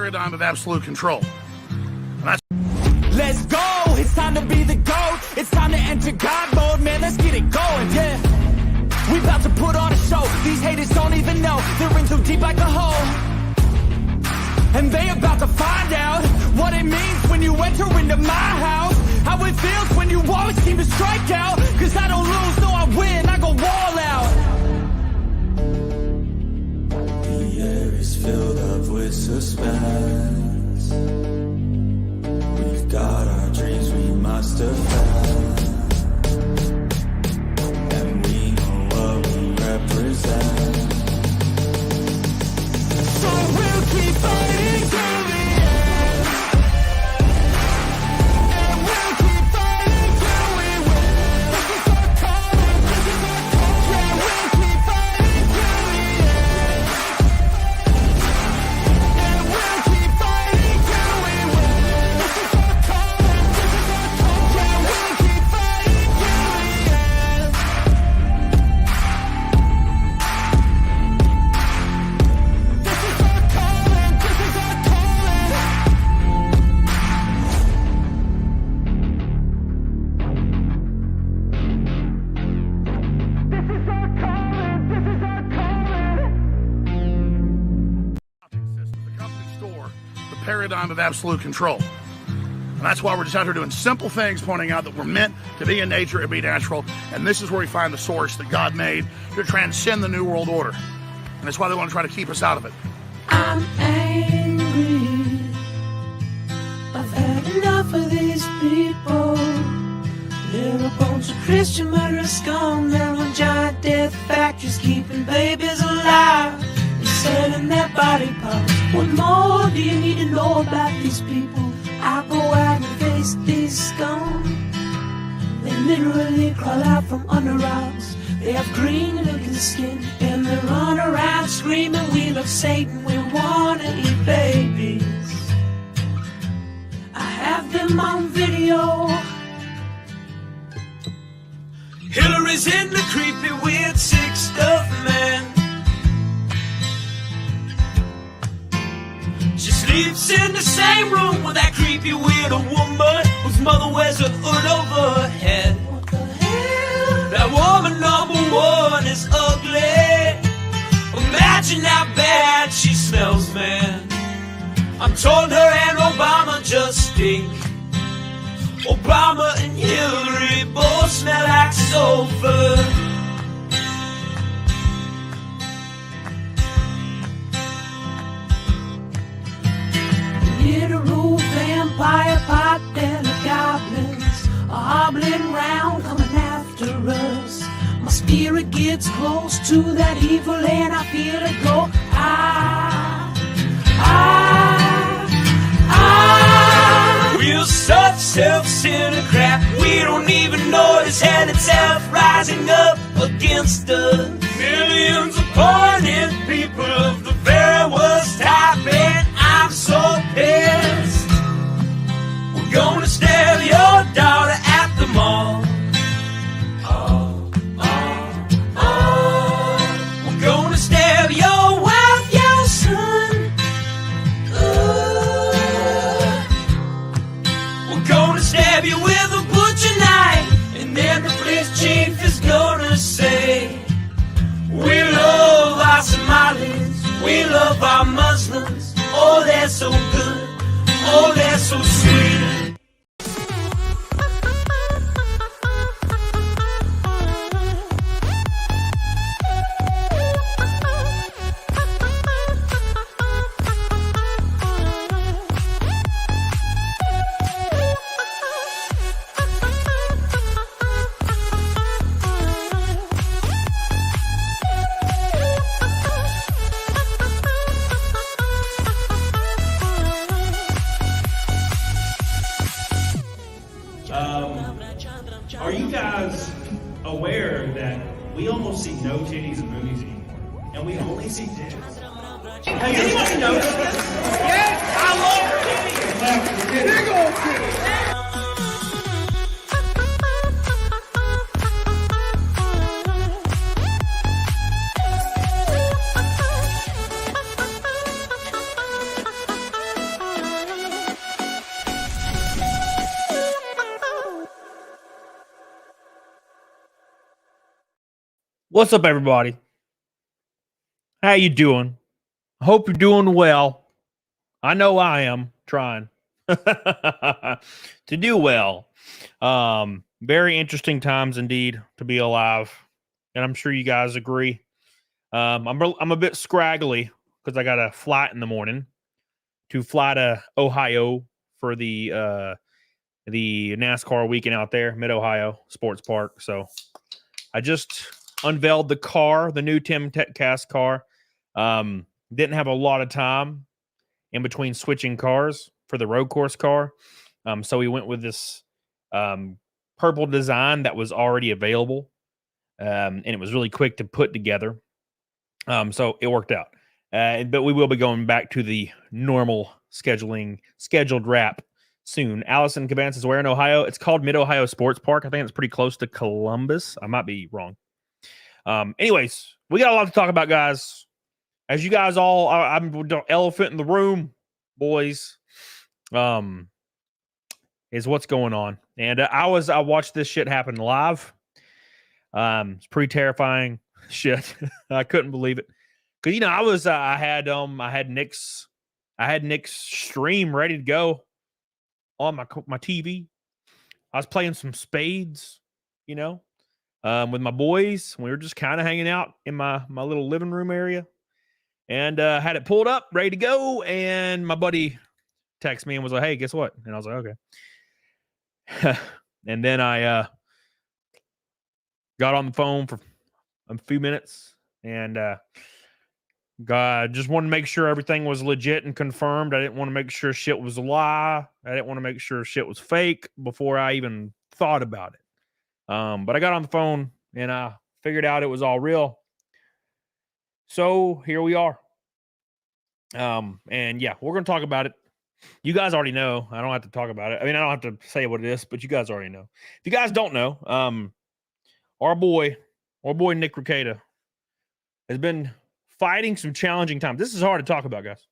paradigm of absolute control. And that's Let's go, it's time to be the GOAT. It's time to enter God mode, man, let's get it going, yeah. We about to put on a show. These haters don't even know they're in too deep like a hole. And they about to find out what it means when you enter into my house. How it feels when you always seem to strike out. Cause I don't lose, no I win, I go all out. The air is filled up with suspense. We've got our dreams we must defend. And we know what we represent. So we'll keep fighting till the end. And we'll keep fighting till we win. This is our calling, this is our calling. Yeah, we'll keep fighting till the end. And we'll keep fighting till we win. This is our calling, this is our calling. Yeah, we'll keep fighting till the end. This is our calling, this is our calling. This is our calling, this is our calling. system, the company store, the paradigm of absolute control. And that's why we're just out here doing simple things, pointing out that we're meant to be in nature and be natural. And this is where we find the source that God made to transcend the New World Order. And that's why they want to try to keep us out of it. I'm angry. I've had enough of these people. They're a bunch of Christian murderers scum. They're on giant death factories keeping babies alive and selling their body parts. What more do you need to know about these people? I go out and face these scum. They literally crawl out from under rocks. They have green looking skin and they run around screaming, we love Satan, we wanna eat babies. I have them on video. Hillary's in the creepy weird sick stuff, man. She sleeps in the same room with that creepy weirdo woman whose mother wears a hood over her head. What the hell? That woman number one is ugly. Imagine how bad she smells, man. I'm told her and Obama just stink. Obama and Hillary both smell like sulfur. Literal vampire pot and the goblins are hobbling round coming after us. My spirit gets close to that evil and I feel it go. We're such self-centered crap. We don't even notice hell itself rising up against us. Millions of pointed people of the very worst type, and I'm so pissed. We're gonna stab your daughter at the mall. We're gonna stab your wife, your son. We're gonna stab you with a butcher knife, and then the police chief is gonna say, we love our Somalis, we love our Muslims. Oh, they're so good, oh, they're so sweet. Are you guys aware that we almost see no titties in movies anymore? And we only see dicks? Hey, anybody notice this? Yes, I love titties. Big old titties. What's up, everybody? How you doing? I hope you're doing well. I know I am trying to do well. Very interesting times indeed to be alive, and I'm sure you guys agree. I'm a bit scraggly because I got a flight in the morning to fly to Ohio for the NASCAR weekend out there, Mid Ohio Sports Park. So I just unveiled the car, the new CAMELCAST car. Didn't have a lot of time in between switching cars for the road course car. So we went with this purple design that was already available. And it was really quick to put together. So it worked out. But we will be going back to the normal scheduled wrap soon. Allison Cabana says, where in Ohio? It's called Mid Ohio Sports Park. I think it's pretty close to Columbus. I might be wrong. Anyways, we got a lot to talk about, guys. As you guys all, I'm the elephant in the room, boys. Is what's going on. And I watched this shit happen live. It's pretty terrifying shit. I couldn't believe it. Cause I had Nick's stream ready to go on my TV. I was playing some spades, with my boys. We were just kind of hanging out in my little living room area, and had it pulled up, ready to go. And my buddy texted me and was like, "Hey, guess what?" And I was like, "Okay." And then I got on the phone for a few minutes and just wanted to make sure everything was legit and confirmed. I didn't want to make sure shit was a lie. I didn't want to make sure shit was fake before I even thought about it. But I got on the phone and I figured out it was all real. So here we are. And yeah, we're going to talk about it. You guys already know. I don't have to talk about it. I mean, I don't have to say what it is, but you guys already know. If you guys don't know, our boy Nick Rekieta has been fighting some challenging times. This is hard to talk about, guys.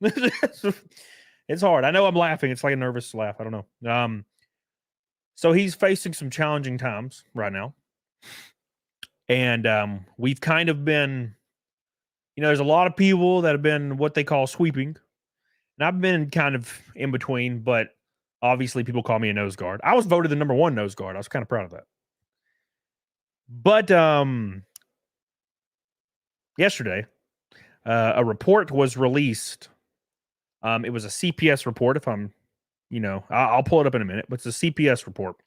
It's hard. I know I'm laughing. It's like a nervous laugh. I don't know. So he's facing some challenging times right now. And we've kind of been, there's a lot of people that have been what they call sweeping. And I've been kind of in between, but obviously people call me a nose guard. I was voted the number 1 nose guard. I was kind of proud of that. But yesterday, a report was released. It was a CPS report. If I'm, I'll pull it up in a minute, but it's a CPS report.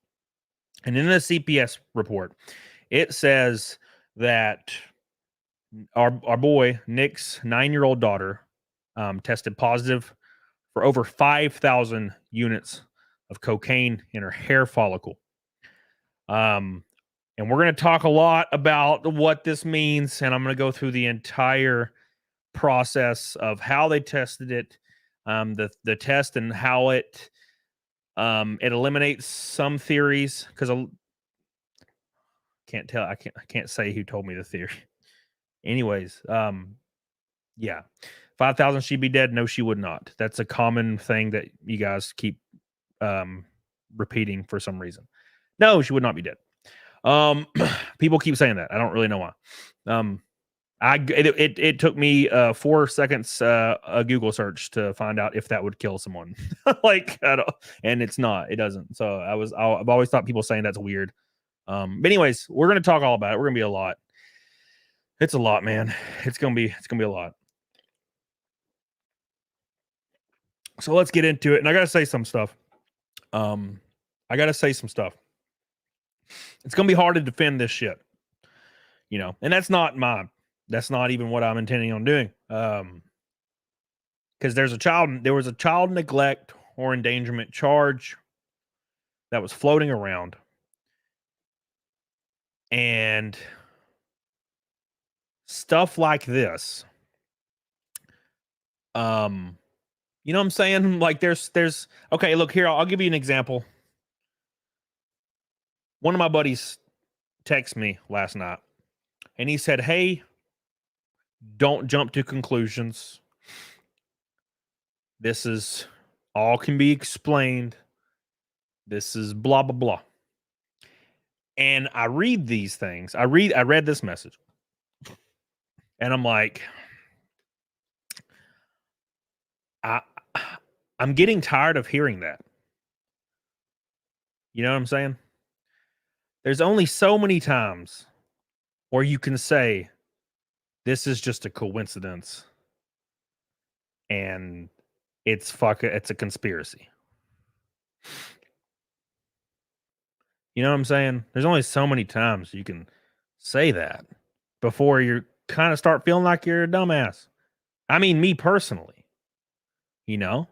And in the CPS report, it says that our boy Nick's 9-year-old daughter tested positive for over 5,000 units of cocaine in her hair follicle. And we're going to talk a lot about what this means, and I'm going to go through the entire process of how they tested it, the test, and how it eliminates some theories, because I can't say who told me the theory. Anyways, yeah, 5,000 she'd be dead. No, she would not. That's a common thing that you guys keep repeating for some reason. No, she would not be dead. People keep saying that. I don't really know why. It took me 4 seconds a Google search to find out if that would kill someone. And it's not. It doesn't. So I've always thought people saying that's weird. But anyways, we're gonna talk all about it. We're gonna be a lot. It's a lot, man. It's gonna be a lot. So let's get into it. And I gotta say some stuff. It's gonna be hard to defend this shit. And that's not even what I'm intending on doing. Because there was a child neglect or endangerment charge that was floating around. And stuff like this. You know what I'm saying? Like there's okay, look here, I'll give you an example. One of my buddies texted me last night and he said, "Hey, don't jump to conclusions. This is all can be explained. This is blah blah blah." And I read these things. I read this message And I'm like, I'm getting tired of hearing that. You know what I'm saying? There's only so many times where you can say this is just a coincidence and it's a conspiracy. You know what I'm saying? There's only so many times you can say that before you kind of start feeling like you're a dumbass. I mean, me personally, you know,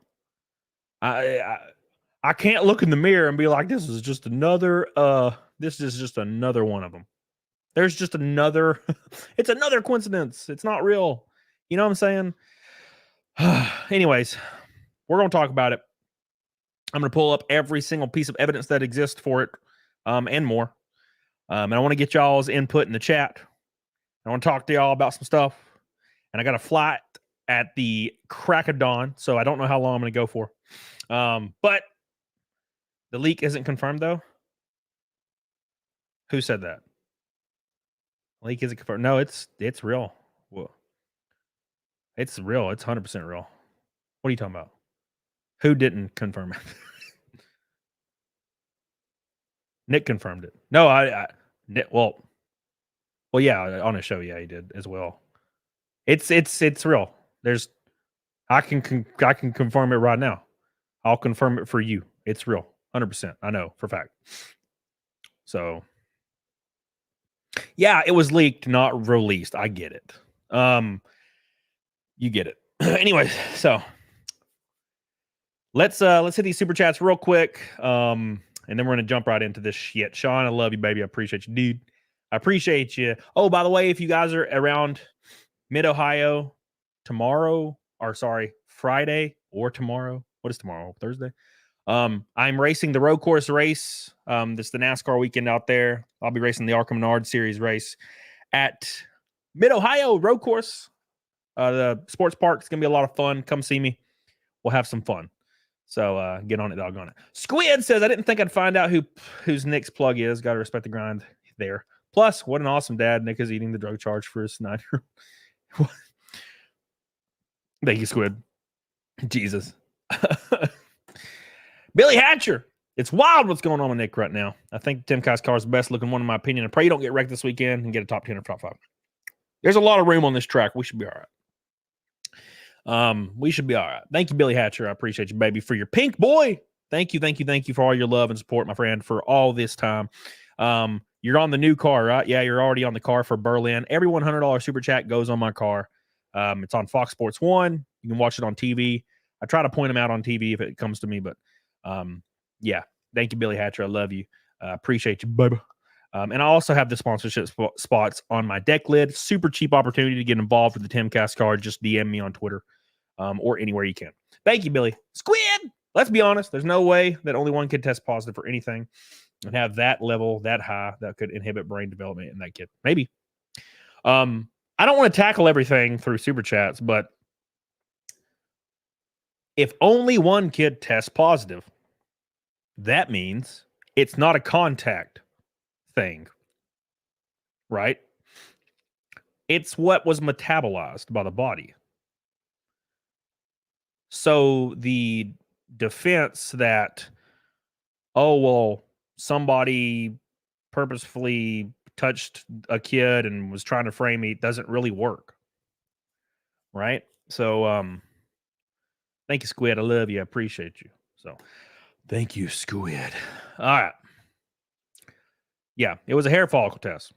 I can't look in the mirror and be like, this is just another one of them. There's just another, it's another coincidence. It's not real. You know what I'm saying? Anyways, we're going to talk about it. I'm going to pull up every single piece of evidence that exists for it, and more. And I want to get y'all's input in the chat. I want to talk to y'all about some stuff. And I got a flight at the crack of dawn, so I don't know how long I'm going to go for. But the leak isn't confirmed, though. Who said that? Leak isn't confirmed. No, it's real. Whoa. It's real. It's 100% real. What are you talking about? Who didn't confirm it? Nick confirmed it. No, Nick, well, yeah, on a show, yeah, he did as well. It's real. I can confirm it right now. I'll confirm it for you. It's real, 100%. I know for a fact. So, yeah, it was leaked, not released. I get it. You get it. Anyway, so let's hit these super chats real quick. And then we're gonna jump right into this shit. Sean, I love you, baby. I appreciate you, dude. I appreciate you. Oh, by the way, if you guys are around Mid-Ohio Friday or tomorrow. What is tomorrow? Thursday? I'm racing the road course race. This is the NASCAR weekend out there. I'll be racing the Arkham Nard Series race at Mid-Ohio road course. The sports park. It's gonna be a lot of fun. Come see me. We'll have some fun. So get on it, doggone it. Squid says, I didn't think I'd find out whose Nick's plug is. Got to respect the grind there. Plus, what an awesome dad. Nick is eating the drug charge for his 9-year-old. Thank you, Squid. Jesus. Billy Hatcher. It's wild what's going on with Nick right now. I think Timcast car is the best looking one in my opinion. I pray you don't get wrecked this weekend and get a top 10 or top 5. There's a lot of room on this track. We should be all right. We should be all right. Thank you, Billy Hatcher. I appreciate you, baby, for your pink boy. Thank you for all your love and support, my friend, for all this time. You're on the new car, right? Yeah, you're already on the car for Berlin. Every $100 super chat goes on my car. It's on Fox Sports 1. You can watch it on TV. I try to point them out on TV if it comes to me, but yeah. Thank you, Billy Hatcher. I love you. Appreciate you, baby. And I also have the sponsorship spots on my deck lid. Super cheap opportunity to get involved with the Timcast card. Just DM me on Twitter or anywhere you can. Thank you, Billy. Squid! Let's be honest. There's no way that only one kid tests positive for anything and have that level, that high, that could inhibit brain development in that kid. Maybe. I don't want to tackle everything through super chats, but if only one kid tests positive, that means it's not a contact thing, right? It's what was metabolized by the body. So the defense that, oh, well, somebody purposefully touched a kid and was trying to frame me doesn't really work, right? So thank you, Squid. I love you. I appreciate you. So thank you, Squid. All right. Yeah, it was a hair follicle test.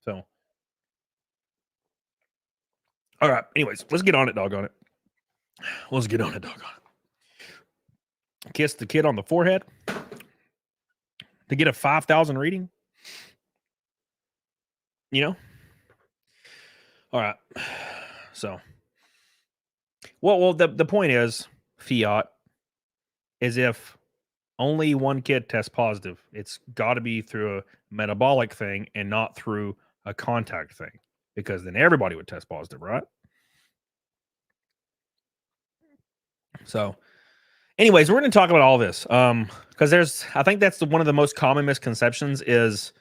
So, all right. Anyways, let's get on it, doggone it. Let's get on it, doggone it. Kiss the kid on the forehead to get a 5,000 reading. You know? All right. So, well, the point is, fiat, is if only one kid tests positive, it's got to be through a metabolic thing and not through a contact thing, because then everybody would test positive, right? So, anyways, we're going to talk about all this because I think that's one of the most common misconceptions is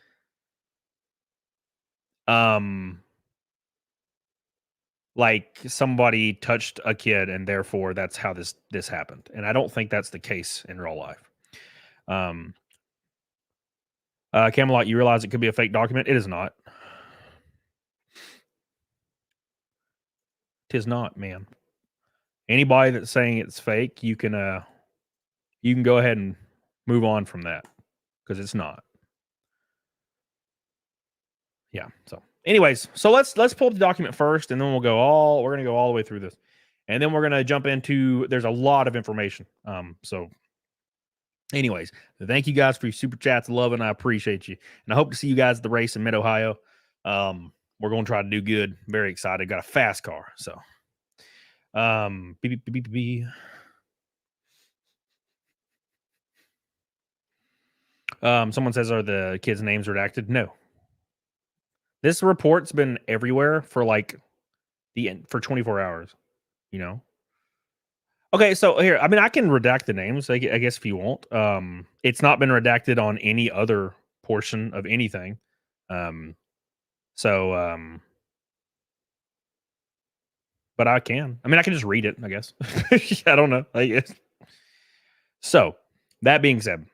like somebody touched a kid and therefore that's how this happened. And I don't think that's the case in real life. Camelot, you realize it could be a fake document? It is not. Tis not, man. Anybody that's saying it's fake, you can go ahead and move on from that because it's not. Yeah. So, anyways, so let's pull up the document first, and then we're gonna go all the way through this, and then we're gonna jump into. There's a lot of information. So, anyways, thank you guys for your super chats, love, and I appreciate you, and I hope to see you guys at the race in Mid Ohio. We're gonna try to do good. Very excited. Got a fast car, so. Someone says, are the kids' names redacted? No. This report's been everywhere for like for 24 hours, you know? Okay, so here, I mean, I can redact the names, I guess, if you want. It's not been redacted on any other portion of anything. But I can. I mean, I can just read it, I guess. I don't know. I guess. So, that being said,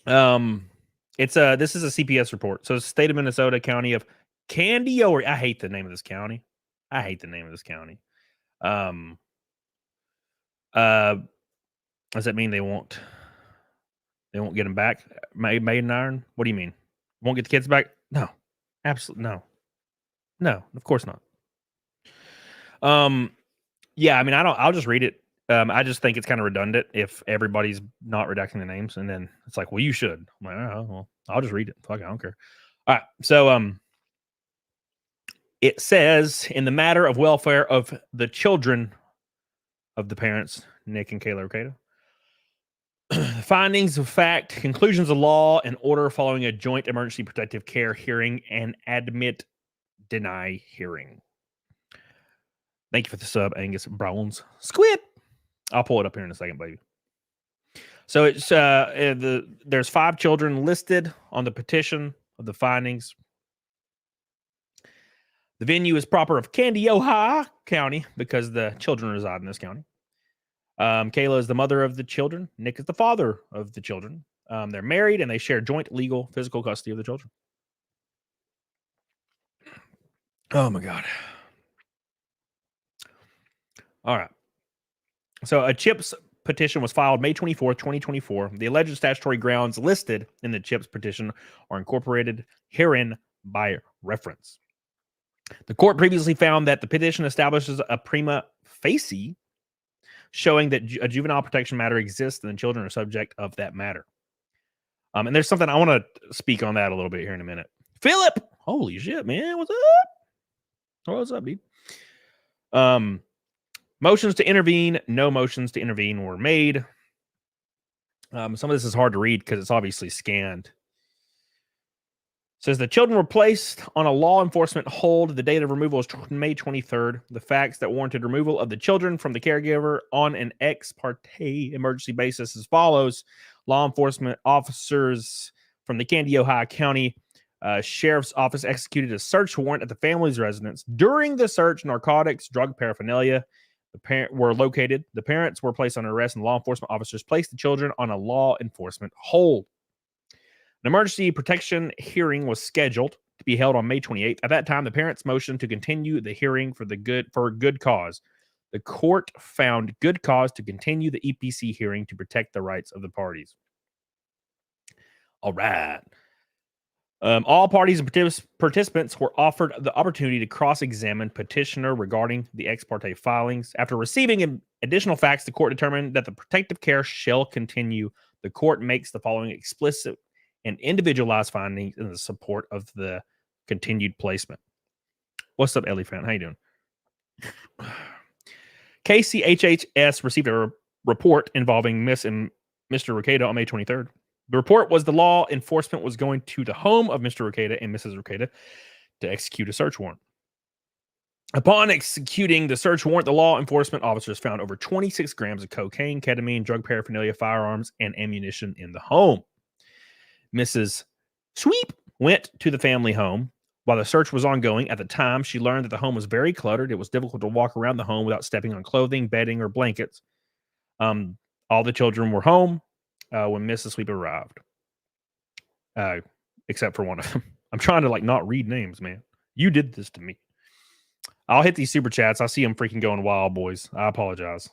this is a CPS report. So, state of Minnesota, county of Candy-O-Ree. I hate the name of this county. Does that mean they won't get them back? Maiden iron? What do you mean? Won't get the kids back? No. Absolutely no. No, of course not. Yeah, I mean, I'll just read it. I just think it's kind of redundant if everybody's not redacting the names, and then it's like, well, you should. I'm like, oh, well, I'll just read it. Fuck, I don't care. All right, so it says, in the matter of welfare of the children of the parents, Nick and Kayla Rekieta, findings of fact, conclusions of law, and order following a joint emergency protective care hearing and deny hearing. Thank you for the sub, Angus Browns. Squid. I'll pull it up here in a second, baby. So it's there's 5 children listed on the petition of the findings. The venue is proper of Candy-O-Ree County because the children reside in this county. Kayla is the mother of the children. Nick is the father of the children. They're married and they share joint legal physical custody of the children. Oh my God. All right. So a CHIPS petition was filed May 24th, 2024. The alleged statutory grounds listed in the CHIPS petition are incorporated herein by reference. The court previously found that the petition establishes a prima facie showing that a juvenile protection matter exists and the children are subject of that matter. And there's something I want to speak on that a little bit here in a minute. Philip! Holy shit, man. What's up? What's up, dude? Motions to intervene. No motions to intervene were made. Some of this is hard to read because it's obviously scanned. It says the children were placed on a law enforcement hold. The date of removal is May 23rd. The facts that warranted removal of the children from the caregiver on an ex parte emergency basis as follows. Law enforcement officers from the Candy-O-Ree County Sheriff's Office executed a search warrant at the family's residence. During the search, narcotics, drug paraphernalia were located. The parents were placed on arrest, and law enforcement officers placed the children on a law enforcement hold. An emergency protection hearing was scheduled to be held on May 28th. At that time, the parents motioned to continue the hearing for good cause. The court found good cause to continue the EPC hearing to protect the rights of the parties. All right. All parties and participants were offered the opportunity to cross-examine petitioner regarding the ex parte filings. After receiving additional facts, the court determined that the protective care shall continue. The court makes the following explicit and individualized findings in the support of the continued placement. What's up, Ellie Fan? How you doing? KCHHS received a report involving Miss and Mr. Rekieta on May 23rd. The report was the law enforcement was going to the home of Mr. Rekieta and Mrs. Rekieta to execute a search warrant. Upon executing the search warrant, the law enforcement officers found over 26 grams of cocaine, ketamine, drug paraphernalia, firearms, and ammunition in the home. Mrs. Sweep went to the family home While the search was ongoing, at the time, she learned that the home was very cluttered. It was difficult to walk around the home without stepping on clothing, bedding, or blankets. All the children were home when Mrs. Sweep arrived, except for one of them. I'm trying to like not read names, man. You did this to me. I'll hit these super chats. I see them freaking going wild, boys. I apologize.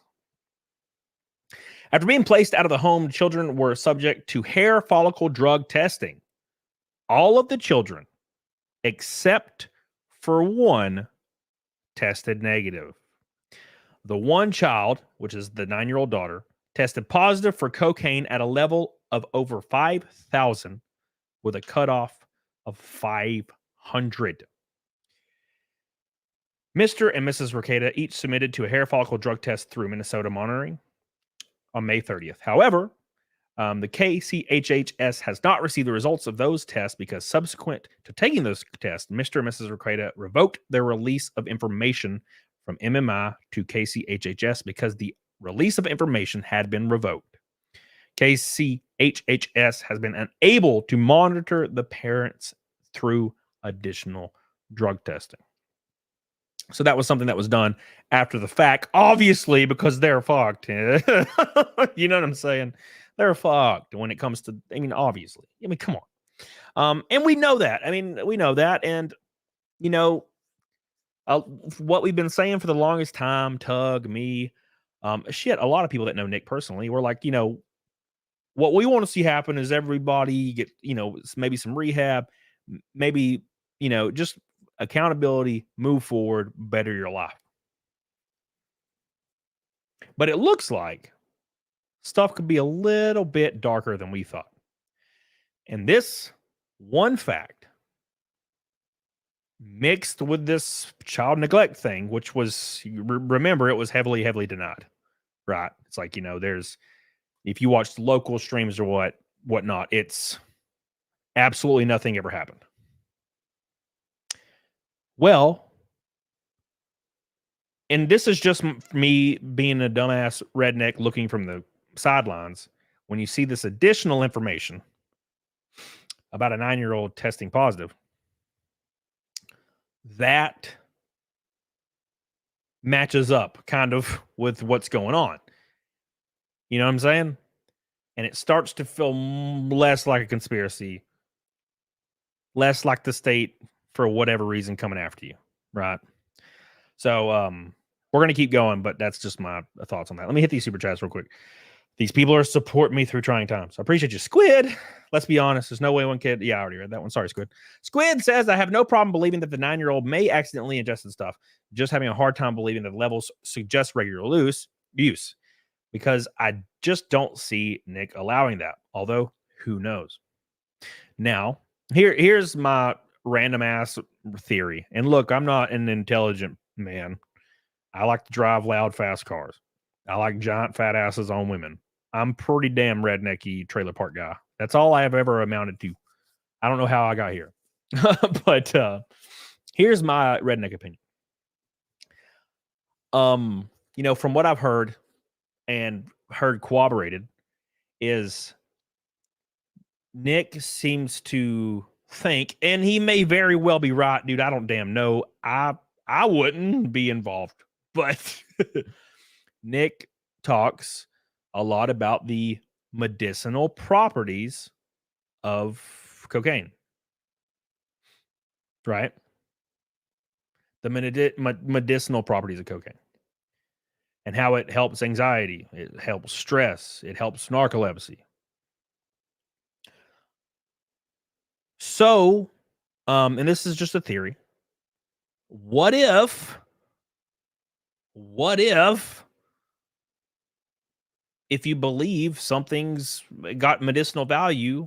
After being placed out of the home, children were subject to hair follicle drug testing. All of the children, except for one, tested negative. The one child, which is the 9-year-old daughter, tested positive for cocaine at a level of over 5,000 with a cutoff of 500. Mr. and Mrs. Rekieta each submitted to a hair follicle drug test through Minnesota Monitoring on May 30th. However, the KCHHS has not received the results of those tests because subsequent to taking those tests, Mr. and Mrs. Rekieta revoked their release of information from MMI to KCHHS because the release of information had been revoked. KCHHS has been unable to monitor the parents through additional drug testing. So that was something that was done after the fact, obviously, because they're fucked. You know what I'm saying? They're fucked when it comes to, I mean, obviously. I mean, come on. And we know that. I mean, we know that. And, you know, what we've been saying for the longest time, Tug, me, a lot of people that know Nick personally, we're like, you know, what we want to see happen is everybody get, you know, maybe some rehab, maybe, you know, just accountability, move forward, better your life. But it looks like stuff could be a little bit darker than we thought. And this one fact, mixed with this child neglect thing, which was, remember, it was heavily, heavily denied, right? It's like, you know, if you watched local streams or whatnot, it's absolutely nothing ever happened. Well, and this is just me being a dumbass redneck looking from the sidelines. When you see this additional information about a 9-year-old testing positive, that matches up kind of with what's going on. You know what I'm saying? And it starts to feel less like a conspiracy, less like the state for whatever reason coming after you, right? So we're going to keep going, but that's just my thoughts on that. Let me hit these super chats real quick. These people are supporting me through trying times. I appreciate you. Squid, let's be honest. There's no way one kid. Yeah, I already read that one. Sorry, Squid. Squid says, I have no problem believing that the 9-year-old may accidentally ingested stuff. Just having a hard time believing that the levels suggest regular use because I just don't see Nick allowing that. Although, who knows? Now, here's my random ass theory. And look, I'm not an intelligent man. I like to drive loud, fast cars. I like giant fat asses on women. I'm pretty damn rednecky trailer park guy. That's all I have ever amounted to. I don't know how I got here. But here's my redneck opinion. You know, from what I've heard and heard corroborated is Nick seems to think, and he may very well be right, dude. I don't damn know. I wouldn't be involved, but Nick talks a lot about the medicinal properties of cocaine, right? The medicinal properties of cocaine and how it helps anxiety, it helps stress, it helps narcolepsy. So, and this is just a theory. What if you believe something's got medicinal value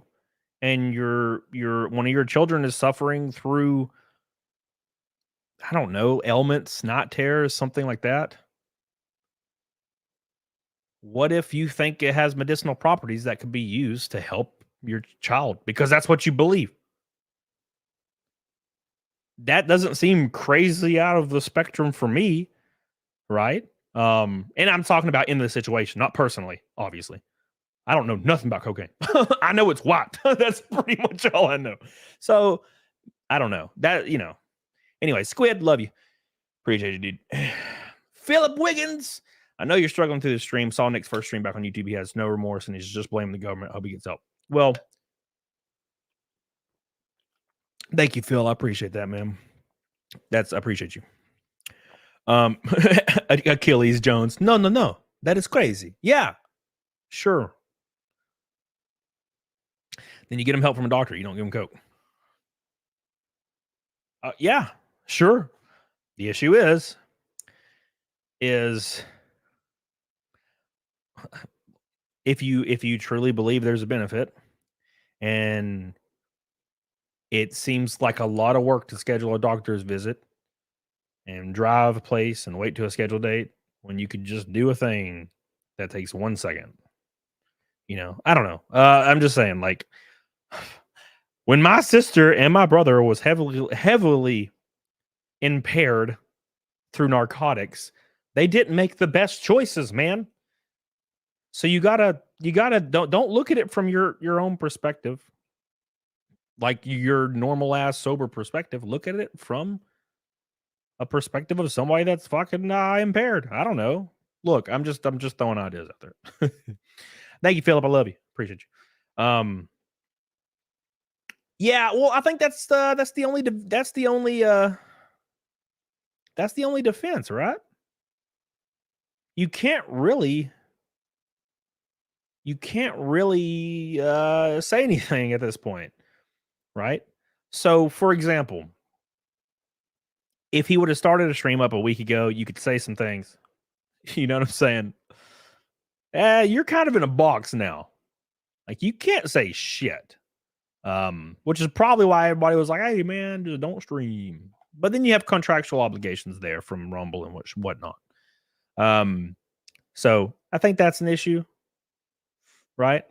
and your one of your children is suffering through, I don't know, ailments, knot tears, something like that? What if you think it has medicinal properties that could be used to help your child because that's what you believe? That doesn't seem crazy out of the spectrum for me, right? And I'm talking about in the situation, not personally, obviously. I don't know nothing about cocaine. I know it's white. That's pretty much all I know. So I don't know. That, you know. Anyway, Squid, love you. Appreciate you, dude. Philip Wiggins. I know you're struggling through the stream. Saw Nick's first stream back on YouTube. He has no remorse and he's just blaming the government. I hope he gets help. Well, thank you, Phil. I appreciate that, man. I appreciate you. Achilles Jones. No. That is crazy. Yeah, sure. Then you get him help from a doctor. You don't give him Coke. Yeah, sure. The issue is if you truly believe there's a benefit, and it seems like a lot of work to schedule a doctor's visit and drive a place and wait to a scheduled date when you could just do a thing that takes 1 second. You know, I don't know. I'm just saying, like, when my sister and my brother was heavily impaired through narcotics, they didn't make the best choices, man. So you gotta don't look at it from your own perspective, like your normal ass sober perspective. Look at it from a perspective of somebody that's fucking impaired. I don't know. Look, I'm just throwing ideas out there. Thank you, Philip. I love you. Appreciate you. Yeah, well, I think that's the only defense, right? You can't really say anything at this point, right? So, for example, if he would have started a stream up a week ago, you could say some things. You know what I'm saying? You're kind of in a box now. Like, you can't say shit. Which is probably why everybody was like, hey, man, just don't stream. But then you have contractual obligations there from Rumble and whatnot. So I think that's an issue, right?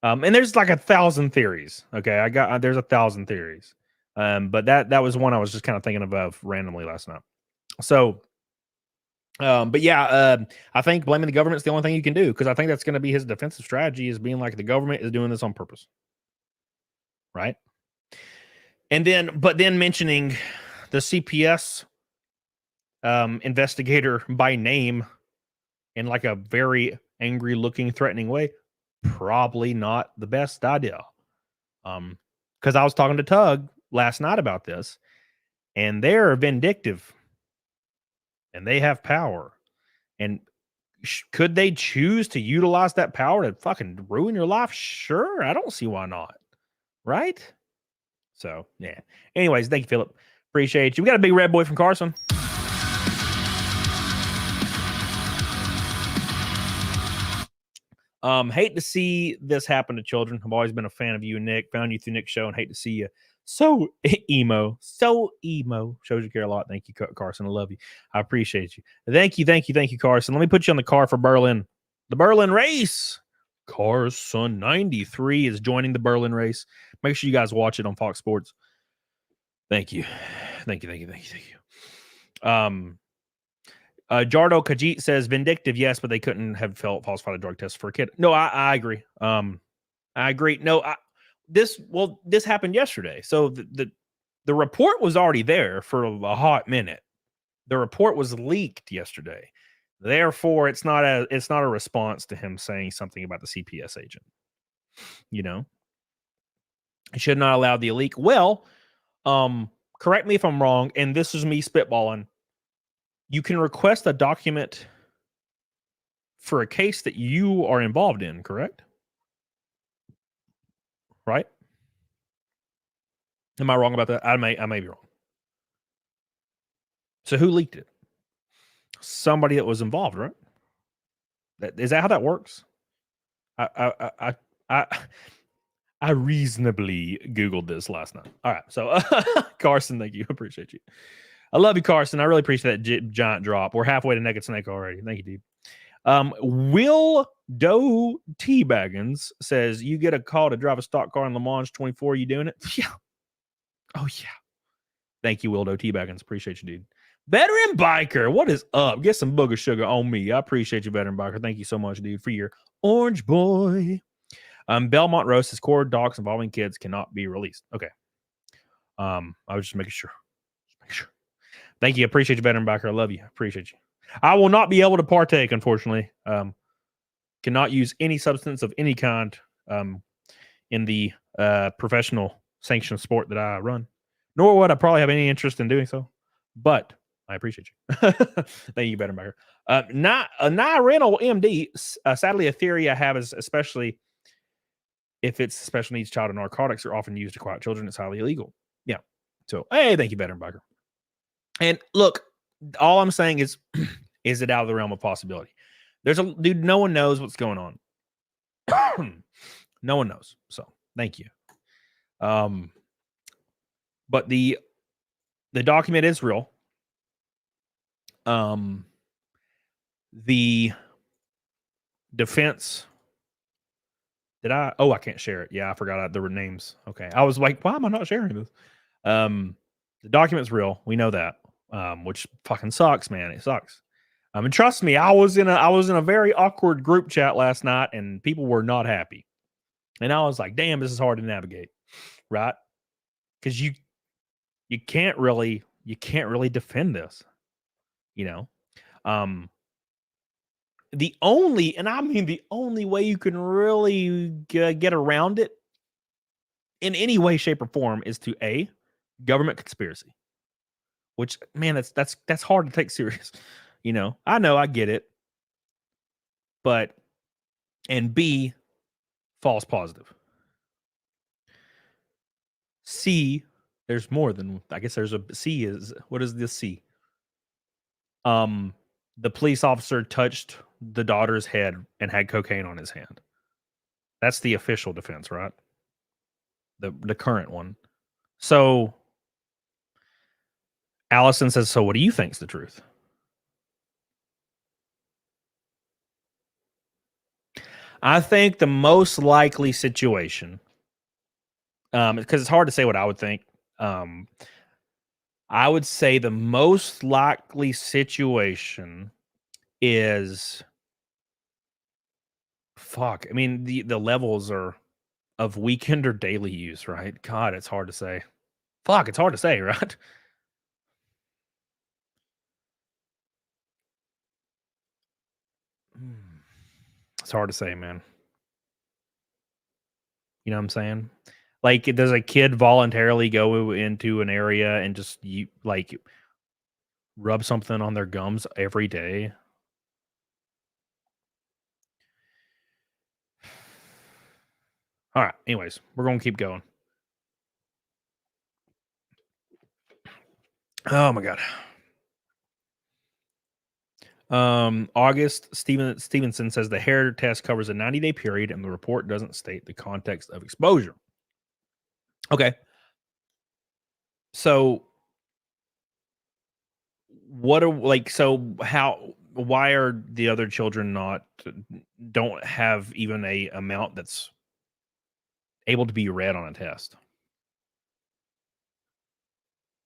And there's like 1,000 theories. Okay, there's 1,000 theories. But that was one I was just kind of thinking of randomly last night. So, but yeah, I think blaming the government is the only thing you can do, because I think that's going to be his defensive strategy, is being like, the government is doing this on purpose, right? And then mentioning the CPS investigator by name in like a very angry looking, threatening way, probably not the best idea. Because I was talking to Tug last night about this, and they're vindictive and they have power. And could they choose to utilize that power to fucking ruin your life? Sure. I don't see why not. Right? So, yeah. Anyways, thank you, Philip. Appreciate you. We got a big red boy from Carson. Hate to see this happen to children. I've always been a fan of you and Nick. Found you through Nick's show and hate to see you so emo. Shows you care a lot. Thank you, Carson. I love you. I appreciate you. Thank you, Carson. Let me put you on the car for Berlin. The Berlin race. Carson 93 is joining the Berlin race. Make sure you guys watch it on Fox Sports. Thank you. Jardo Kajit says vindictive, yes, but they couldn't have falsified a drug test for a kid. No, I agree. I agree. No, this happened yesterday. So the report was already there for a hot minute. The report was leaked yesterday. Therefore, it's not a response to him saying something about the CPS agent. You know, he should not allow the leak. Well, correct me if I'm wrong, and this is me spitballing. You can request a document for a case that you are involved in, correct? Right? Am I wrong about that? I may be wrong. So who leaked it? Somebody that was involved, right? Is that how that works? I reasonably Googled this last night. All right. So Carson, thank you. Appreciate you. I love you, Carson. I really appreciate that giant drop. We're halfway to Naked Snake already. Thank you, dude. Will Doe Teabaggins says, you get a call to drive a stock car in Le Mans 24. You doing it? Yeah. Oh, yeah. Thank you, Will Doe Teabaggins. Appreciate you, dude. Veteran Biker, what is up? Get some booger sugar on me. I appreciate you, Veteran Biker. Thank you so much, dude, for your orange boy. Belmont Roast says, core docs involving kids cannot be released. Okay. I was just making sure. Thank you. Appreciate you, Veteran Backer. I love you. Appreciate you. I will not be able to partake, unfortunately. Cannot use any substance of any kind in the professional sanctioned sport that I run. Nor would I probably have any interest in doing so. But I appreciate you. Thank you, Veteran Backer. Not a rental MD. Sadly, a theory I have is, especially if it's a special needs child, and narcotics are often used to quiet children, it's highly illegal. Yeah. So, hey, thank you, Veteran Backer. And look, all I'm saying is it out of the realm of possibility? Dude, no one knows what's going on. No one knows. So thank you. But the document is real. The defense. I can't share it. Yeah, I forgot there were names. Okay. I was like, why am I not sharing this? The document's real. We know that. Which fucking sucks, man. It sucks. And trust me, I was in a very awkward group chat last night, and people were not happy. And I was like, damn, this is hard to navigate, right? Because you can't really defend this, you know. The only way you can really get around it in any way, shape, or form is to A, government conspiracy. Which, man, that's hard to take serious. You know, I get it. But, and B, false positive. C, there's more than, I guess there's a C is, what is this C? The police officer touched the daughter's head and had cocaine on his hand. That's the official defense, right? The current one. So Allison says, so what do you think's the truth? I think the most likely situation, because it's hard to say what I would think. I would say the most likely situation is fuck. I mean, the levels are of weekend or daily use, right? God, it's hard to say. Fuck, it's hard to say, right? It's hard to say, man. You know what I'm saying? Like, does a kid voluntarily go into an area and just rub something on their gums every day? All right. Anyways, we're going to keep going. Oh my God. August Stevenson says the hair test covers a 90-day period and the report doesn't state the context of exposure. Okay. So why are the other children don't have even a amount that's able to be read on a test?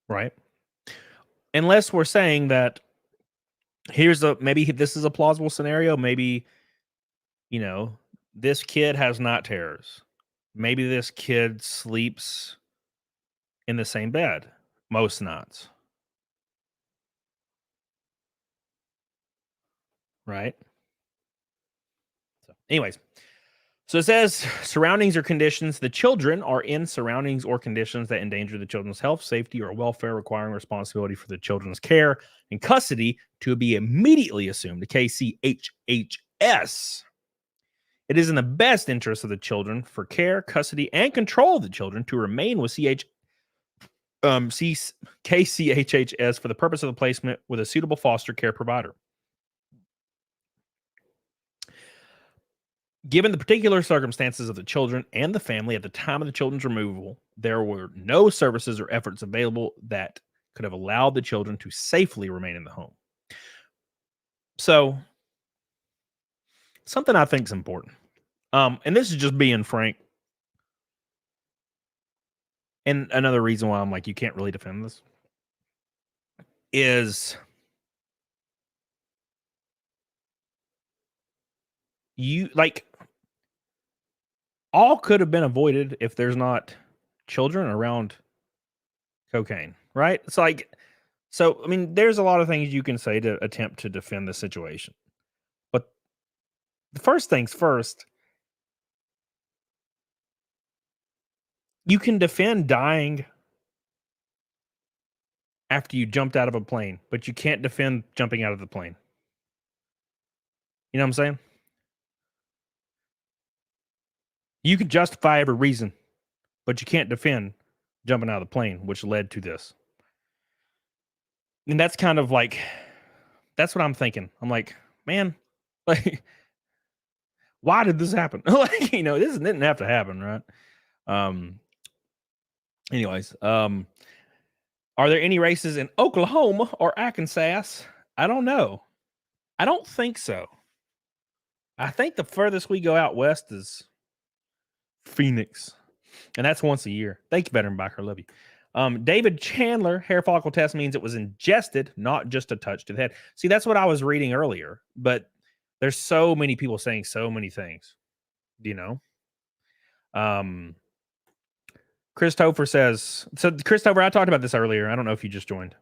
Right? Unless we're saying that maybe this is a plausible scenario. Maybe, this kid has night terrors. Maybe this kid sleeps in the same bed most nights. Right? So, anyways. So it says surroundings or conditions. The children are in surroundings or conditions that endanger the children's health, safety, or welfare, requiring responsibility for the children's care and custody to be immediately assumed to KCHHS. It is in the best interest of the children for care, custody, and control of the children to remain with KCHHS for the purpose of the placement with a suitable foster care provider. Given the particular circumstances of the children and the family at the time of the children's removal, there were no services or efforts available that could have allowed the children to safely remain in the home. So, something I think is important, and this is just being frank, and another reason why I'm like, you can't really defend this, is all could have been avoided if there's not children around cocaine, right? It's like, so, I mean, there's a lot of things you can say to attempt to defend the situation. But the first things first, you can defend dying after you jumped out of a plane, but you can't defend jumping out of the plane. You know what I'm saying? You can justify every reason, but you can't defend jumping out of the plane, which led to this. And that's kind of like, that's what I'm thinking. I'm like, man, like, why did this happen? Like, you know, this didn't have to happen, right? Anyways, are there any races in Oklahoma or Arkansas? I don't know. I don't think so. I think the furthest we go out west is Phoenix, and that's once a year. Thank you, Veteran Biker. Love you. David Chandler, hair follicle test means it was ingested, not just a touch to the head. See, that's what I was reading earlier, but there's so many people saying so many things, you know? Christopher says, so Christopher, I talked about this earlier. I don't know if you just joined.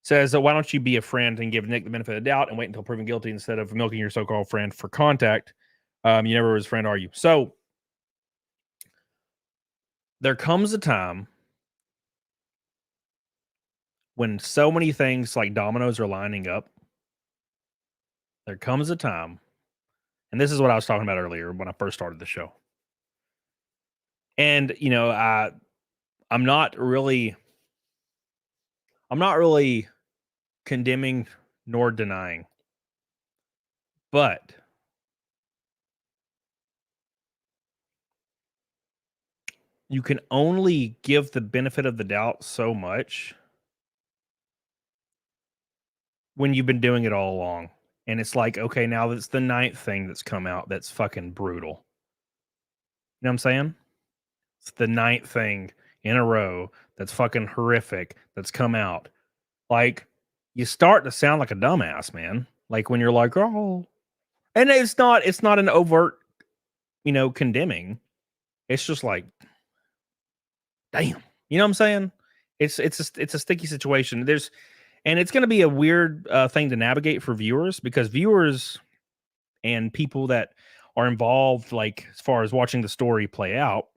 Says, why don't you be a friend and give Nick the benefit of the doubt and wait until proven guilty instead of milking your so-called friend for contact? You never were his friend, are you? So there comes a time when so many things like dominoes are lining up. There comes a time, and this is what I was talking about earlier when I first started the show. And, you know, I'm not really condemning nor denying, but you can only give the benefit of the doubt so much when you've been doing it all along. And it's like, okay, now that's the 9th thing that's come out that's fucking brutal. You know what I'm saying? It's the 9th thing in a row that's fucking horrific that's come out. Like, you start to sound like a dumbass, man. Like when you're like, oh, and it's not an overt, you know, condemning. It's just like, damn, you know what I'm saying? It's a sticky situation. And it's going to be a weird thing to navigate for viewers, because viewers and people that are involved, like as far as watching the story play out,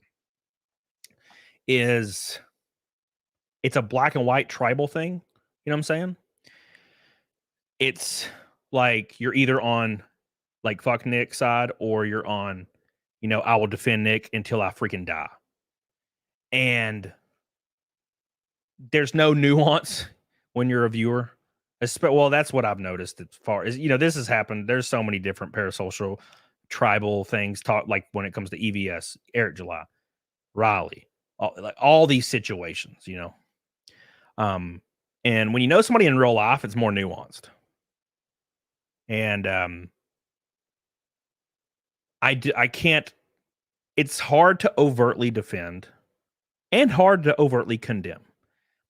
it's a black and white tribal thing. You know what I'm saying? It's like you're either on like fuck Nick side, or you're on, you know, I will defend Nick until I freaking die. And there's no nuance when you're a viewer. Well, that's what I've noticed as far as, you know, this has happened. There's so many different parasocial tribal things taught, like when it comes to EVS, Eric July, Riley, all these situations, you know. And when you know somebody in real life, it's more nuanced. And I can't, it's hard to overtly defend and hard to overtly condemn,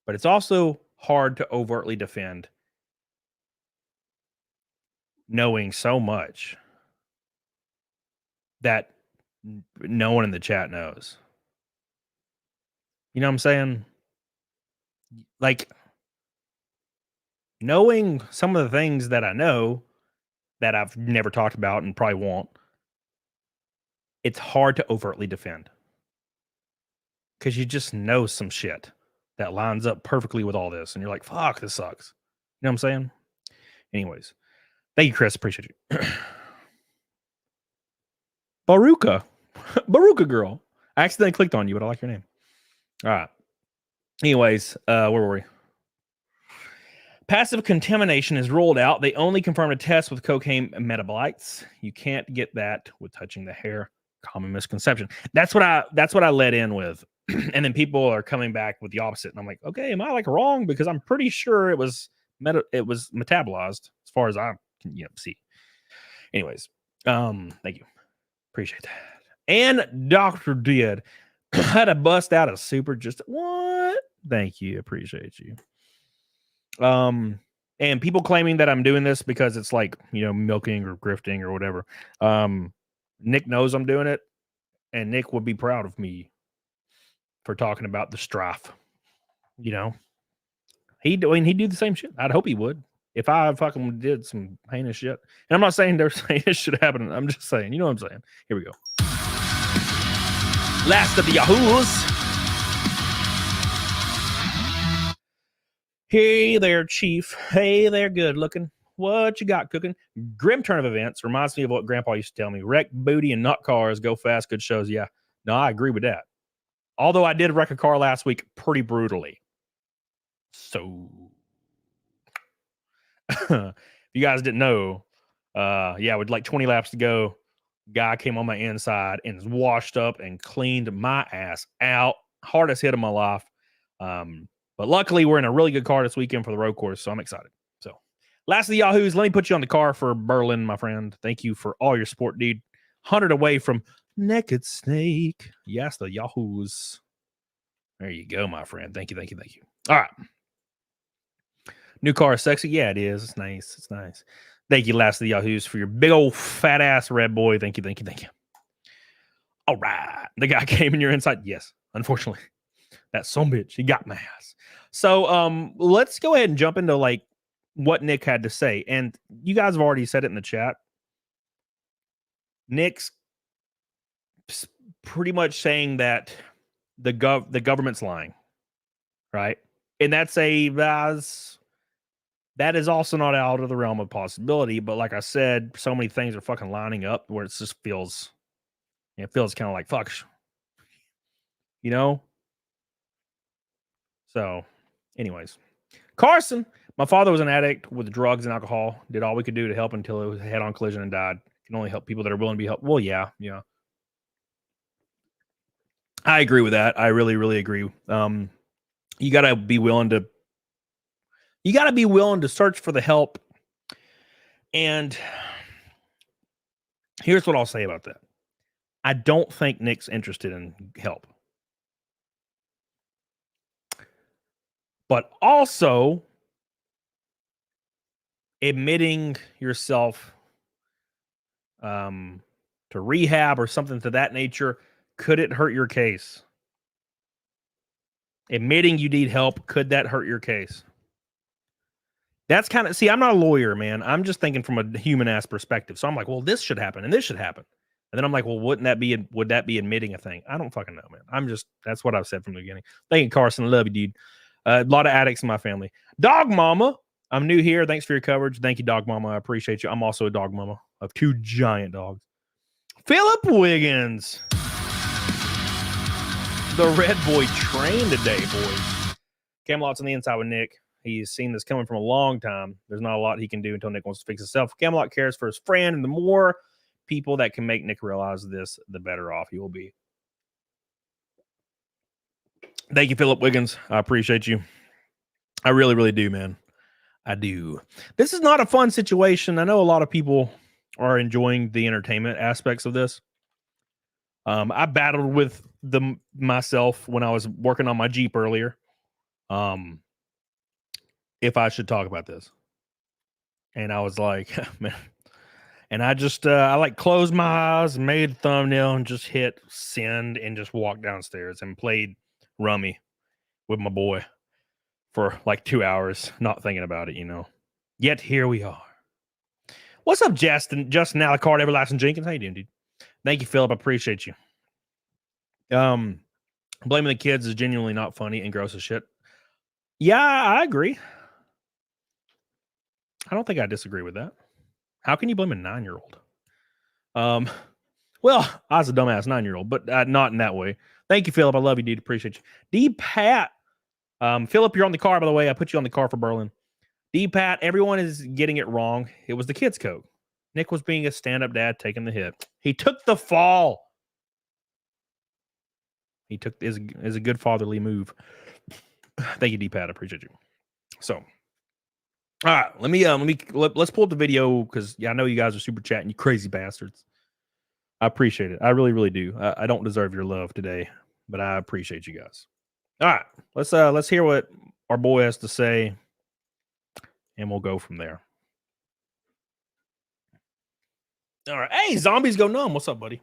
but it's also hard to overtly defend knowing so much that no one in the chat knows. You know what I'm saying? Like, knowing some of the things that I know that I've never talked about and probably won't, it's hard to overtly defend, because you just know some shit that lines up perfectly with all this, and you're like, fuck, this sucks. You know what I'm saying? Anyways, thank you, Chris. Appreciate you. Baruka girl. I accidentally clicked on you, but I like your name. All right. Anyways, where were we? Passive contamination is ruled out. They only confirmed a test with cocaine metabolites. You can't get that with touching the hair. Common misconception. That's what I led in with. And then people are coming back with the opposite. And I'm like, okay, am I like wrong? Because I'm pretty sure it was metabolized as far as I can, you know, see. Anyways, thank you. Appreciate that. And Dr. Did had to bust out a super just what? Thank you. Appreciate you. And people claiming that I'm doing this because it's like, you know, milking or grifting or whatever. Nick knows I'm doing it, and Nick would be proud of me for talking about the strife. you know, he'd do the same shit. I'd hope he would. If I fucking did some heinous shit. And I'm not saying there's heinous shit happening. I'm just saying, you know what I'm saying? Here we go. Last of the Yahoos. Hey there, Chief. Hey there, good looking. What you got cooking? Grim turn of events reminds me of what Grandpa used to tell me. Wreck booty and not cars. Go fast. Good shows. Yeah. No, I agree with that. Although I did wreck a car last week pretty brutally. So, if you guys didn't know, yeah, with like 20 laps to go, guy came on my inside and washed up and cleaned my ass out. Hardest hit of my life. But luckily, we're in a really good car this weekend for the road course, so I'm excited. So, last of the Yahoos, let me put you on the car for Berlin, my friend. Thank you for all your support, dude. 100 away from Naked Snake. Yes, the Yahoos. There you go, my friend. Thank you, thank you, thank you. All right. New car is sexy. Yeah, it is. It's nice. It's nice. Thank you, last of the Yahoos, for your big old fat ass red boy. Thank you, thank you, thank you. All right. The guy came in your inside. Yes, unfortunately. That son bitch. He got my ass. So let's go ahead and jump into like what Nick had to say. And you guys have already said it in the chat. Nick's pretty much saying that the government's lying, right? And that is also not out of the realm of possibility. But like I said, so many things are fucking lining up where it just feels kind of like fuck, you know. So, anyways, Carson, my father was an addict with drugs and alcohol. Did all we could do to help until it was a head-on collision and died. Can only help people that are willing to be helped. Well, yeah. I agree with that. I really, really agree. You gotta be willing to search for the help. And here's what I'll say about that. I don't think Nick's interested in help. But also admitting yourself to rehab or something to that nature, could it hurt your case? Admitting you need help, could that hurt your case? That's kind of, see, I'm not a lawyer, man. I'm just thinking from a human ass perspective. So I'm like, well, this should happen and this should happen. And then I'm like, well, would that be admitting a thing? I don't fucking know, man. That's what I've said from the beginning. Thank you, Carson. I love you, dude. A lot of addicts in my family. Dog Mama, I'm new here. Thanks for your coverage. Thank you, Dog Mama. I appreciate you. I'm also a dog mama of 2 giant dogs. Philip Wiggins. The Red Boy train today, boys. Camelot's on the inside with Nick. He's seen this coming from a long time. There's not a lot he can do until Nick wants to fix himself. Camelot cares for his friend, and the more people that can make Nick realize this, the better off he will be. Thank you, Philip Wiggins. I appreciate you. I really, really do, man. I do. This is not a fun situation. I know a lot of people are enjoying the entertainment aspects of this. I battled with myself when I was working on my Jeep earlier. If I should talk about this. And I was like, man. And I just, I like closed my eyes, made a thumbnail, and just hit send and just walked downstairs and played rummy with my boy for like 2 hours, not thinking about it, you know. Yet here we are. What's up, Justin? Justin Alicard, Everlasting Jenkins. How you doing, dude? Thank you, Philip. I appreciate you. Blaming the kids is genuinely not funny and gross as shit. Yeah, I agree. I don't think I disagree with that. How can you blame a 9-year-old? Well, I was a dumbass 9-year-old, but not in that way. Thank you, Philip. I love you, dude. Appreciate you. D-Pat. Philip, you're on the car, by the way. I put you on the car for Berlin. D-Pat, everyone is getting it wrong. It was the kids' code. Nick was being a stand-up dad, taking the hit. He took the fall. He took is a good fatherly move. Thank you, D-Pat. I appreciate you. So, all right, let's pull up the video because I know you guys are super chatting, you crazy bastards. I appreciate it. I really, really do. I don't deserve your love today, but I appreciate you guys. All right, let's hear what our boy has to say, and we'll go from there. All right, hey, zombies go numb. What's up, buddy?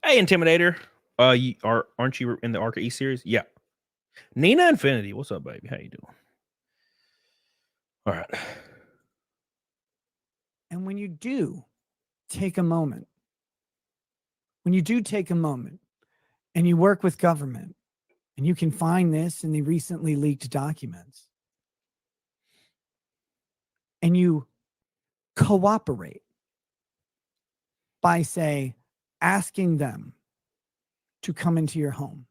Hey, Intimidator. Aren't you in the Arca E series? Yeah. Nina Infinity, what's up, baby? How you doing? All right. And when you do take a moment, and you work with government, and you can find this in the recently leaked documents, and you cooperate by, say, asking them to come into your home,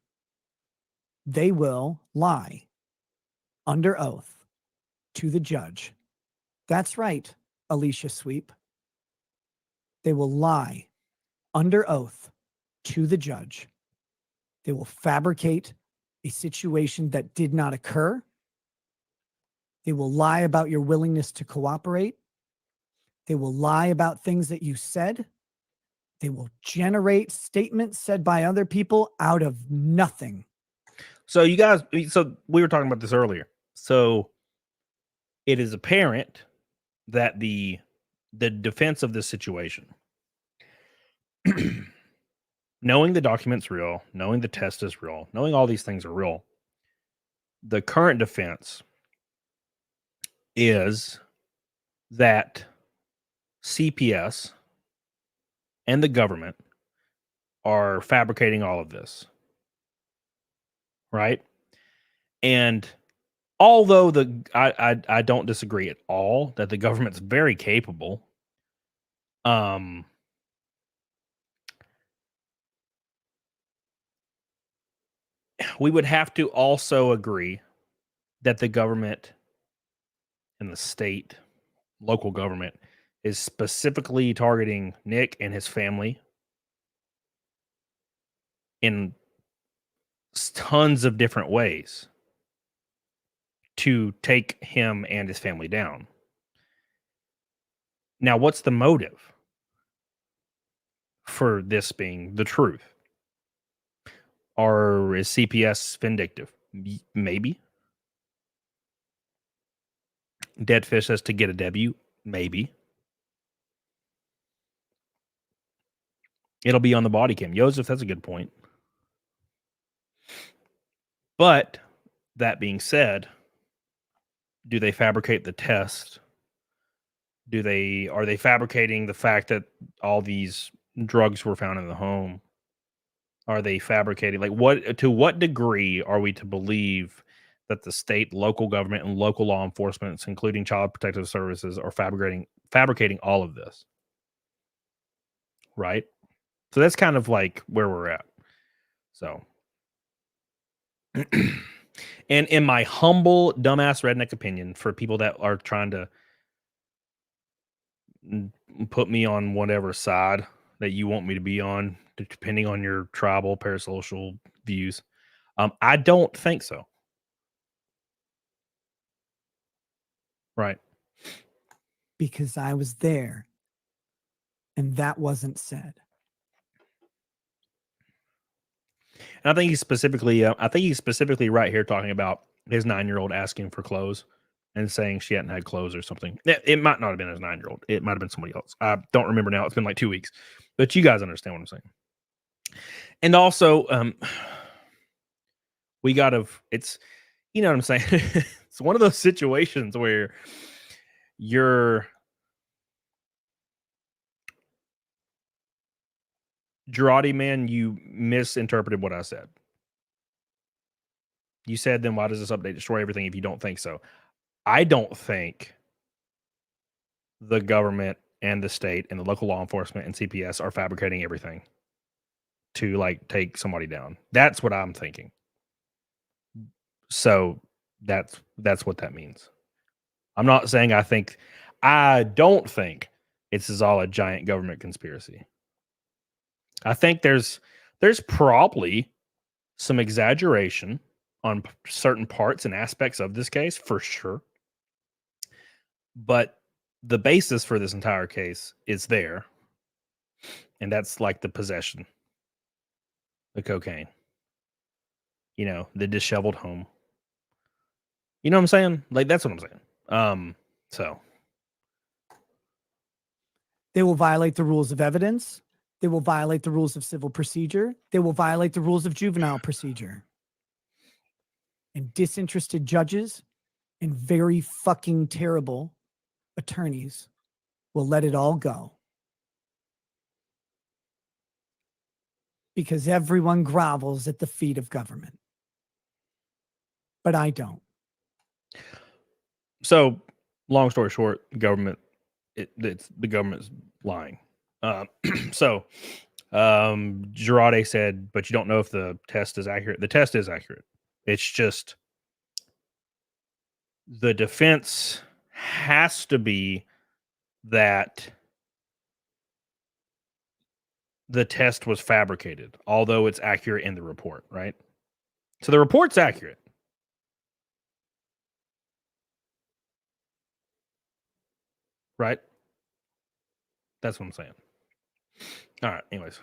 they will lie under oath to the judge. That's right, Alicia Sweep. They will lie under oath to the judge. They will fabricate a situation that did not occur. They will lie about your willingness to cooperate. They will lie about things that you said. They will generate statements said by other people out of nothing. So you guys, so we were talking about this earlier. So it is apparent that the defense of this situation, knowing the document's real, knowing the test is real, knowing all these things are real, the current defense is that CPS and the government are fabricating all of this. Right? And although I don't disagree at all that the government's very capable, we would have to also agree that the government and the state, local government, is specifically targeting Nick and his family in tons of different ways to take him and his family down. Now, what's the motive for this being the truth? Or is CPS vindictive? Maybe. Dead Fish says to get a W? Maybe. It'll be on the body cam. Joseph, that's a good point. But that being said, do they fabricate the test? Are they fabricating the fact that all these drugs were found in the home? Are they fabricating, like, to what degree are we to believe that the state, local government, and local law enforcement, including Child Protective Services, are fabricating all of this? Right? So that's kind of like where we're at. So, and in my humble, dumbass redneck opinion, for people that are trying to put me on whatever side that you want me to be on, depending on your tribal, parasocial views, I don't think so. Right. Because I was there and that wasn't said. And I think he's specifically right here talking about his 9-year-old asking for clothes and saying she hadn't had clothes or something. It might not have been his 9-year-old. It might have been somebody else. I don't remember now. It's been like 2 weeks. But you guys understand what I'm saying. And also, we got to, it's, you know what I'm saying? It's one of those situations where you're Girardi, man, you misinterpreted what I said. You said, then why does this update destroy everything if you don't think so? I don't think the government and the state and the local law enforcement and CPS are fabricating everything to, like, take somebody down. That's what I'm thinking. So that's what that means. I'm not saying I don't think it's all a giant government conspiracy. I think there's probably some exaggeration on certain parts and aspects of this case, for sure. But the basis for this entire case is there. And that's like the possession, the cocaine, the disheveled home. You know what I'm saying? Like, that's what I'm saying. So they will violate the rules of evidence. They will violate the rules of civil procedure. They will violate the rules of juvenile procedure. and disinterested judges and very fucking terrible attorneys will let it all go. Because everyone grovels at the feet of government. But I don't. So, long story short, government, it's the government's lying. Girardi said, but you don't know if the test is accurate. The test is accurate. It's just the defense has to be that the test was fabricated, although it's accurate in the report, right? So the report's accurate. Right? That's what I'm saying. All right, anyways.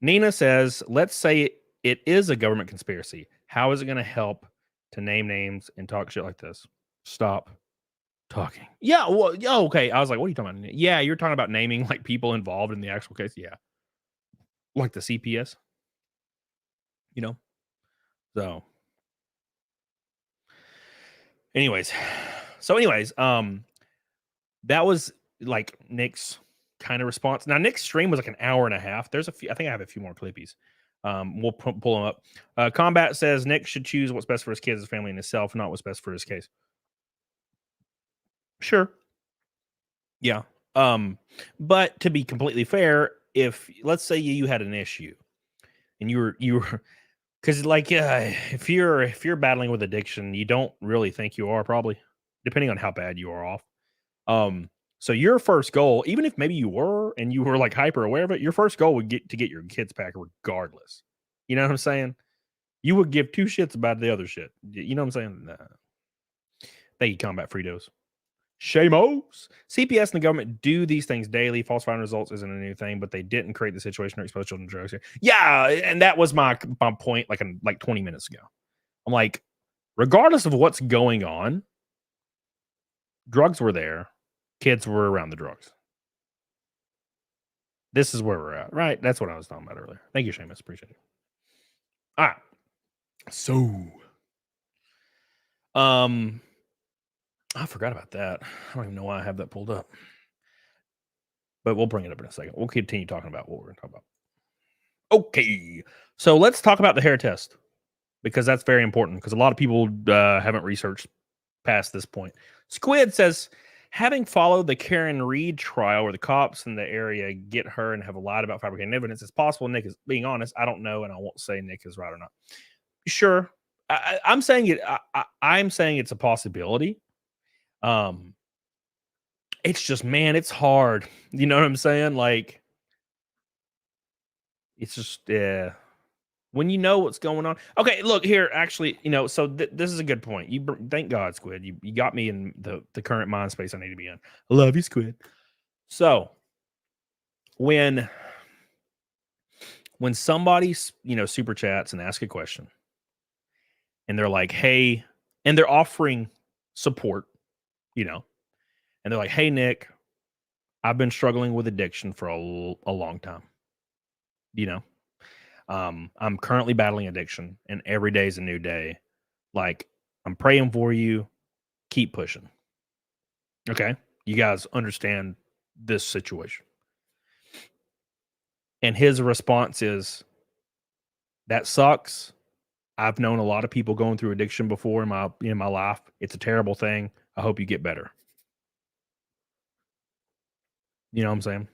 Nina says, let's say it is a government conspiracy. How is it going to help to name names and talk shit like this? Stop talking. Yeah, well, yeah, okay. I was like, what are you talking about? Yeah, you're talking about naming like people involved in the actual case. Yeah. Like the CPS. You know? So anyways, that was like Nick's kind of response. Now Nick's stream was like an hour and a half. There's a few, I think I have a few more clippies. We'll pull them up. Combat says Nick should choose what's best for his kids, his family, and himself, not what's best for his case. Sure. Yeah. But to be completely fair, if let's say you had an issue and you were because like if you're battling with addiction, you don't really think you are, probably, depending on how bad you are off. So your first goal, even if maybe you were and you were like hyper aware of it, your first goal would get to get your kids back regardless. You know what I'm saying? You would give two shits about the other shit. You know what I'm saying? Nah. Thank you, Combat Fritos. Shamos. CPS and the government do these things daily. Falsifying results isn't a new thing, but they didn't create the situation or expose children to drugs here. Yeah, and that was my point like 20 minutes ago. I'm like, regardless of what's going on, drugs were there. Kids were around the drugs. This is where we're at, right? That's what I was talking about earlier. Thank you, Seamus. Appreciate it. All right. So, I forgot about that. I don't even know why I have that pulled up. But we'll bring it up in a second. We'll continue talking about what we're going to talk about. Okay. So let's talk about the hair test, because that's very important, because a lot of people haven't researched past this point. Squid says, having followed the Karen Reed trial where the cops in the area get her and have lied about fabricating evidence, it's possible Nick is being honest. I don't know, and I won't say Nick is right or not. Sure. I'm saying it. I'm saying it's a possibility. It's just, man, it's hard. You know what I'm saying? Like, it's just, when you know what's going on. Okay, look here. Actually, so this is a good point. Thank God, Squid. You got me in the current mind space I need to be in. I love you, Squid. So when somebody super chats and asks a question, and they're like, hey, and they're offering support, and they're like, hey, Nick, I've been struggling with addiction for a long time. I'm currently battling addiction, and every day is a new day. Like, I'm praying for you. Keep pushing. Okay? You guys understand this situation. And his response is, that sucks. I've known a lot of people going through addiction before in my life. It's a terrible thing. I hope you get better. You know what I'm saying?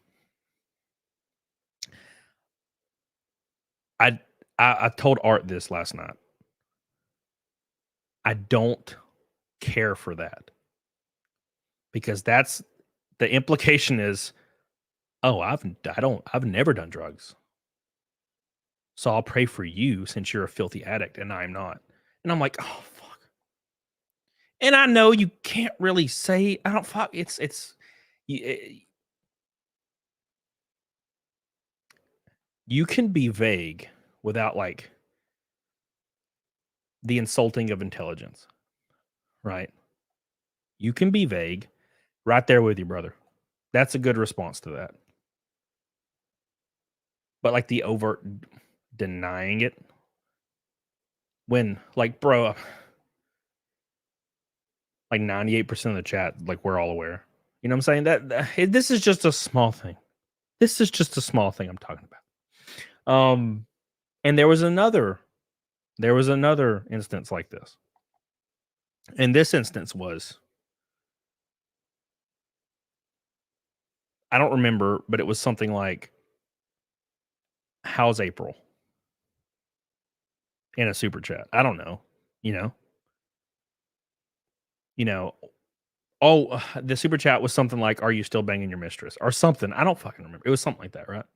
I told Art this last night. I don't care for that, because that's the implication is, oh, I've never done drugs, so I'll pray for you since you're a filthy addict and I'm not. And I'm like, oh fuck. And I know you can't really say, I don't fuck. You can be vague without like the insulting of intelligence, right? You can be vague, right there with you, brother. That's a good response to that. But like the overt denying it, when, like, bro, like 98% of the chat, like, we're all aware. You know what I'm saying? This is just a small thing. This is just a small thing I'm talking about. And there was another instance like this. And this instance was, I don't remember, but it was something like, how's April? In a super chat. I don't know. You know, oh, the super chat was something like, are you still banging your mistress? Or something. I don't fucking remember. It was something like that, right?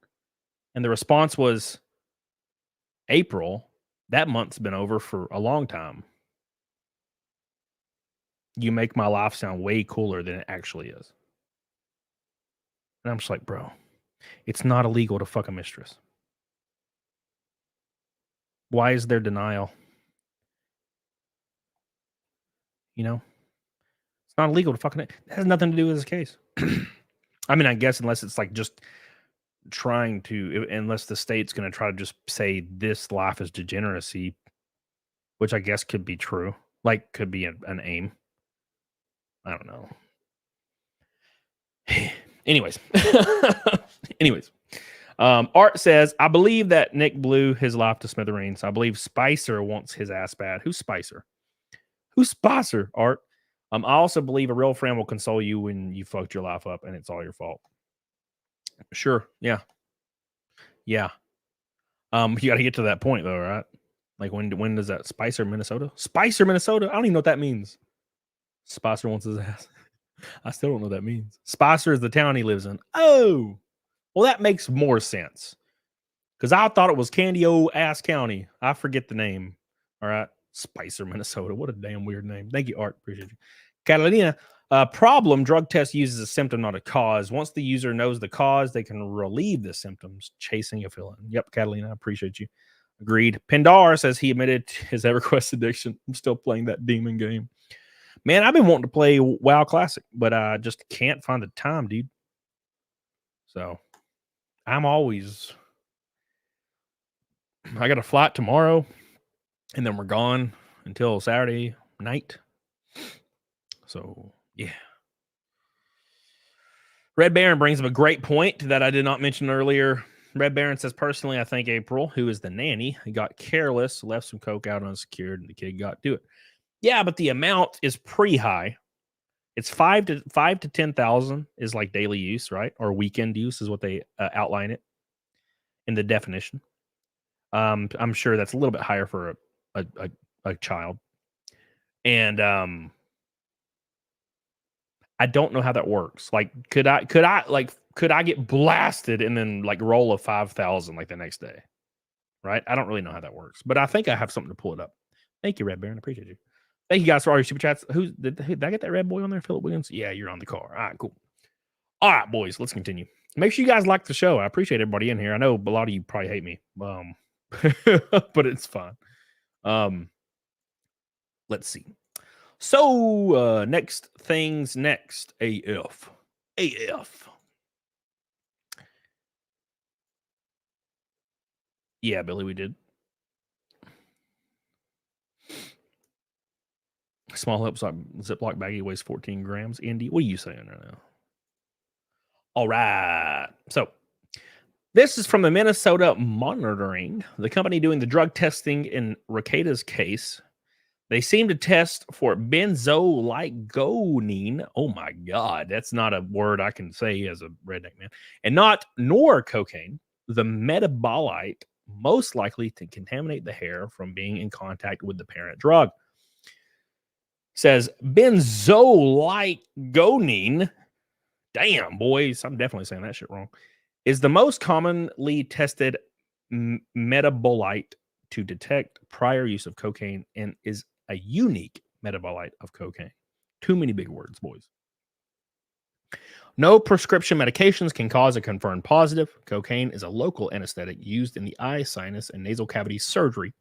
And the response was, April, that month's been over for a long time. You make my life sound way cooler than it actually is. And I'm just like, bro, it's not illegal to fuck a mistress. Why is there denial? You know? It's not illegal to fucking it. It has nothing to do with this case. I mean, I guess unless it's like just trying to, unless the state's going to try to just say this life is degeneracy, which I guess could be true. Like, could be an aim. I don't know. Anyways. Art says, I believe that Nick blew his life to smithereens. I believe Spicer wants his ass bad. Who's Spicer? Who's Spicer, Art? I also believe a real friend will console you when you fucked your life up and it's all your fault. Sure. Yeah. Yeah. You got to get to that point though, right? Like when does that Spicer, Minnesota? Spicer, Minnesota? I don't even know what that means. Spicer wants his ass. I still don't know what that means. Spicer is the town he lives in. Oh, well, that makes more sense. Because I thought it was Candy O Ass County. I forget the name. All right. Spicer, Minnesota. What a damn weird name. Thank you, Art. Appreciate you. Catalina, problem, drug test uses a symptom, not a cause. Once the user knows the cause, they can relieve the symptoms, chasing a fill-in. Yep, Catalina, I appreciate you. Agreed. Pindar says he admitted his EverQuest addiction. I'm still playing that demon game. Man, I've been wanting to play WoW Classic, but I just can't find the time, dude. So I'm always... I got a flight tomorrow, and then we're gone until Saturday night. So, yeah. Red Baron brings up a great point that I did not mention earlier. Red Baron says, personally, I think April, who is the nanny, got careless, left some coke out unsecured, and the kid got to it. Yeah, but the amount is pretty high. It's 5 to 10,000 is like daily use, right? Or weekend use is what they outline it in the definition. I'm sure that's a little bit higher for a child. And I don't know how that works. Like, could I get blasted and then like roll a 5,000 like the next day? Right? I don't really know how that works, but I think I have something to pull it up. Thank you, Red Baron. I appreciate you. Thank you guys for all your super chats. Did I get that red boy on there? Philip Williams? Yeah, you're on the car. All right, cool. All right, boys, let's continue. Make sure you guys like the show. I appreciate everybody in here. I know a lot of you probably hate me, but it's fun. Let's see. So, next things next. AF. Yeah, Billy, we did. Small Ziploc baggie weighs 14 grams. Indy, what are you saying right now? All right. So, this is from the Minnesota Monitoring, the company doing the drug testing in Rekieta's case. They seem to test for benzoyligonium. Oh my God, that's not a word I can say as a redneck man. And nor cocaine, the metabolite most likely to contaminate the hair from being in contact with the parent drug. Says benzoyligonium. Damn, boys, I'm definitely saying that shit wrong. Is the most commonly tested metabolite to detect prior use of cocaine and is a unique metabolite of cocaine. Too many big words, boys. No prescription medications can cause a confirmed positive. Cocaine is a local anesthetic used in the eye, sinus, and nasal cavity surgery,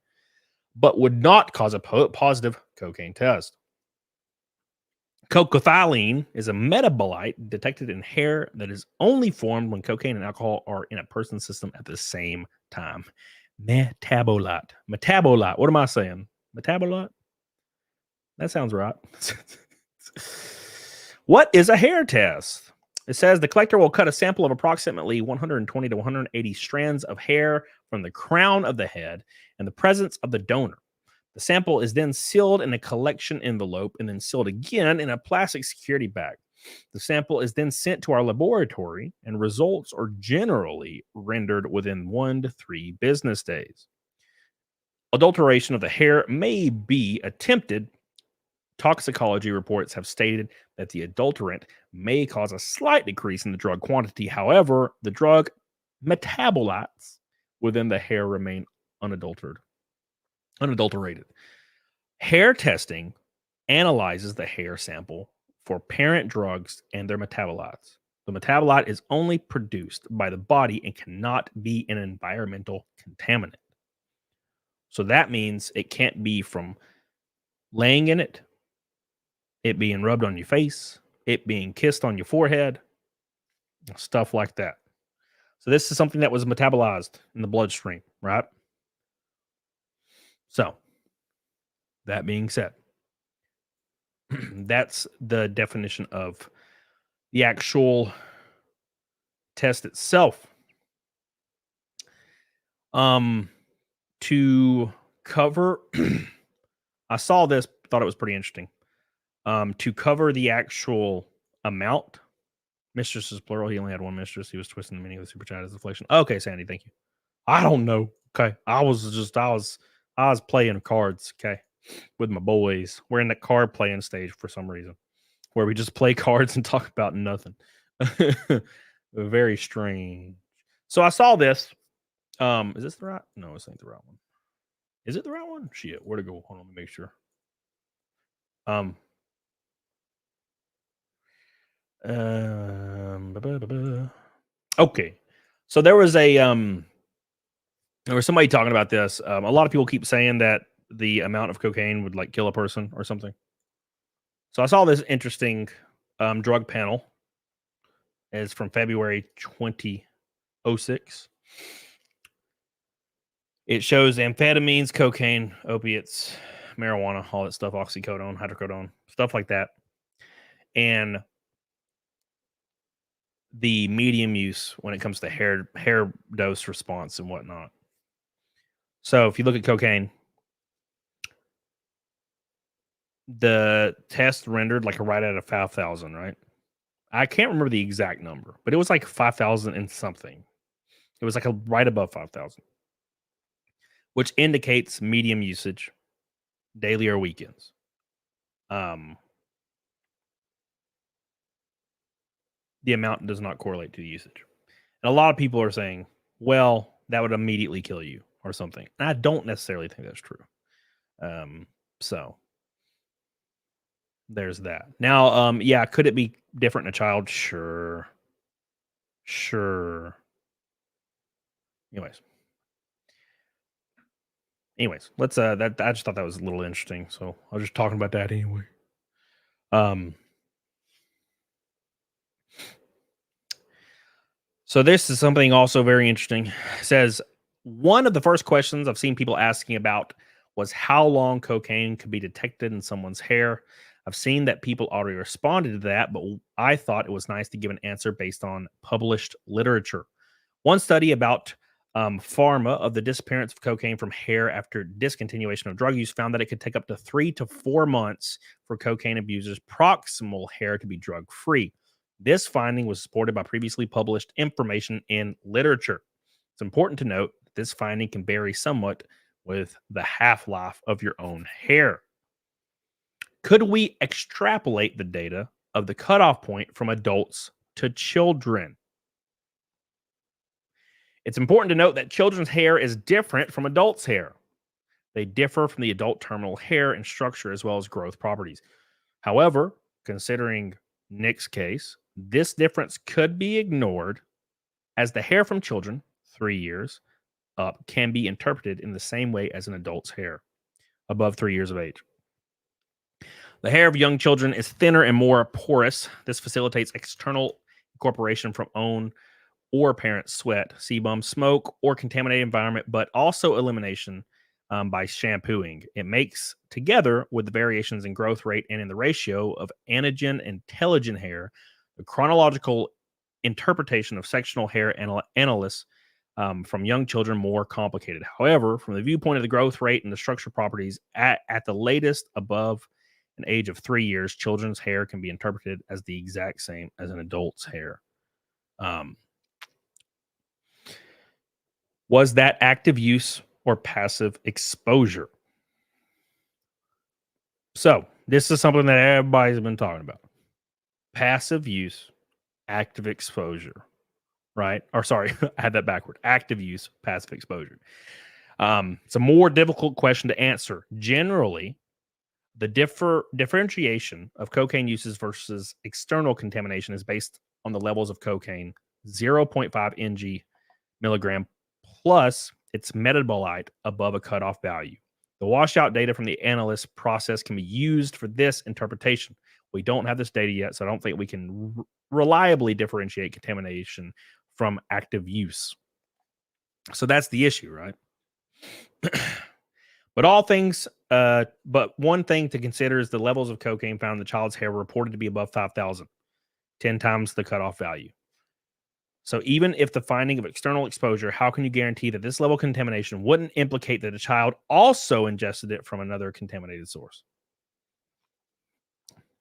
but would not cause a positive cocaine test. Cocothyline is a metabolite detected in hair that is only formed when cocaine and alcohol are in a person's system at the same time. Metabolite. What am I saying? Metabolite? That sounds right. What is a hair test? It says the collector will cut a sample of approximately 120 to 180 strands of hair from the crown of the head in the presence of the donor. The sample is then sealed in a collection envelope and then sealed again in a plastic security bag. The sample is then sent to our laboratory, and results are generally rendered within 1 to 3 business days. Adulteration of the hair may be attempted. Toxicology reports have stated that the adulterant may cause a slight decrease in the drug quantity. However, the drug metabolites within the hair remain unadulterated. Hair testing analyzes the hair sample for parent drugs and their metabolites. The metabolite is only produced by the body and cannot be an environmental contaminant. So that means it can't be from laying in it, it being rubbed on your face, it being kissed on your forehead, stuff like that. So this is something that was metabolized in the bloodstream, right? So that being said, that's the definition of the actual test itself. To cover, I saw this, thought it was pretty interesting. To cover the actual amount, mistress is plural. He only had one mistress. He was twisting the meaning of the super chat as deflection. Okay, Sandy, thank you. I don't know. Okay, I was playing cards. Okay, with my boys. We're in the card playing stage for some reason, where we just play cards and talk about nothing. Very strange. So I saw this. Is this the right? No, this ain't the right one. Is it the right one? Shit, where to go? Hold on, let me make sure. Okay. So there was somebody talking about this. A lot of people keep saying that the amount of cocaine would like kill a person or something. So I saw this interesting drug panel. It's from February 2006. It shows amphetamines, cocaine, opiates, marijuana, all that stuff, oxycodone, hydrocodone, stuff like that. And the medium use when it comes to hair dose response and whatnot. So if you look at cocaine, the test rendered like a right out of 5,000, right? I can't remember the exact number, but it was like 5,000 and something. It was like a right above 5,000, which indicates medium usage, daily or weekends. The amount does not correlate to the usage. And a lot of people are saying, well, that would immediately kill you or something. And I don't necessarily think that's true. So there's that. Now, yeah, could it be different in a child? Sure. Anyways, let's that I just thought that was a little interesting. So I was just talking about that anyway. So this is something also very interesting. It says one of the first questions I've seen people asking about was how long cocaine could be detected in someone's hair. I've seen that people already responded to that, but I thought it was nice to give an answer based on published literature. One study about pharma of the disappearance of cocaine from hair after discontinuation of drug use found that it could take up to 3 to 4 months for cocaine abusers' proximal hair to be drug-free. This finding was supported by previously published information in literature. It's important to note that this finding can vary somewhat with the half-life of your own hair. Could we extrapolate the data of the cutoff point from adults to children? It's important to note that children's hair is different from adults' hair. They differ from the adult terminal hair in structure as well as growth properties. However, considering Nick's case, this difference could be ignored as the hair from children, 3 years up, can be interpreted in the same way as an adult's hair above 3 years of age. The hair of young children is thinner and more porous. This facilitates external incorporation from own or parent sweat, sebum, smoke, or contaminated environment, but also elimination by shampooing. It makes, together with the variations in growth rate and in the ratio of anagen and telogen hair, the chronological interpretation of sectional hair analysis from young children more complicated. However, from the viewpoint of the growth rate and the structure properties at the latest above an age of 3 years, children's hair can be interpreted as the exact same as an adult's hair. Was that active use or passive exposure? So this is something that everybody's been talking about. Passive use, active exposure, right? Or sorry, I had that backward. Active use, passive exposure. It's a more difficult question to answer. Generally, the differentiation of cocaine uses versus external contamination is based on the levels of cocaine, 0.5 ng milligram plus its metabolite above a cutoff value. The washout data from the analyst process can be used for this interpretation. We don't have this data yet, so I don't think we can reliably differentiate contamination from active use. So that's the issue, right? But one thing to consider is the levels of cocaine found in the child's hair were reported to be above 5,000, 10 times the cutoff value. So even if the finding of external exposure, how can you guarantee that this level of contamination wouldn't implicate that a child also ingested it from another contaminated source?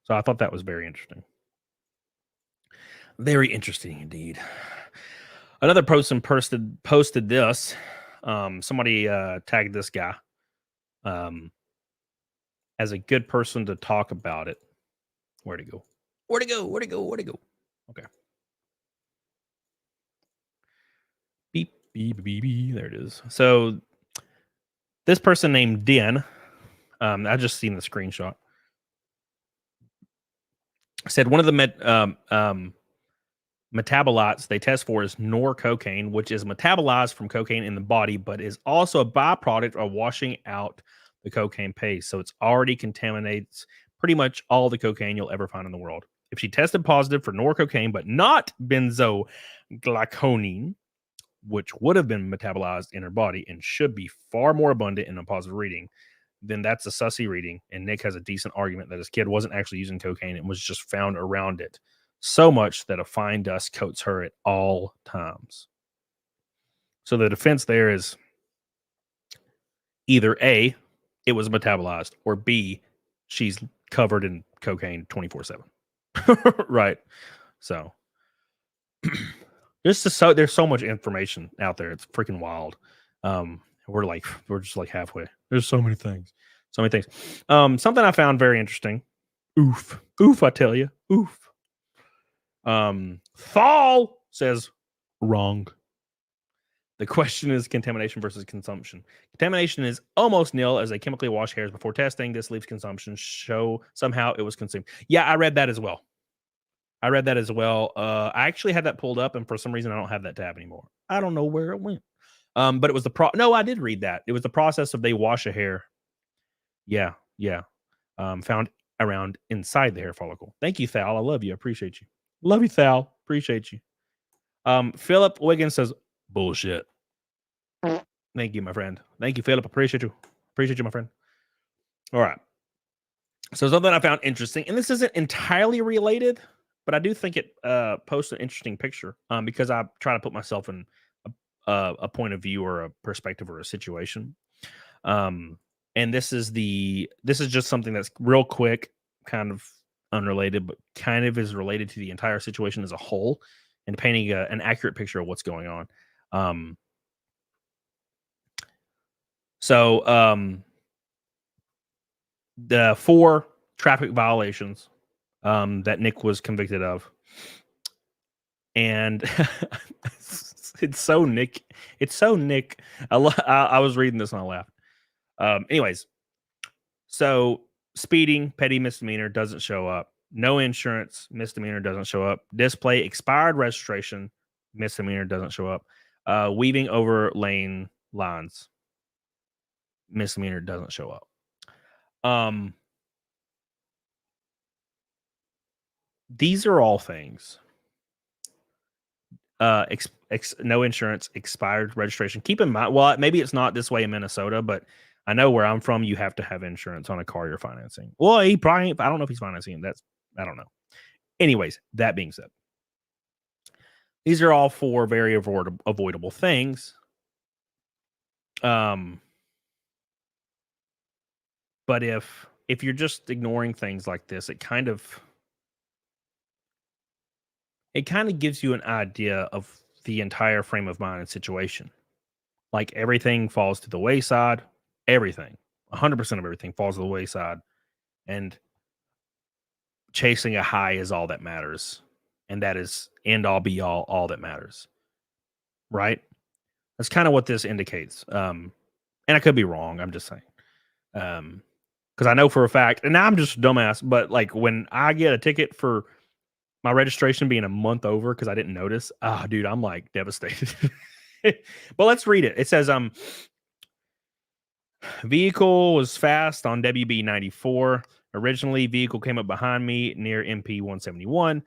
So I thought that was very interesting. Very interesting indeed. Another person posted this. Somebody tagged this guy as a good person to talk about it. Where'd it go? Where'd it go? Where'd it go? Where'd it go? Okay. Beep, beep, beep, beep. There it is. So this person named Den, I just seen the screenshot, said one of the metabolites they test for is norcocaine, which is metabolized from cocaine in the body, but is also a byproduct of washing out the cocaine paste. So it's already contaminates pretty much all the cocaine you'll ever find in the world. If she tested positive for norcocaine, but not benzoglyconine, which would have been metabolized in her body and should be far more abundant in a positive reading, then that's a sussy reading. And Nick has a decent argument that his kid wasn't actually using cocaine and was just found around it. So much that a fine dust coats her at all times. So the defense there is either A, it was metabolized, or B, she's covered in cocaine 24/7. Right. So there's so much information out there. It's freaking wild. We're just like halfway. There's so many things. Something I found very interesting. Oof, I tell you. Oof. Thal says wrong. The question is contamination versus consumption. Contamination is almost nil as they chemically wash hairs before testing. This leaves consumption show somehow it was consumed. Yeah, I read that as well. I actually had that pulled up, and for some reason I don't have that tab anymore. I don't know where it went. But it was no, I did read that. It was the process of they wash a hair. Yeah. Found around inside the hair follicle. Thank you, Thal. I love you. I appreciate you. Love you, Thal. Appreciate you. Philip Wiggins says, bullshit. Thank you, my friend. Thank you, Philip. Appreciate you. Appreciate you, my friend. All right. So something I found interesting, and this isn't entirely related, but I do think it posts an interesting picture because I try to put myself in a point of view or a perspective or a situation. And this is just something that's real quick, kind of unrelated, but kind of is related to the entire situation as a whole and painting an accurate picture of what's going on. The 4 traffic violations that Nick was convicted of, and it's so Nick. I was reading this and I laughed. Anyways, so speeding, petty misdemeanor, doesn't show up. No insurance, misdemeanor, doesn't show up. Display expired registration, misdemeanor, doesn't show up. Weaving over lane lines, misdemeanor, doesn't show up. These are all things. No insurance, expired registration. Keep in mind, well, maybe it's not this way in Minnesota, but I know where I'm from, you have to have insurance on a car you're financing. Well, he probably, I don't know if he's financing it. I don't know. Anyways, that being said, these are all four very avoidable things. But if you're just ignoring things like this, it kind of gives you an idea of the entire frame of mind and situation. Like everything falls to the wayside. Everything, 100% of everything falls to the wayside, and chasing a high is all that matters, and that is end all be all that matters, right? That's kind of what this indicates. And I could be wrong. I'm just saying, because I know for a fact, and I'm just a dumbass, but like when I get a ticket for my registration being a month over because I didn't notice, dude, I'm like devastated. But let's read it. It says, vehicle was fast on WB 94. Originally, vehicle came up behind me near MP 171.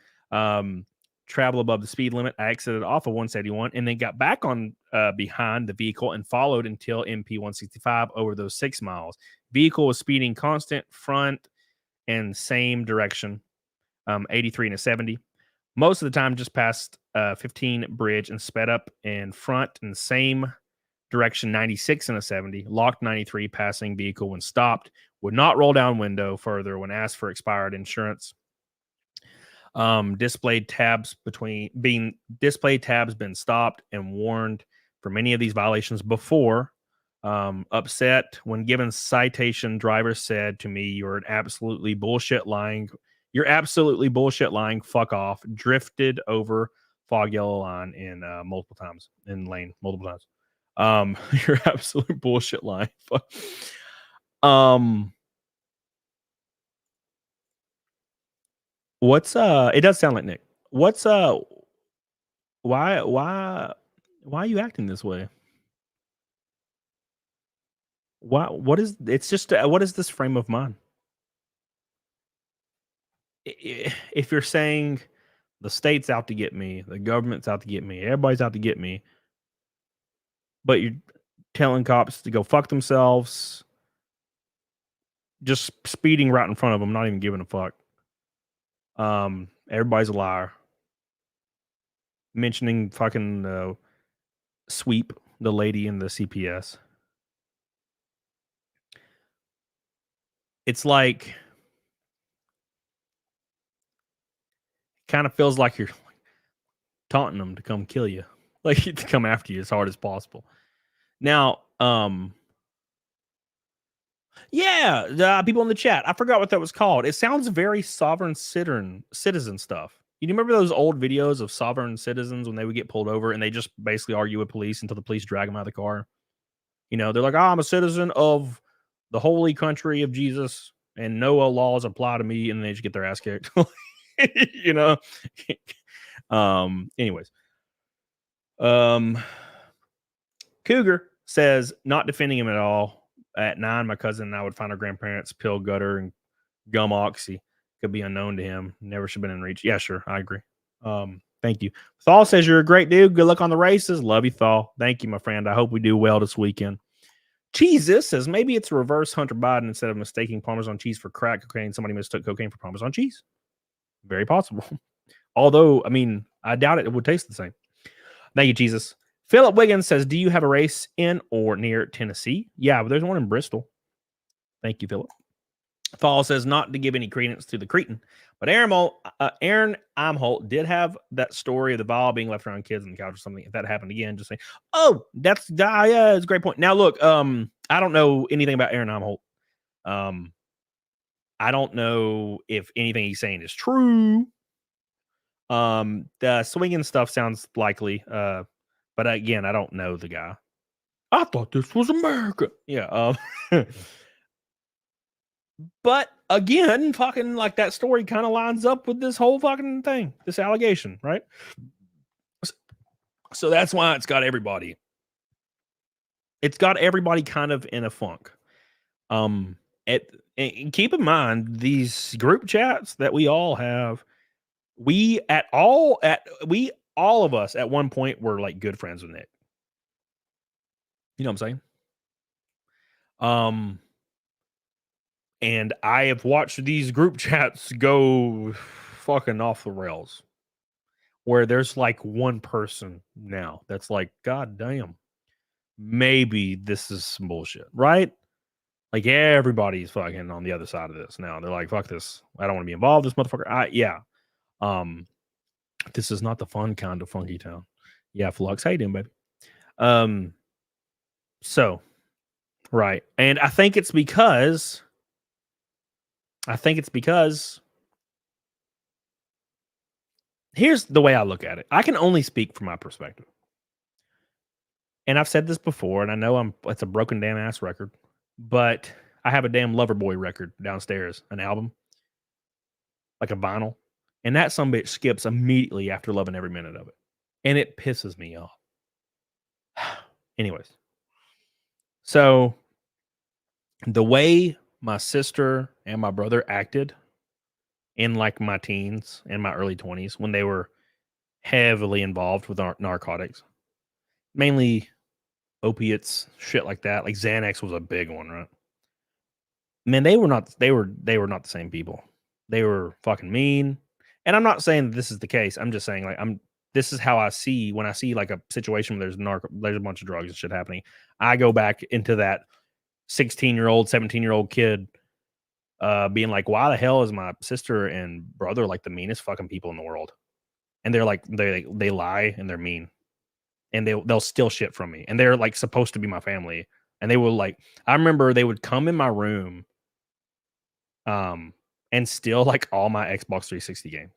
Travel above the speed limit. I exited off of 171 and then got back on behind the vehicle and followed until MP 165 over those 6 miles. Vehicle was speeding constant front and same direction, 83 and a 70. Most of the time, just past 15 bridge and sped up in front and same direction, 96 and a 70. Locked 93, passing vehicle when stopped. Would not roll down window further when asked for expired insurance. Displayed tabs been stopped and warned for many of these violations before. Upset when given citation, driver said to me, "You're absolutely bullshit lying. You're absolutely bullshit lying. Fuck off." Drifted over fog yellow line in multiple times. You're absolute bullshit lying. What's it does sound like Nick. What's why are you acting this way? What is it's just what is this frame of mind? If you're saying the state's out to get me, the government's out to get me, everybody's out to get me, but you're telling cops to go fuck themselves, just speeding right in front of them, not even giving a fuck. Everybody's a liar. Mentioning fucking Sweep, the lady in the CPS. It's like, kind of feels like you're taunting them to come kill you, like to come after you as hard as possible. Now, yeah, the people in the chat, I forgot what that was called. It sounds very sovereign citizen stuff. You remember those old videos of sovereign citizens when they would get pulled over and they just basically argue with police until the police drag them out of the car? You know, they're like, "Oh, I'm a citizen of the holy country of Jesus and no laws apply to me," and they just get their ass kicked. You know? Anyways. Cougar says, not defending him at all. At 9, my cousin and I would find our grandparents' pill gutter and gum oxy. Could be unknown to him. Never should have been in reach. Yeah, sure. I agree. Thank you. Thal says, you're a great dude. Good luck on the races. Love you, Thal. Thank you, my friend. I hope we do well this weekend. Jesus says, maybe it's reverse Hunter Biden. Instead of mistaking Parmesan cheese for crack cocaine, somebody mistook cocaine for Parmesan cheese. Very possible. Although, I mean, I doubt it would taste the same. Thank you, Jesus. Philip Wiggins says, do you have a race in or near Tennessee? Yeah, but there's one in Bristol. Thank you, Philip. Fall says, not to give any credence to the Cretan, but Aaron Imholt did have that story of the vial being left around kids on the couch or something. If that happened again, just say, oh, yeah, it's a great point. Now, look, I don't know anything about Aaron Imholt. I don't know if anything he's saying is true. The swinging stuff sounds likely, but again, I don't know the guy. I thought this was America. Yeah. But again, fucking like that story kind of lines up with this whole fucking thing, this allegation, right? So that's why it's got everybody. It's got everybody kind of in a funk. And keep in mind these group chats that we all have. All of us at one point were like good friends with Nick. You know what I'm And I have watched these group chats go fucking off the rails, where there's like one person now that's like, God damn, maybe this is some bullshit, right? Like everybody's fucking on the other side of this now. They're like, fuck this. I don't want to be involved. This motherfucker. Yeah. This is not the fun kind of funky town. Yeah, Flux. How you doing, baby? So, right. And I think it's because here's the way I look at it. I can only speak from my perspective. And I've said this before, and I know it's a broken damn ass record, but I have a damn Loverboy record downstairs, an album, like a vinyl, and that sumbitch skips immediately after loving every minute of it. And it pisses me off. Anyways. So the way my sister and my brother acted in like my teens and my early 20s when they were heavily involved with narcotics, mainly opiates, shit like that. Like Xanax was a big one, right? Man, they were not the same people. They were fucking mean. And I'm not saying that this is the case. I'm just saying this is how I see when I see like a situation where there's a bunch of drugs and shit happening. I go back into that 16-year-old, 17-year-old kid being like, why the hell is my sister and brother like the meanest fucking people in the world? And they're like, they lie and they're mean. And they'll steal shit from me. And they're like supposed to be my family. And they will like, I remember they would come in my room and steal like all my Xbox 360 games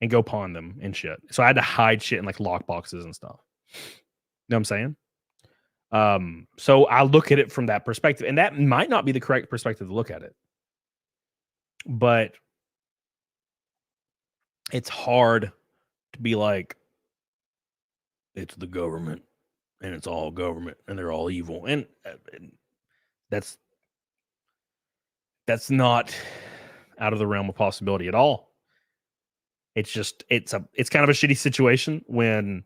and go pawn them and shit. So I had to hide shit in like lock boxes and stuff. You know what I'm saying? So I look at it from that perspective, and that might not be the correct perspective to look at it. But it's hard to be like, it's the government and it's all government and they're all evil. And that's not out of the realm of possibility at all. It's just, it's kind of a shitty situation when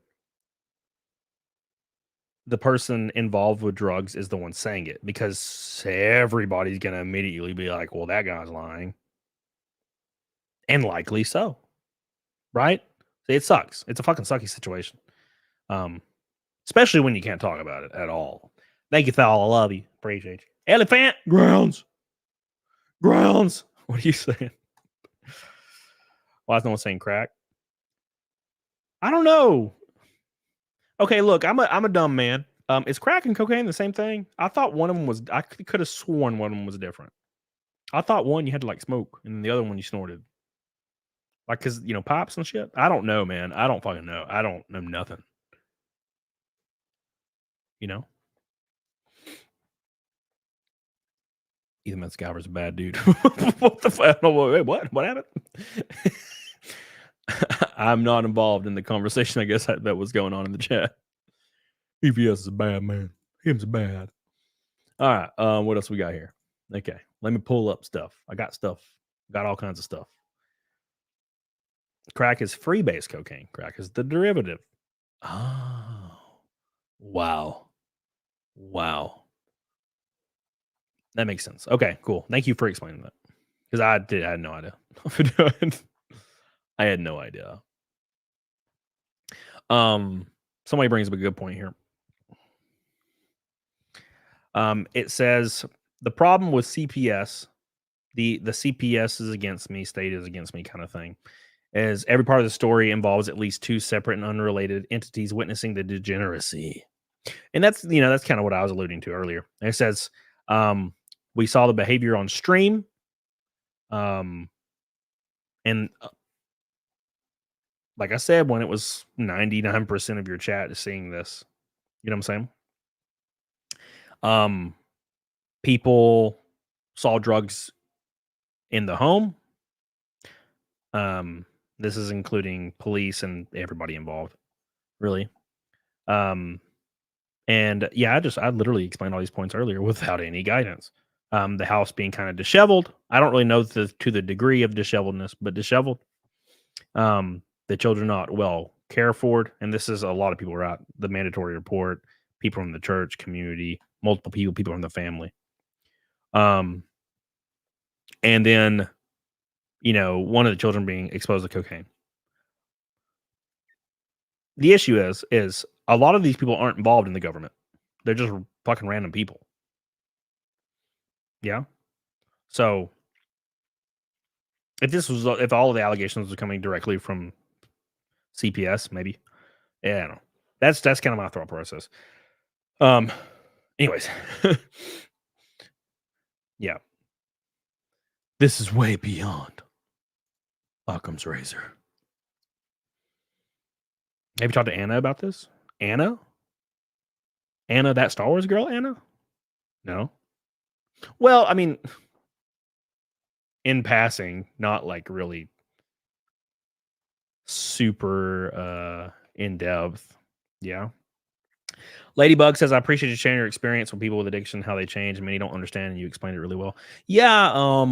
the person involved with drugs is the one saying it, because everybody's going to immediately be like, well, that guy's lying. And likely so. Right? It sucks. It's a fucking sucky situation. Especially when you can't talk about it at all. Thank you, Thal. I love you. Appreciate you. Elephant grounds. What are you saying? Why is no one saying crack? I don't know. Okay, look, I'm a dumb man. Is crack and cocaine the same thing? I thought one of them was. I could have sworn one of them was different. I thought one you had to like smoke, and the other one you snorted. Like, cause pops and shit. I don't know, man. I don't fucking know. I don't know nothing. Ethan Metzgalver's a bad dude. What the fuck? Wait, what happened? I'm not involved in the conversation, I guess, that was going on in the chat. EVS is a bad man. Him's bad. All right. What else we got here? Okay. Let me pull up stuff. I got stuff. Got all kinds of stuff. Crack is freebase cocaine. Crack is the derivative. Oh. Wow. That makes sense. Okay, cool. Thank you for explaining that. Because I had no idea. I had no idea. Somebody brings up a good point here. It says the problem with CPS, the CPS is against me, state is against me kind of thing, is every part of the story involves at least two separate and unrelated entities witnessing the degeneracy. And that's kind of what I was alluding to earlier. It says we saw the behavior on stream, and like I said, when it was 99% of your chat is seeing this, you know what I'm saying? People saw drugs in the home. This is including police and everybody involved, really. And yeah, I literally explained all these points earlier without any guidance. The house being kind of disheveled. I don't really know to the degree of disheveledness, but disheveled. The children not well cared for, and this is a lot of people are out. The mandatory report, people from the church community, multiple people from the family. And then, you know, one of the children being exposed to cocaine. The issue is a lot of these people aren't involved in the government. They're just fucking random people. Yeah. So if all of the allegations were coming directly from CPS, maybe. Yeah, I don't know. That's kind of my thought process. Anyways. Yeah. This is way beyond Occam's razor. Have you talked to Anna about this? Anna, that Star Wars girl, Anna? No. Well, I mean, in passing, not like really super in depth. Yeah. Ladybug says, I appreciate you sharing your experience with people with addiction, how they change, and many don't understand, and you explained it really well. Yeah,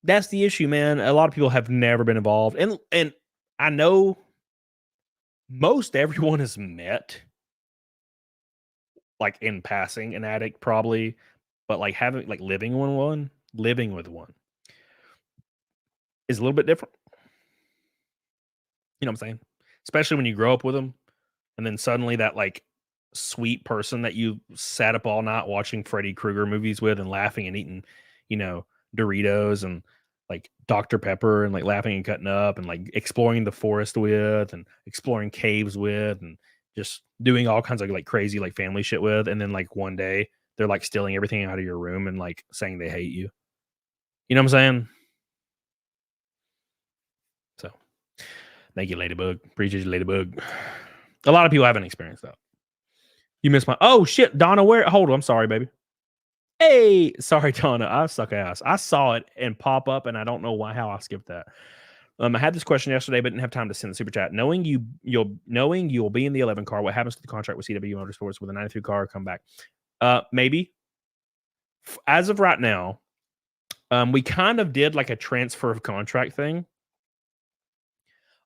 that's the issue, man. A lot of people have never been involved. And I know most everyone has met, like in passing, an addict probably, but like living with one is a little bit different. You know what I'm saying? Especially when you grow up with them, and then suddenly that like sweet person that you sat up all night watching Freddy Krueger movies with and laughing and eating, you know, Doritos and like Dr. Pepper and like laughing and cutting up and like exploring the forest with and exploring caves with and just doing all kinds of like crazy like family shit with. And then like one day they're like stealing everything out of your room and like saying they hate you. You know what I'm saying? So thank you, Ladybug. Appreciate you, Ladybug. A lot of people haven't experienced that. You missed my... Oh, shit. Donna, where... Hold on. I'm sorry, baby. Hey. Sorry, Donna. I suck ass. I saw it and pop up, and I don't know how I skipped that. I had this question yesterday, but didn't have time to send the super chat. Knowing you'll be in the 11 car, what happens to the contract with CW Motorsports with a 93 car come back? Maybe. As of right now, we kind of did like a transfer of contract thing.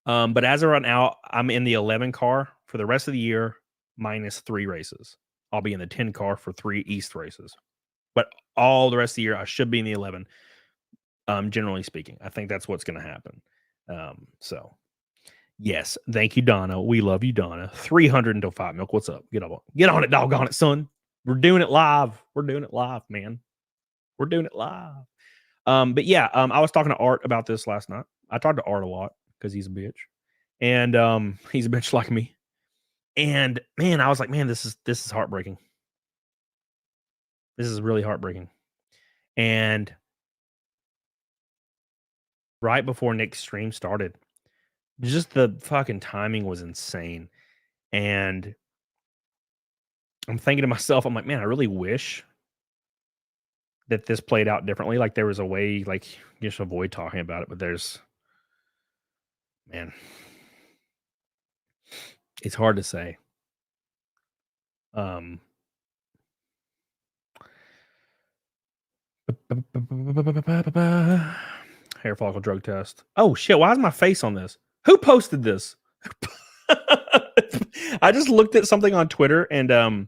But as of right now, I'm in the 11 car for the rest of the year, minus 3 races. I'll be in the 10 car for 3 East races. But all the rest of the year, I should be in the 11. Generally speaking, I think that's what's going to happen. So, yes, thank you, Donna. We love you, Donna. 300 until 5 milk. What's up? Get on it, doggone it, son. We're doing it live. We're doing it live, man. We're doing it live. But yeah, I was talking to Art about this last night. I talked to Art a lot because he's a bitch, and he's a bitch like me. And man, I was like, man, this is heartbreaking. This is really heartbreaking. And right before Nick's stream started, just the fucking timing was insane. And I'm thinking to myself, I'm like, man, I really wish that this played out differently. Like there was a way, like you just avoid talking about it, but man, it's hard to say. Hair follicle drug test. Oh shit, why is my face on this? Who posted this? I just looked at something on Twitter and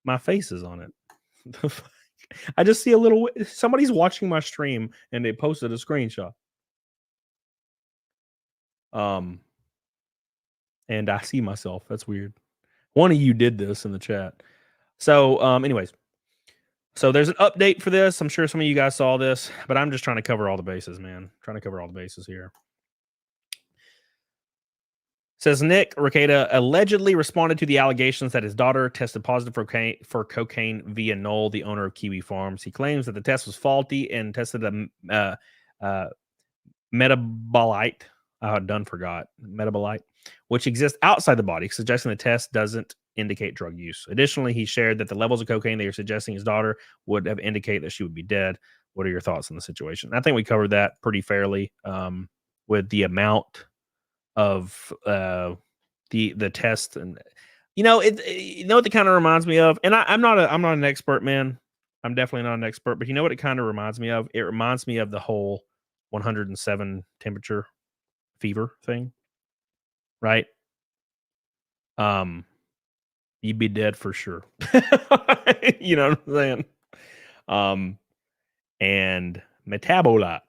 my face is on it. I just see somebody's watching my stream and they posted a screenshot. And I see myself. That's weird. One of you did this in the chat. So, anyways. So there's an update for this. I'm sure some of you guys saw this, but I'm just trying to cover all the bases, man. Trying to cover all the bases here. Says Nick, Rekieta allegedly responded to the allegations that his daughter tested positive for cocaine via Noel, the owner of Kiwi Farms. He claims that the test was faulty and tested a metabolite. Metabolite, which exists outside the body, suggesting the test doesn't indicate drug use. Additionally, he shared that the levels of cocaine they are suggesting his daughter would have indicated that she would be dead. What are your thoughts on the situation? I think we covered that pretty fairly with the amount of the test, and you know what it kind of reminds me of. And I'm not an expert, man. I'm definitely not an expert, but you know what it kind of reminds me of? It reminds me of the whole 107 temperature fever thing, right? You'd be dead for sure. You know what I'm saying? And Metabolite.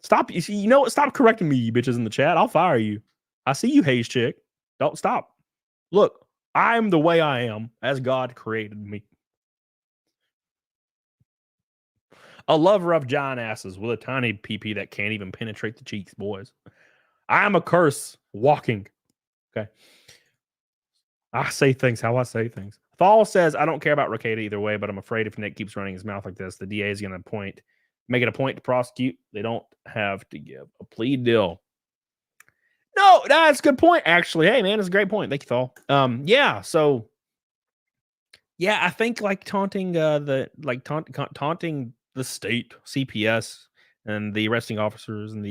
Stop. You know what? Stop correcting me, you bitches in the chat. I'll fire you. I see you, Hayes chick. Don't stop. Look, I'm the way I am as God created me. A lover of giant asses with a tiny PP that can't even penetrate the cheeks, boys. I'm a curse walking. Okay. I say things how I say things. Thal says, I don't care about Rekieta either way, but I'm afraid if Nick keeps running his mouth like this, the DA is going to make it a point to prosecute. They don't have to give a plea deal. No, that's a good point, actually. Hey, man, it's a great point. Thank you, Thal. Yeah, so yeah, I think like taunting taunting the state, CPS, and the arresting officers and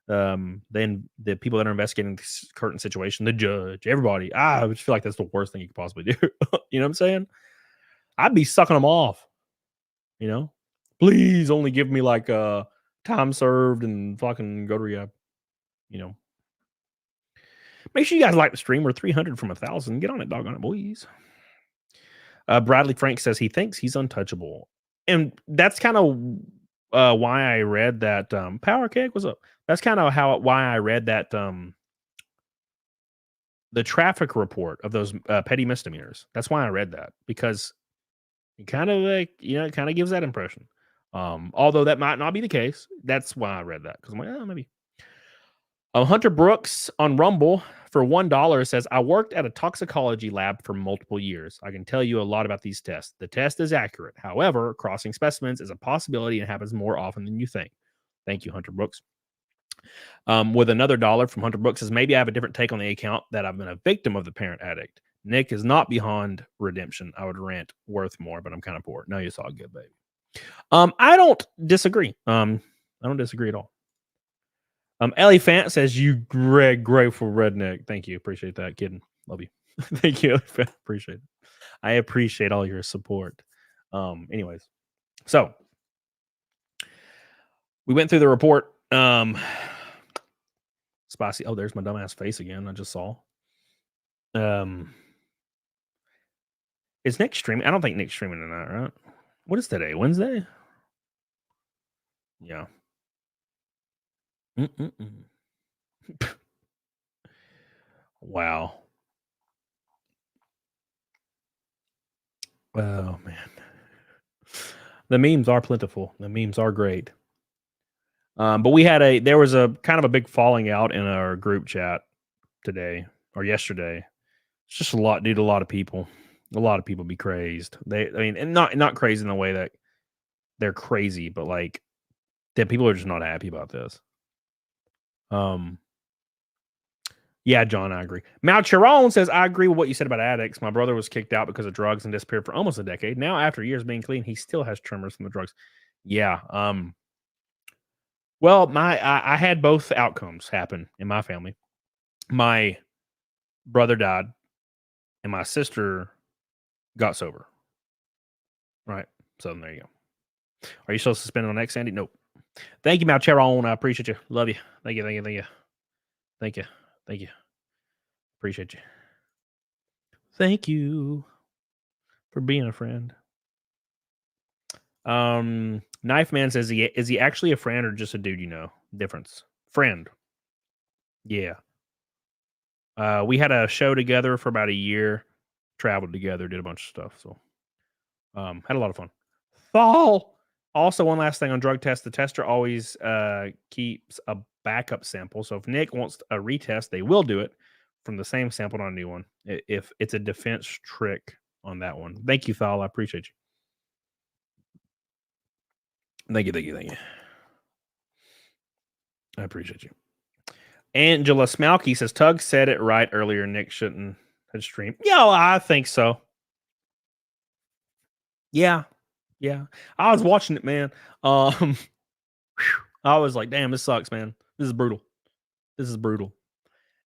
then the people that are investigating this current situation, the judge, everybody. I just feel like that's the worst thing you could possibly do. You know what I'm saying? I'd be sucking them off. You know, please only give me like time served and fucking go to rehab. You know, make sure you guys like the stream. We're 300 from 1,000. Get on it, doggone it, boys. Bradley Frank says he thinks he's untouchable, and that's kind of why I read that. Power Cake, what's up? That's kind of why I read that the traffic report of those petty misdemeanors. That's why I read that, because it kind of it kind of gives that impression. Although that might not be the case. That's why I read that, because I'm like, oh, maybe. Hunter Brooks on Rumble for $1 says, I worked at a toxicology lab for multiple years. I can tell you a lot about these tests. The test is accurate. However, crossing specimens is a possibility and happens more often than you think. Thank you, Hunter Brooks. With another $1 from Hunter Brooks says, maybe I have a different take on the account that I've been a victim of the parent addict. Nick is not beyond redemption. I would rant worth more, but I'm kind of poor. No, you saw good, baby. I don't disagree. I don't disagree at all. Ellie Fant says, you grateful redneck. Thank you. Appreciate that, kidding. Love you. Thank you, Ellie Fant. Appreciate it. I appreciate all your support. Anyways, so we went through the report. Spicy. Oh, there's my dumbass face again. I just saw. Is Nick streaming? I don't think Nick's streaming tonight, right? What is today? Wednesday? Yeah. Wow. Oh, man. The memes are plentiful. The memes are great. But there was a kind of a big falling out in our group chat today or yesterday. It's just a lot, dude. A lot of people be crazed. And not crazy in the way that they're crazy, but like that people are just not happy about this. Yeah, John, I agree. Malcheron says, I agree with what you said about addicts. My brother was kicked out because of drugs and disappeared for almost a decade. Now, after years being clean, he still has tremors from the drugs. Yeah. Well, I had both outcomes happen in my family. My brother died, and my sister got sober. Right. So there you go. Are you still suspended on X, Sandy? Nope. Thank you, Malcheron. I appreciate you. Love you. Thank you. Appreciate you. Thank you for being a friend. Knife Man says, is he actually a friend or just a dude you know? Difference. Friend. Yeah. We had a show together for about a year, traveled together, did a bunch of stuff. So had a lot of fun. Thal. Also, one last thing on drug tests. The tester always keeps a backup sample. So if Nick wants a retest, they will do it from the same sample on a new one. If it's a defense trick on that one. Thank you, Thal. I appreciate you. Thank you. I appreciate you. Angela Smalky says, Tug said it right earlier. Nick shouldn't have streamed. Yeah, I think so. Yeah. I was watching it, man. I was like, damn, this sucks, man. This is brutal.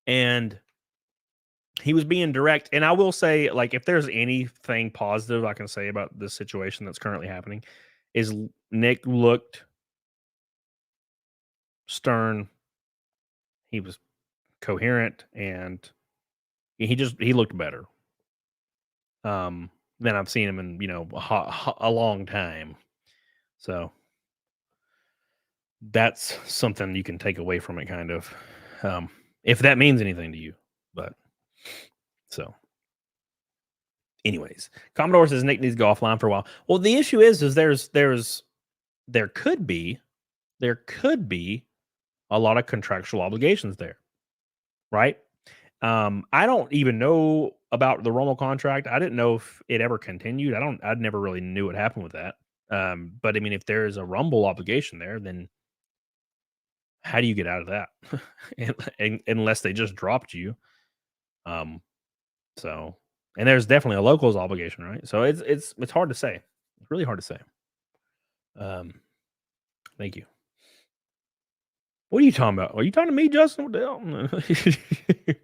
And he was being direct. And I will say, like, if there's anything positive I can say about this situation that's currently happening, is Nick looked stern. He was coherent, and he looked better than I've seen him in, a long time. So that's something you can take away from it, kind of, if that means anything to you. But so, anyways, Commodore says Nick needs to go offline for a while. Well, the issue is there could be a lot of contractual obligations there, right? I don't even know about the Rommel contract. I didn't know if it ever continued. I never really knew what happened with that. But I mean, if there is a Rumble obligation there, then how do you get out of that? Unless they just dropped you. So, and there's definitely a locals obligation, right? So it's hard to say. It's really hard to say. Thank you. What are you talking about? Are you talking to me, Justin? What the hell?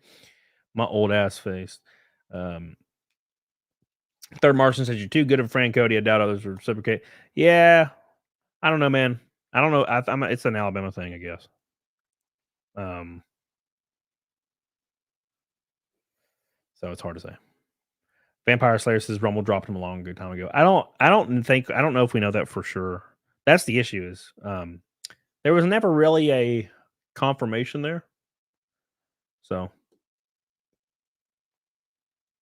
My old ass face. Third Martian says you're too good of Frank Cody. I doubt others will reciprocate. Yeah, I don't know, man. I don't know. It's an Alabama thing, I guess. So it's hard to say. Vampire Slayer says Rumble dropped him a long good time ago. I don't know if we know that for sure. That's the issue. Is there was never really a confirmation there. So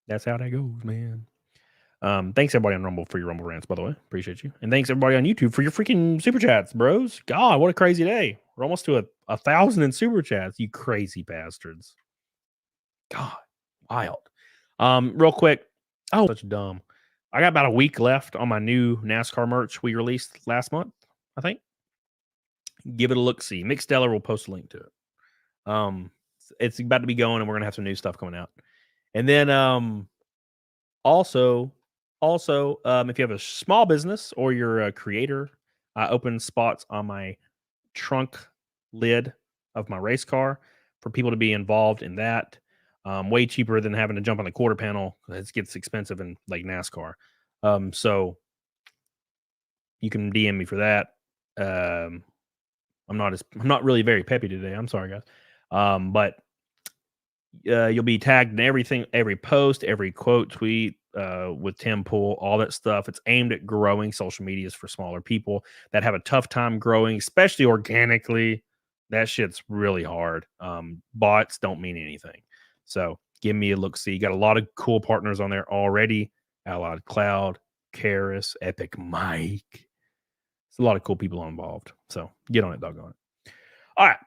that's how that goes, man. Thanks everybody on Rumble for your Rumble rants, by the way. Appreciate you. And thanks everybody on YouTube for your freaking super chats, bros. God, what a crazy day. We're almost to 1,000 in super chats, you crazy bastards. God, wild. Real quick. Oh, such dumb. I got about a week left on my new NASCAR merch we released last month, I think. Give it a look-see. Mick Stellar will post a link to it. It's about to be going, and we're gonna have some new stuff coming out. And then also, if you have a small business or you're a creator, I open spots on my trunk lid of my race car for people to be involved in that. Way cheaper than having to jump on the quarter panel. It gets expensive in like NASCAR. So you can DM me for that. I'm not really very peppy today. I'm sorry, guys. But you'll be tagged in everything, every post, every quote, tweet, with Tim Pool, all that stuff. It's aimed at growing social medias for smaller people that have a tough time growing, especially organically. That shit's really hard. Bots don't mean anything. So give me a look. See, you got a lot of cool partners on there already. Allied Cloud, Karis, Epic Mike. It's a lot of cool people involved. So get on it, doggone it. All right.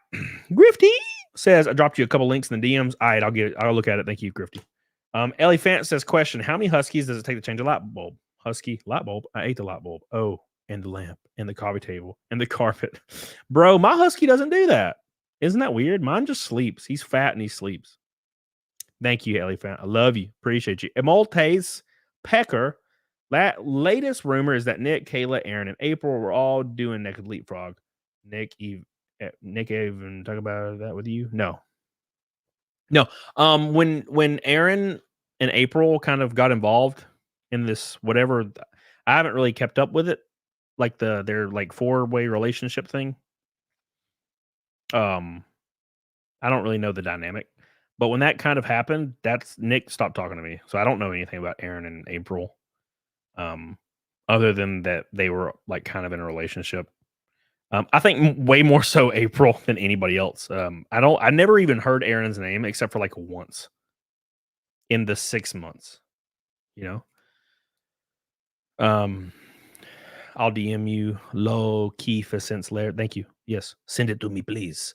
Grifty says I dropped you a couple links in the DMs. All right, I'll look at it. Thank you, Grifty. Ellie Fant says, question, how many Huskies does it take to change a light bulb? Husky light bulb? I ate the light bulb. Oh, and the lamp, and the coffee table, and the carpet. Bro, my Husky doesn't do that. Isn't that weird? Mine just sleeps. He's fat and he sleeps. Thank you, Ellie Fant. I love you. Appreciate you. Maltese Pecker. That latest rumor is that Nick, Kayla, Aaron, and April were all doing Naked Leapfrog. Nick even talk about that with you? No. When Aaron and April kind of got involved in this whatever, I haven't really kept up with it, like their like 4-way relationship thing. I don't really know the dynamic, but when that kind of happened, that's Nick stopped talking to me, so I don't know anything about Aaron and April, other than that they were like kind of in a relationship. I think way more so April than anybody else. I never even heard Aaron's name except for like once in the 6 months, you know. I'll DM you low key for since Laird. Thank you. Yes, send it to me, please.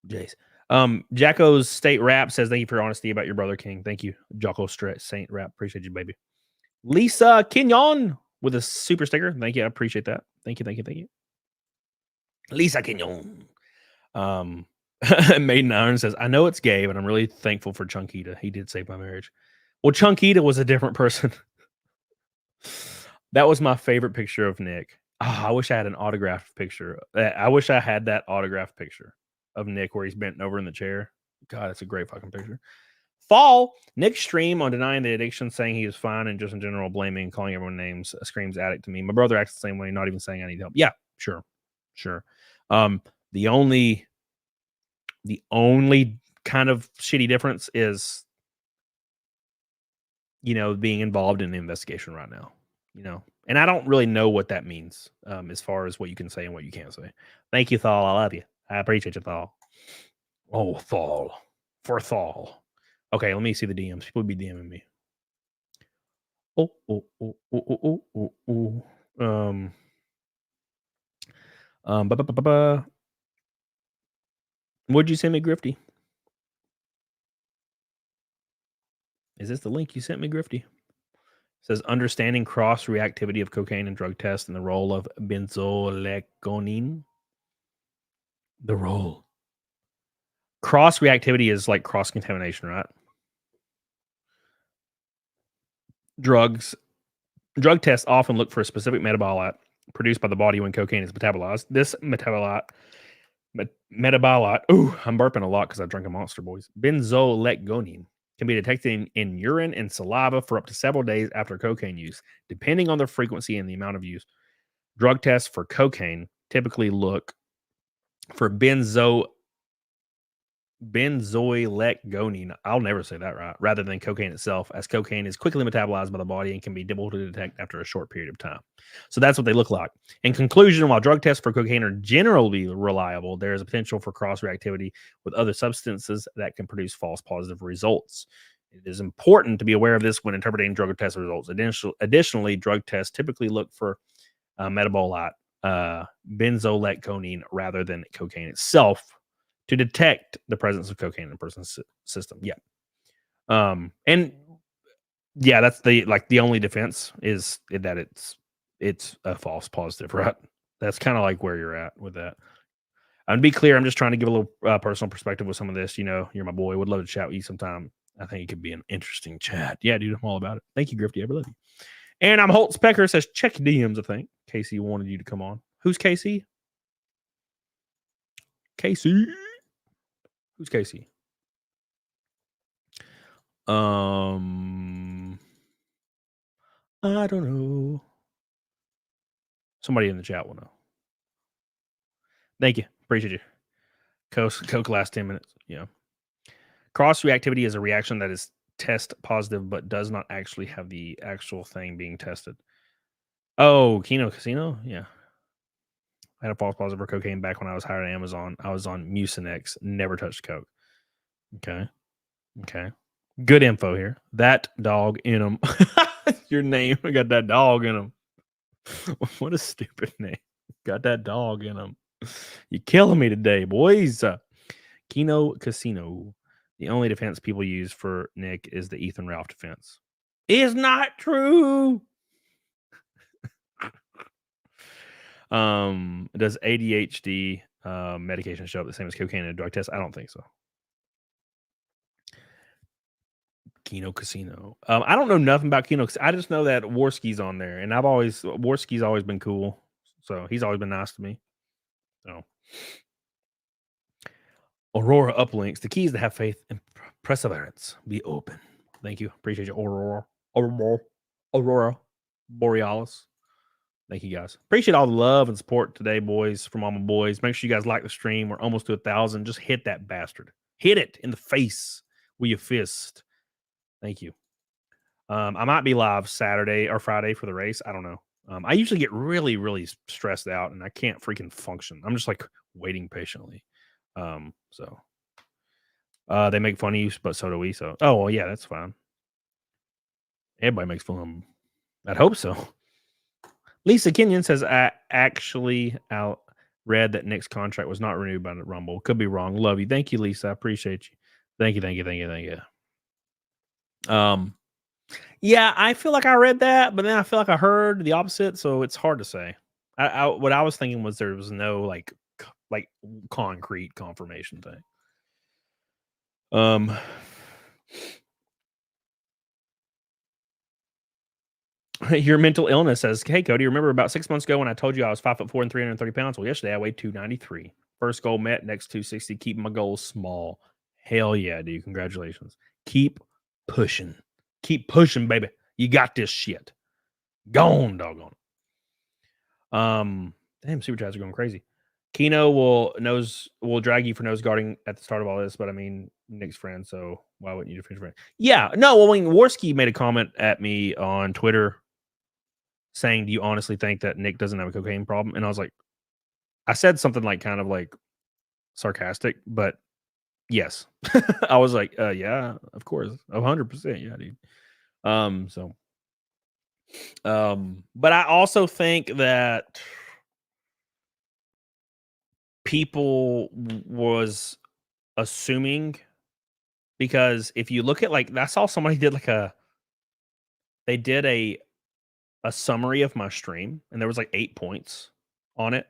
Jace. Jacko's State Rap says thank you for your honesty about your brother King. Thank you, Jocko Saint Rap. Appreciate you, baby. Lisa Kenyon with a super sticker. Thank you. I appreciate that. Thank you. Lisa Kenyon. Maiden Iron says, I know it's gay, but I'm really thankful for Chunkita. He did save my marriage. Well, Chunkita was a different person. That was my favorite picture of Nick. Oh, I wish I had an autographed picture. I wish I had that autographed picture of Nick where he's bent over in the chair. God, that's a great fucking picture. Fall, Nick's stream on denying the addiction, saying he is fine, and just in general blaming and calling everyone names screams addict to me. My brother acts the same way, not even saying I need help. Yeah, sure. The only kind of shitty difference is, you know, being involved in the investigation right now, you know, And I don't really know what that means as far as what you can say and what you can't say. Thank you, Thal. I love you. I appreciate you, Thal. Oh, Thal. For Thal. Okay, let me see the DMs. People be DMing me. What'd you send me, Grifty? Is this the link you sent me, Grifty? It says understanding cross reactivity of cocaine and drug tests and the role of benzoylecgonine. The role. Cross reactivity is like cross contamination, right? Drug tests often look for a specific metabolite produced by the body when cocaine is metabolized. This metabolite. Ooh, I'm burping a lot because I drank a Monster, boys. Benzoylecgonine can be detected in urine and saliva for up to several days after cocaine use, depending on the frequency and the amount of use. Drug tests for cocaine typically look for benzoylecgonine. I'll never say that right. Rather than cocaine itself, as cocaine is quickly metabolized by the body and can be difficult to detect after a short period of time. So that's what they look like. In conclusion, while drug tests for cocaine are generally reliable, there is a potential for cross-reactivity with other substances that can produce false positive results. It is important to be aware of this when interpreting drug test results. Additionally, drug tests typically look for metabolite, benzoylecgonine, rather than cocaine itself, to detect the presence of cocaine in a person's system. Yeah. And yeah, that's the only defense is that it's a false positive, right? That's kind of like where you're at with that. And to be clear, I'm just trying to give a little personal perspective with some of this. You know, you're my boy. Would love to chat with you sometime. I think it could be an interesting chat. Yeah, dude, I'm all about it. Thank you, Grifty. I love you. And I'm Holtz Pecker says, check DMs, I think. Casey wanted you to come on. Who's Casey? Casey. Who's Casey? I don't know. Somebody in the chat will know. Thank you. Appreciate you. Coke last 10 minutes. Yeah. Cross reactivity is a reaction that is test positive but does not actually have the actual thing being tested. Oh, Kino Casino? Yeah. I had a false positive for cocaine back when I was hired at Amazon. I was on Mucinex. Never touched Coke. Okay. Good info here. That dog in him. Your name. I got that dog in him. What a stupid name. Got that dog in him. You're killing me today, boys. Kino Casino. The only defense people use for Nick is the Ethan Ralph defense. Is not true. Does ADHD medication show up the same as cocaine in a drug test? I don't think so. Kino Casino. I don't know nothing about Kino. I just know that Warski's on there, and Warski's always been cool. So he's always been nice to me. So Aurora uplinks. The key is to have faith and perseverance. Be open. Thank you. Appreciate you, Aurora Borealis. Thank you guys. Appreciate all the love and support today, boys, from all my boys. Make sure you guys like the stream. We're almost to 1,000. Just hit that bastard. Hit it in the face with your fist. Thank you. I might be live Saturday or Friday for the race. I don't know. I usually get really, really stressed out and I can't freaking function. I'm just like waiting patiently. So they make fun of you, but so do we. So, oh, well, yeah, that's fine. Everybody makes fun of them. I'd hope so. Lisa Kenyon says, I actually read that Nick's contract was not renewed by the Rumble. Could be wrong. Love you. Thank you, Lisa. I appreciate you. Thank you. Yeah, I feel like I read that, but then I feel like I heard the opposite, so it's hard to say. What I was thinking was there was no like concrete confirmation thing. Your mental illness says, hey, Cody, remember about 6 months ago when I told you I was 5'4" and 330 pounds? Well, yesterday I weighed 293. First goal met, next 260. Keeping my goals small. Hell yeah, dude. Congratulations. Keep pushing. Keep pushing, baby. You got this shit. Gone, doggone. Damn, super chats are going crazy. Kino will drag you for nose guarding at the start of all this, but I mean, Nick's friend, so why wouldn't you defend your friend? Yeah, no, well, when Warski made a comment at me on Twitter saying, "Do you honestly think that Nick doesn't have a cocaine problem?" And I was like, I said something like kind of like sarcastic, but yes, I was like, yeah, of course, 100%, yeah, dude. But I also think that people was assuming, because if you look at like, I saw somebody did like they did a summary of my stream, and there was like 8 points on it.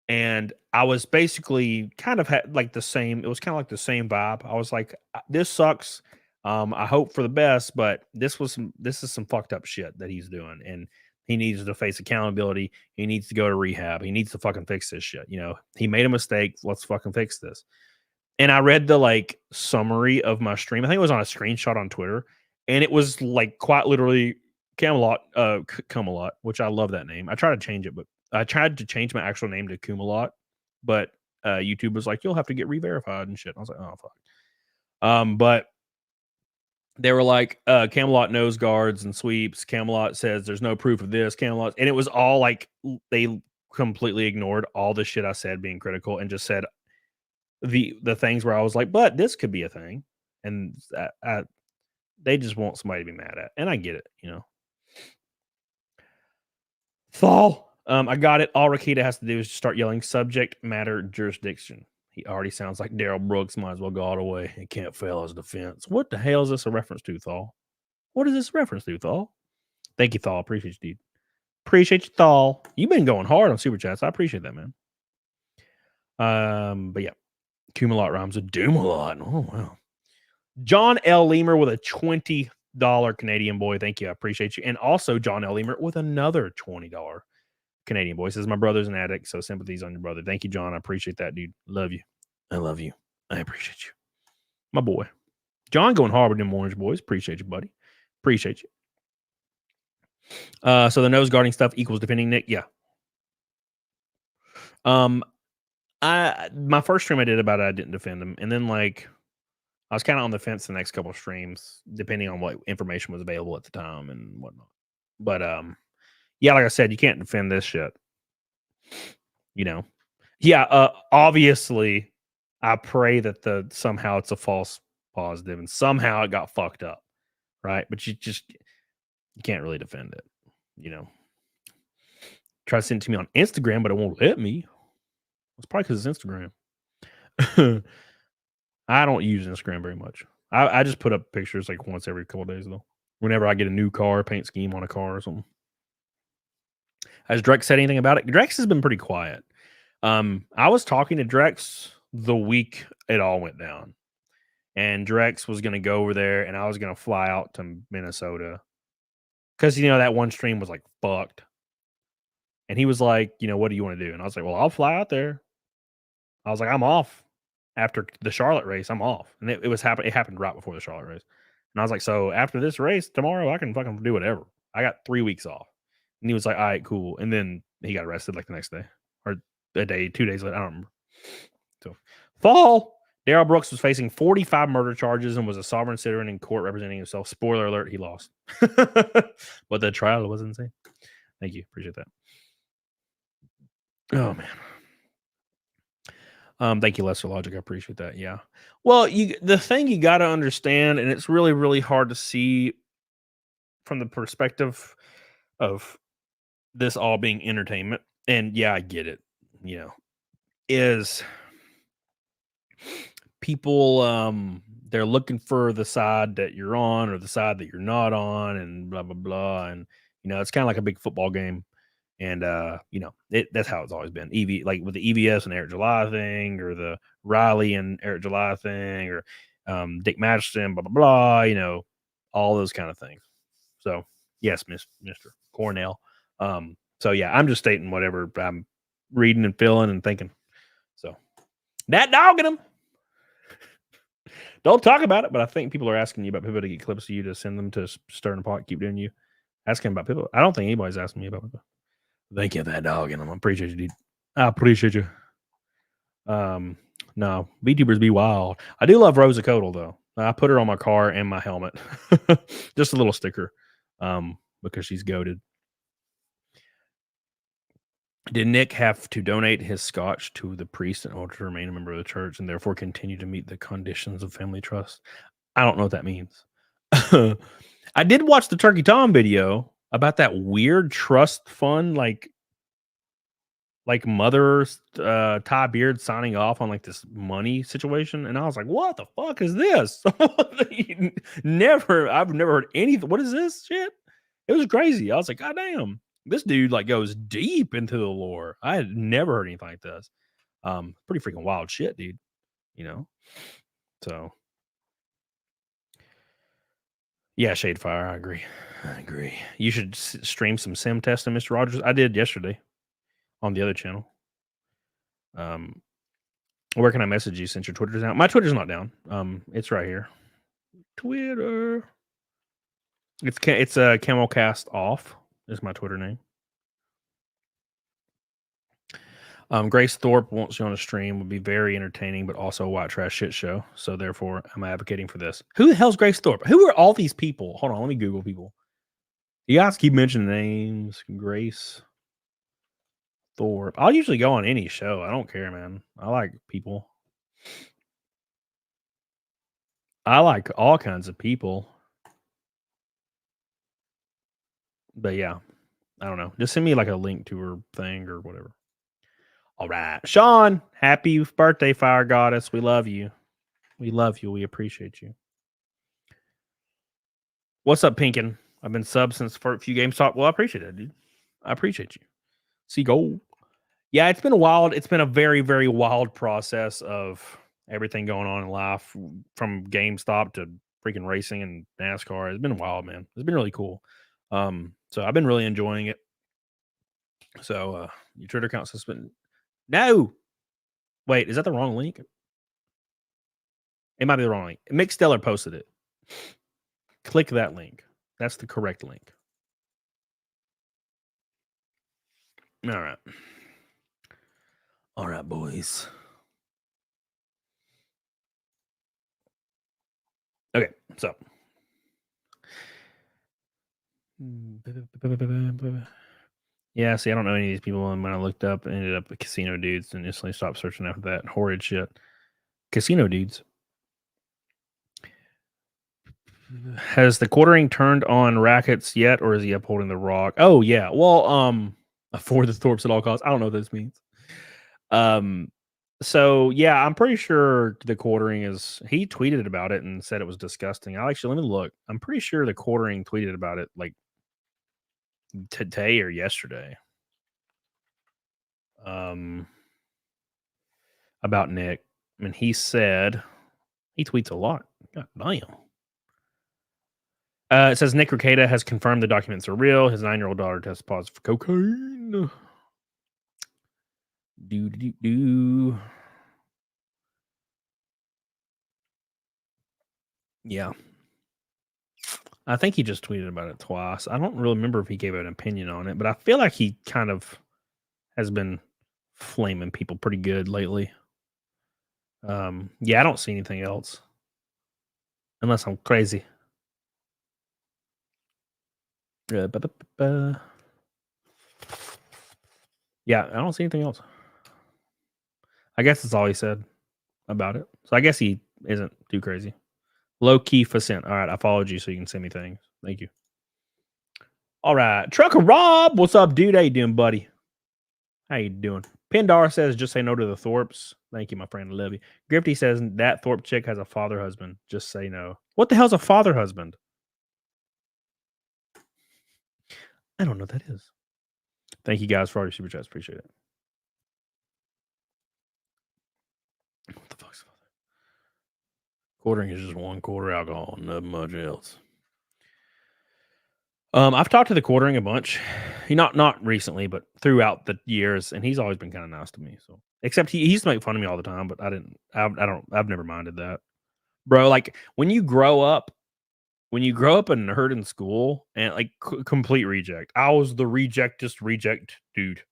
And I was basically kind of had like the same, it was kind of like the same vibe. I was like, this sucks. I hope for the best, but this is some fucked up shit that he's doing. And he needs to face accountability. He needs to go to rehab. He needs to fucking fix this shit. You know, he made a mistake. Let's fucking fix this. And I read the like summary of my stream. I think it was on a screenshot on Twitter. And it was like quite literally Camelot, which I love that name. I tried to change it, but I tried to change my actual name to Kumalot, but YouTube was like, you'll have to get re-verified and shit. I was like, oh fuck. But they were like, Camelot knows guards and sweeps. Camelot says there's no proof of this. Camelot, and it was all like they completely ignored all the shit I said being critical and just said the things where I was like, but this could be a thing, and they just want somebody to be mad at, and I get it, you know. Thal. I got it. All Rekieta has to do is just start yelling subject matter jurisdiction. He already sounds like Daryl Brooks. Might as well go all the way. It can't fail as defense. What the hell is this a reference to, Thal? What is this a reference to, Thal? Thank you, Thal. Appreciate you, dude. Appreciate you, Thal. You've been going hard on Super Chats. I appreciate that, man. But yeah. Kumalot rhymes with Doom-a-lot. Oh, wow. John L. Leamer with a $20 Canadian boy. Thank you. I appreciate you. And also John L. Leamer with another $20 Canadian boy. Says my brother's an addict, so sympathies on your brother. Thank you, John. I appreciate that, dude. Love you. I love you. I appreciate you. My boy. John going hard with them Orange boys. Appreciate you, buddy. Appreciate you. So the nose guarding stuff equals defending Nick. Yeah. My first stream I did about it, I didn't defend him. And then like I was kind of on the fence the next couple of streams, depending on what information was available at the time and whatnot. But yeah, like I said, you can't defend this shit. You know. Yeah, obviously, I pray that somehow it's a false positive and somehow it got fucked up. Right? But you can't really defend it. You know. Try to send it to me on Instagram, but it won't let me. It's probably because it's Instagram. I don't use Instagram very much. I just put up pictures like once every couple of days, though. Whenever I get a new car, paint scheme on a car or something. Has Drex said anything about it? Drex has been pretty quiet. I was talking to Drex the week it all went down. And Drex was going to go over there, and I was going to fly out to Minnesota. Because, you know, that one stream was like fucked. And he was like, you know, what do you want to do? And I was like, well, I'll fly out there. I was like, I'm off. After the Charlotte race, I'm off. And it happened right before the Charlotte race. And I was like, so after this race tomorrow, I can fucking do whatever. I got 3 weeks off. And he was like, all right, cool. And then he got arrested like the next day. Or a day, 2 days later. I don't remember. So fall. Daryl Brooks was facing 45 murder charges and was a sovereign citizen in court representing himself. Spoiler alert, he lost. But the trial was insane. Thank you. Appreciate that. Oh man. Thank you, Lesser Logic. I appreciate that. Yeah. Well, the thing you got to understand, and it's really, really hard to see from the perspective of this all being entertainment. And yeah, I get it. You know, is people they're looking for the side that you're on or the side that you're not on, and blah blah blah. And you know, it's kind of like a big football game. And, you know, that's how it's always been. Like with the EVS and Eric July thing, or the Riley and Eric July thing, or Dick Madison, blah, blah, blah, you know, all those kind of things. So, yes, Mr. Cornell. So, yeah, I'm just stating whatever I'm reading and feeling and thinking. So, that dogging them. Don't talk about it, but I think people are asking you about people to get clips of you to send them to Stir in the Pot, Keep Doing You. Asking about people. I don't think anybody's asking me about it. Thank you, that dog, and I appreciate you, dude. I appreciate you. No, VTubers be wild. I do love Rosa Codal, though. I put her on my car and my helmet. Just a little sticker. Because she's goated. Did Nick have to donate his scotch to the priest in order to remain a member of the church and therefore continue to meet the conditions of family trust? I don't know what that means. I did watch the Turkey Tom video about that weird trust fund, like mother Ty Beard signing off on like this money situation, and I was like, "What the fuck is this?" I've never heard anything. What is this shit? It was crazy. I was like, "God damn, this dude like goes deep into the lore." I had never heard anything like this. Pretty freaking wild shit, dude. You know, so yeah, Shadefire. I agree. You should stream some sim testing, Mr. Rogers. I did yesterday on the other channel. Where can I message you since your Twitter's down? My Twitter's not down. It's right here. Twitter. It's CAMELCAST off is my Twitter name. Grace Thorpe wants you on a stream. Would be very entertaining, but also a white trash shit show. So therefore, I'm advocating for this. Who the hell's Grace Thorpe? Who are all these people? Hold on, let me Google people. You guys keep mentioning names. Grace Thorpe. I'll usually go on any show. I don't care, man. I like people. I like all kinds of people. But yeah, I don't know. Just send me like a link to her thing or whatever. All right. Sean, happy birthday, Fire Goddess. We love you. We love you. We appreciate you. What's up, Pinkin? I've been sub since for a few GameStop. Well, I appreciate it, dude. I appreciate you. See gold. Yeah, it's been wild. It's been a very, very wild process of everything going on in life, from GameStop to freaking racing and NASCAR. It's been wild, man. It's been really cool. So I've been really enjoying it. So your Twitter account suspended. No. Wait, is that the wrong link? It might be the wrong link. Mick Stellar posted it. Click that link. That's the correct link. All right. All right, boys. Okay, so. Yeah, see, I don't know any of these people, and when I looked up, I ended up with casino dudes and instantly stopped searching after that horrid shit. Casino dudes. Has the quartering turned on rackets yet, or is he upholding the rock? Oh yeah, well, afford the Thorpes at all costs. I don't know what this means. So yeah, I'm pretty sure the quartering is. He tweeted about it and said it was disgusting. Let me look. I'm pretty sure the quartering tweeted about it like today or yesterday. About Nick. I mean, he said he tweets a lot. God damn. It says Nick Rekieta has confirmed the documents are real. His 9-year-old daughter tested positive for cocaine. Yeah. I think he just tweeted about it twice. I don't really remember if he gave an opinion on it, but I feel like he kind of has been flaming people pretty good lately. Yeah, I don't see anything else. Unless I'm crazy. Yeah, I don't see anything else. I guess that's all he said about it. So I guess he isn't too crazy. Low key facent. All right, I followed you so you can send me things. Thank you. All right, Trucker Rob, what's up, dude? How you doing, buddy? How you doing? Pindar says, just say no to the Thorpes. Thank you, my friend. I love you. Grifty says, that Thorpe chick has a father husband. Just say no. What the hell's a father husband? I don't know what that is. Thank you guys for all your super chats. Appreciate it. What the fuck's father? Quartering is just 1 quarter alcohol, nothing much else. I've talked to the quartering a bunch. Not recently, but throughout the years, and he's always been kind of nice to me. So, except he used to make fun of me all the time, but I've never minded that, bro. Like when you grow up a nerd in school and like complete reject. I was the reject dude.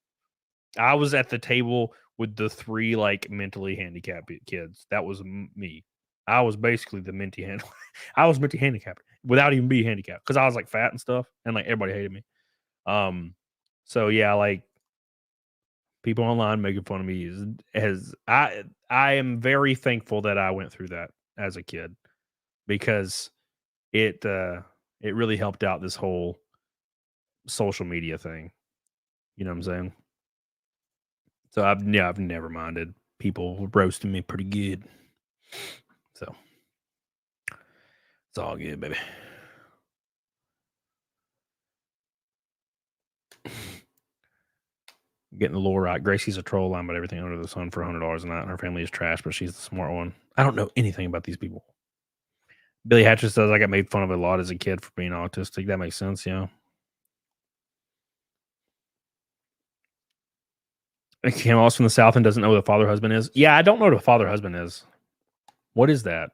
I was at the table with the 3 like mentally handicapped kids. That was me. I was basically the mentally handicapped. I was mentally handicapped without even being handicapped because I was like fat and stuff, and like everybody hated me. So yeah, like People online making fun of me I am very thankful that I went through that as a kid, because it really helped out this whole social media thing. You know what I'm saying? So I've never minded people roasting me pretty good. So it's all good, baby. Getting the lore right. Gracie's a troll. I'm about everything under the sun for $100 a night. Her family is trash, but she's the smart one. I don't know anything about these people. Billy Hatcher says I got made fun of a lot as a kid for being autistic. That makes sense, yeah. Came also from the South and doesn't know what a father husband is. Yeah, I don't know what a father husband is. What is that?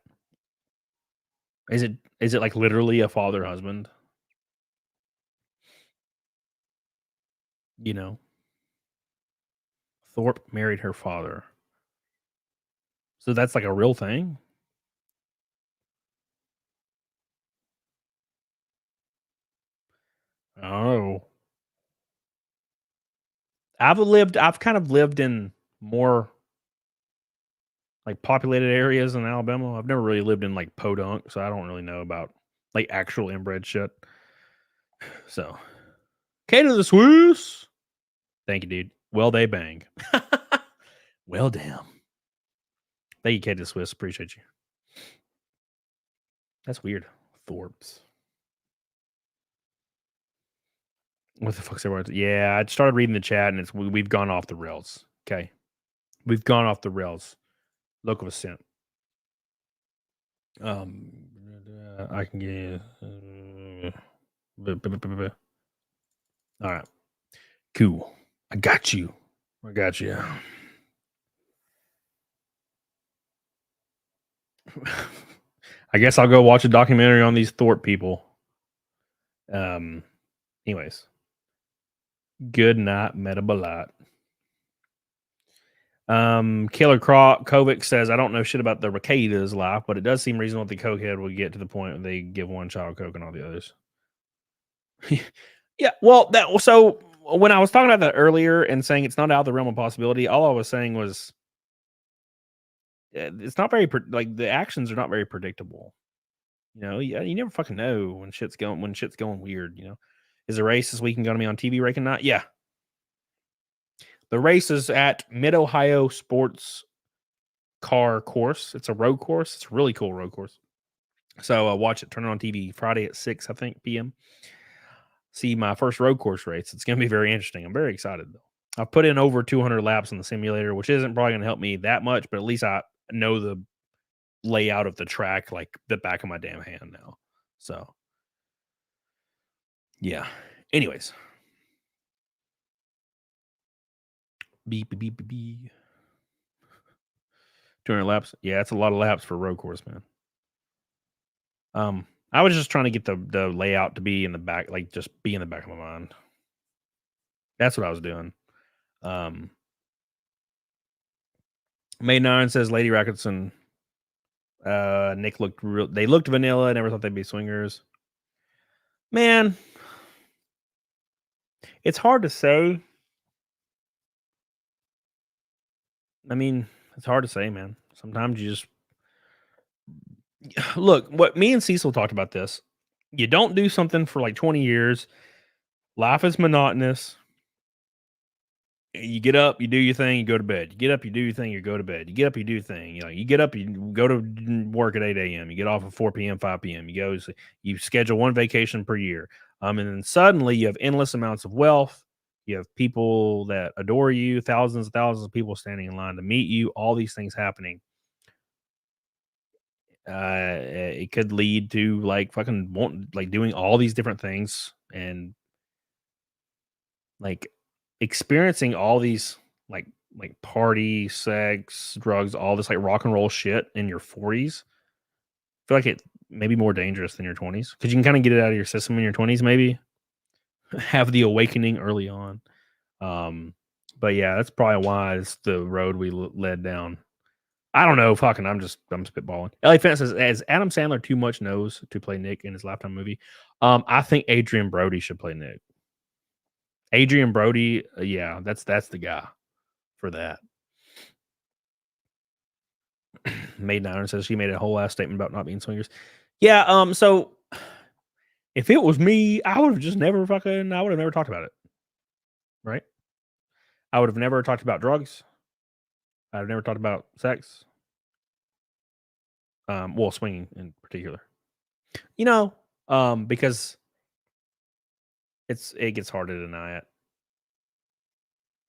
Is it like literally a father husband? You know, Thorpe married her father. So that's like a real thing? Oh. I've kind of lived in more like populated areas in Alabama. I've never really lived in like Podunk, so I don't really know about like actual inbred shit. So, K to the Swiss. Thank you, dude. Well, they bang. Well, damn. Thank you, K to the Swiss. Appreciate you. That's weird. Thorpe's. What the fuck's everyone? Yeah, I started reading the chat and we've gone off the rails. Okay. We've gone off the rails. Local assent. I can get all right. Cool. I got you. I guess I'll go watch a documentary on these Thorpe people. Anyways. Good night, Metabolite. Killer Kovic says, I don't know shit about the Rekieta's life, but it does seem reasonable that the cokehead would get to the point where they give one child coke and all the others. Yeah, well, so when I was talking about that earlier and saying it's not out of the realm of possibility, all I was saying was it's not very like the actions are not very predictable. You know, you never fucking know when shit's going weird. You know, is the race this weekend going to be on TV? Reckon not. Yeah, the race is at Mid Ohio Sports Car Course. It's a road course. It's a really cool road course. So watch it. Turn it on TV Friday at 6, I think, p.m. See my first road course race. It's going to be very interesting. I'm very excited though. I've put in over 200 laps in the simulator, which isn't probably going to help me that much, but at least I know the layout of the track like the back of my damn hand now. So, yeah. Anyways. Beep, beep, beep, beep, beep. 200 laps. Yeah, it's a lot of laps for a road course, man. I was just trying to get the layout to be in the back, like just be in the back of my mind. That's what I was doing. May 9 says Lady Racketson. Nick they looked vanilla. Never thought they'd be swingers. Man, it's hard to say. I mean, it's hard to say, man. Sometimes you just look. What me and Cecil talked about this. You don't do something for like 20 years. Life is monotonous. You get up, you do your thing, you go to bed. You get up, you do your thing, you go to bed. You get up, you do your thing. You know, you get up, you go to work at 8 a.m. You get off at 4 p.m., 5 p.m. You schedule one vacation per year. And then suddenly you have endless amounts of wealth. You have people that adore you, thousands and thousands of people standing in line to meet you, all these things happening. It could lead to like fucking doing all these different things and like experiencing all these like party, sex, drugs, all this like rock and roll shit in your 40s. I feel like it may be more dangerous than your 20s because you can kind of get it out of your system in your 20s, maybe have the awakening early on. But yeah, that's probably why it's the road we led down. I don't know. Fucking, I'm spitballing. Ellie Fence says, as Adam Sandler too much knows to play Nick in his Lifetime movie. I think Adrian Brody should play Nick. Adrian Brody, yeah, that's the guy. for that. Maid Niner says she made a whole ass statement about not being swingers. Yeah, so if it was me, I would have just never I would have never talked about it. Right? I would have never talked about drugs. I'd have never talked about sex. Well, swinging in particular. Because it gets hard to deny it.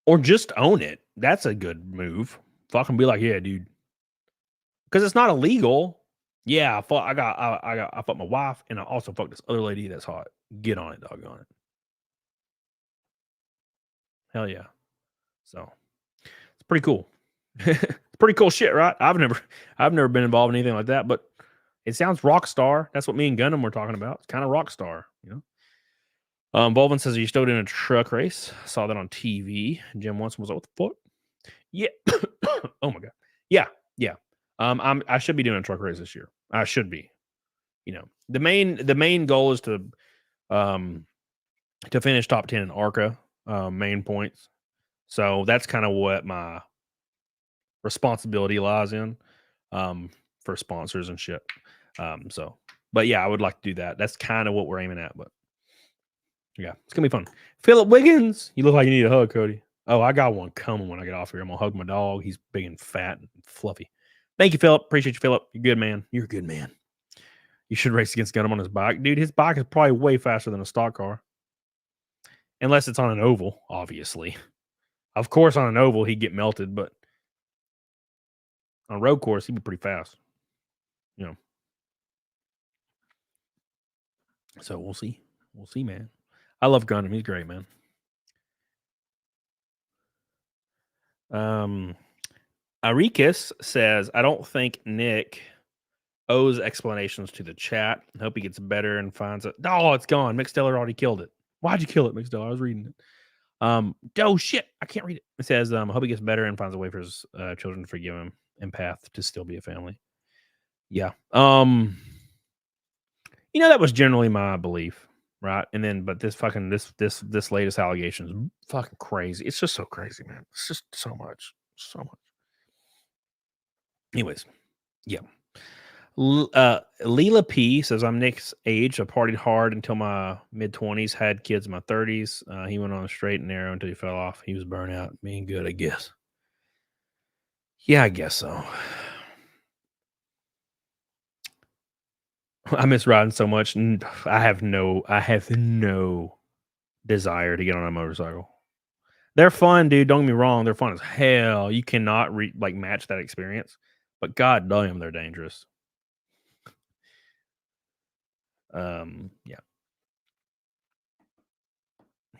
Or just own it. That's a good move. Fucking be like, yeah, dude. Because it's not illegal. Yeah, I fucked my wife, and I also fucked this other lady that's hot. Get on it, doggone it. Hell yeah. So it's pretty cool. It's pretty cool shit, right? I've never been involved in anything like that, but it sounds rock star. That's what me and Gundam were talking about. It's kind of rock star, Bolvin says, "Are you still doing a truck race? I saw that on TV." Jim once was like, "What the fuck?" Yeah. Oh my god. Yeah. I should be doing a truck race this year. I should be. The main goal is to finish top 10 in ARCA main points. So that's kind of what my responsibility lies in for sponsors and shit. But yeah, I would like to do that. That's kind of what we're aiming at. But yeah, it's gonna be fun. Philip Wiggins, you look like you need a hug, Cody. Oh, I got one coming when I get off here. I'm gonna hug my dog. He's big and fat and fluffy. Thank you, Philip. Appreciate you, Philip. You're good, man. You're a good man. You should race against Gundam on his bike. Dude, his bike is probably way faster than a stock car. Unless it's on an oval, obviously. Of course, on an oval, he'd get melted, but on a road course, he'd be pretty fast. So we'll see. We'll see, man. I love Gundam. He's great, man. Arikas says, I don't think Nick owes explanations to the chat. I hope he gets better and finds it. Oh, it's gone. Mixteller already killed it. Why'd you kill it, Mixteller? I was reading it. Oh shit, I can't read it. It says, I hope he gets better and finds a way for his children to forgive him and path to still be a family. Yeah. That was generally my belief, right? And then, but this latest allegation is fucking crazy. It's just so crazy, man. It's just so much. Anyways, yeah. Leela P says, I'm Nick's age. I partied hard until my mid-20s, had kids in my 30s. He went on a straight and narrow until he fell off. He was burnt out, being good, I guess. Yeah, I guess so. I miss riding so much. I have no desire to get on a motorcycle. They're fun, dude. Don't get me wrong. They're fun as hell. You cannot match that experience. But god damn, they're dangerous. Yeah.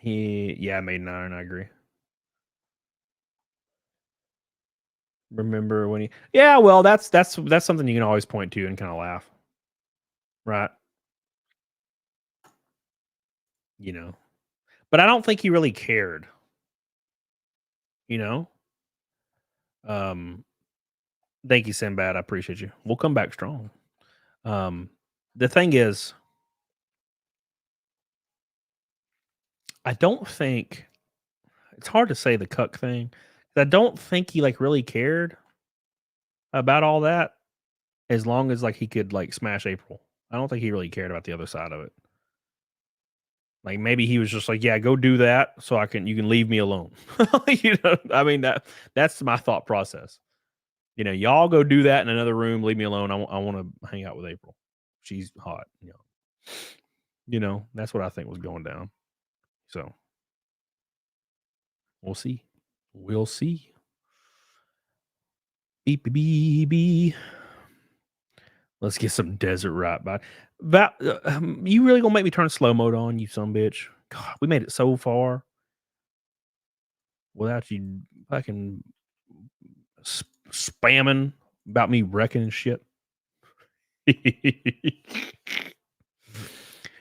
I made 9. I agree. Remember when yeah, well, that's something you can always point to and kind of laugh. Right. But I don't think he really cared. Thank you, Sinbad. I appreciate you. We'll come back strong. The thing is, I don't think it's hard to say the cuck thing. I don't think he really cared about all that, as long as he could smash April. I don't think he really cared about the other side of it. Maybe he was just yeah, go do that so you can leave me alone. I mean, that's my thought process. Y'all go do that in another room, leave me alone. I want to hang out with April. She's hot. That's what I think was going down. So we'll see. We'll see. Beep, beep, beep, beep. Let's get some desert right by. You really gonna make me turn slow mode on, you son bitch? God, we made it so far without you fucking spamming about me wrecking and shit.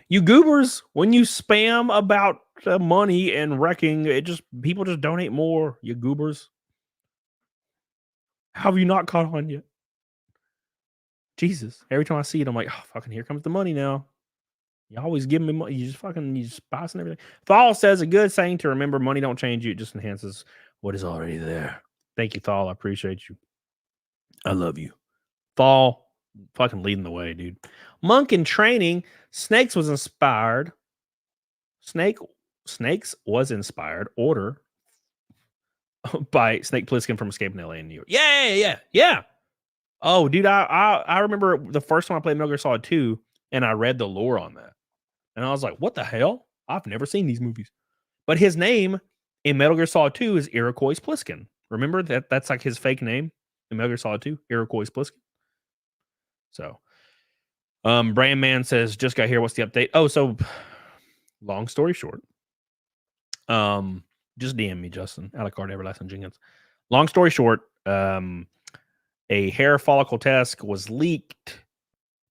You goobers, when you spam about money and wrecking, people just donate more. You goobers. How have you not caught on yet? Jesus. Every time I see it, I'm like, oh, fucking here comes the money now. You always give me money. You just buy and everything. Thal says a good saying to remember: money don't change you; it just enhances what is already there. Thank you, Thal. I appreciate you. I love you, Thal. Fucking leading the way, dude. Monk in training. Snakes was inspired. Snakes was inspired. Order by Snake Plissken from Escape in LA in New York. Yeah. Oh, dude, I remember the first time I played Metal Gear Solid 2 and I read the lore on that. And I was like, what the hell? I've never seen these movies. But his name in Metal Gear Solid 2 is Iroquois Pliskin. Remember that's like his fake name in Metal Gear Solid 2, Iroquois Pliskin. So, Brandman says, just got here. What's the update? Oh, so long story short, just DM me, Justin, Alucard Everlasting Jenkins. Long story short, a hair follicle test was leaked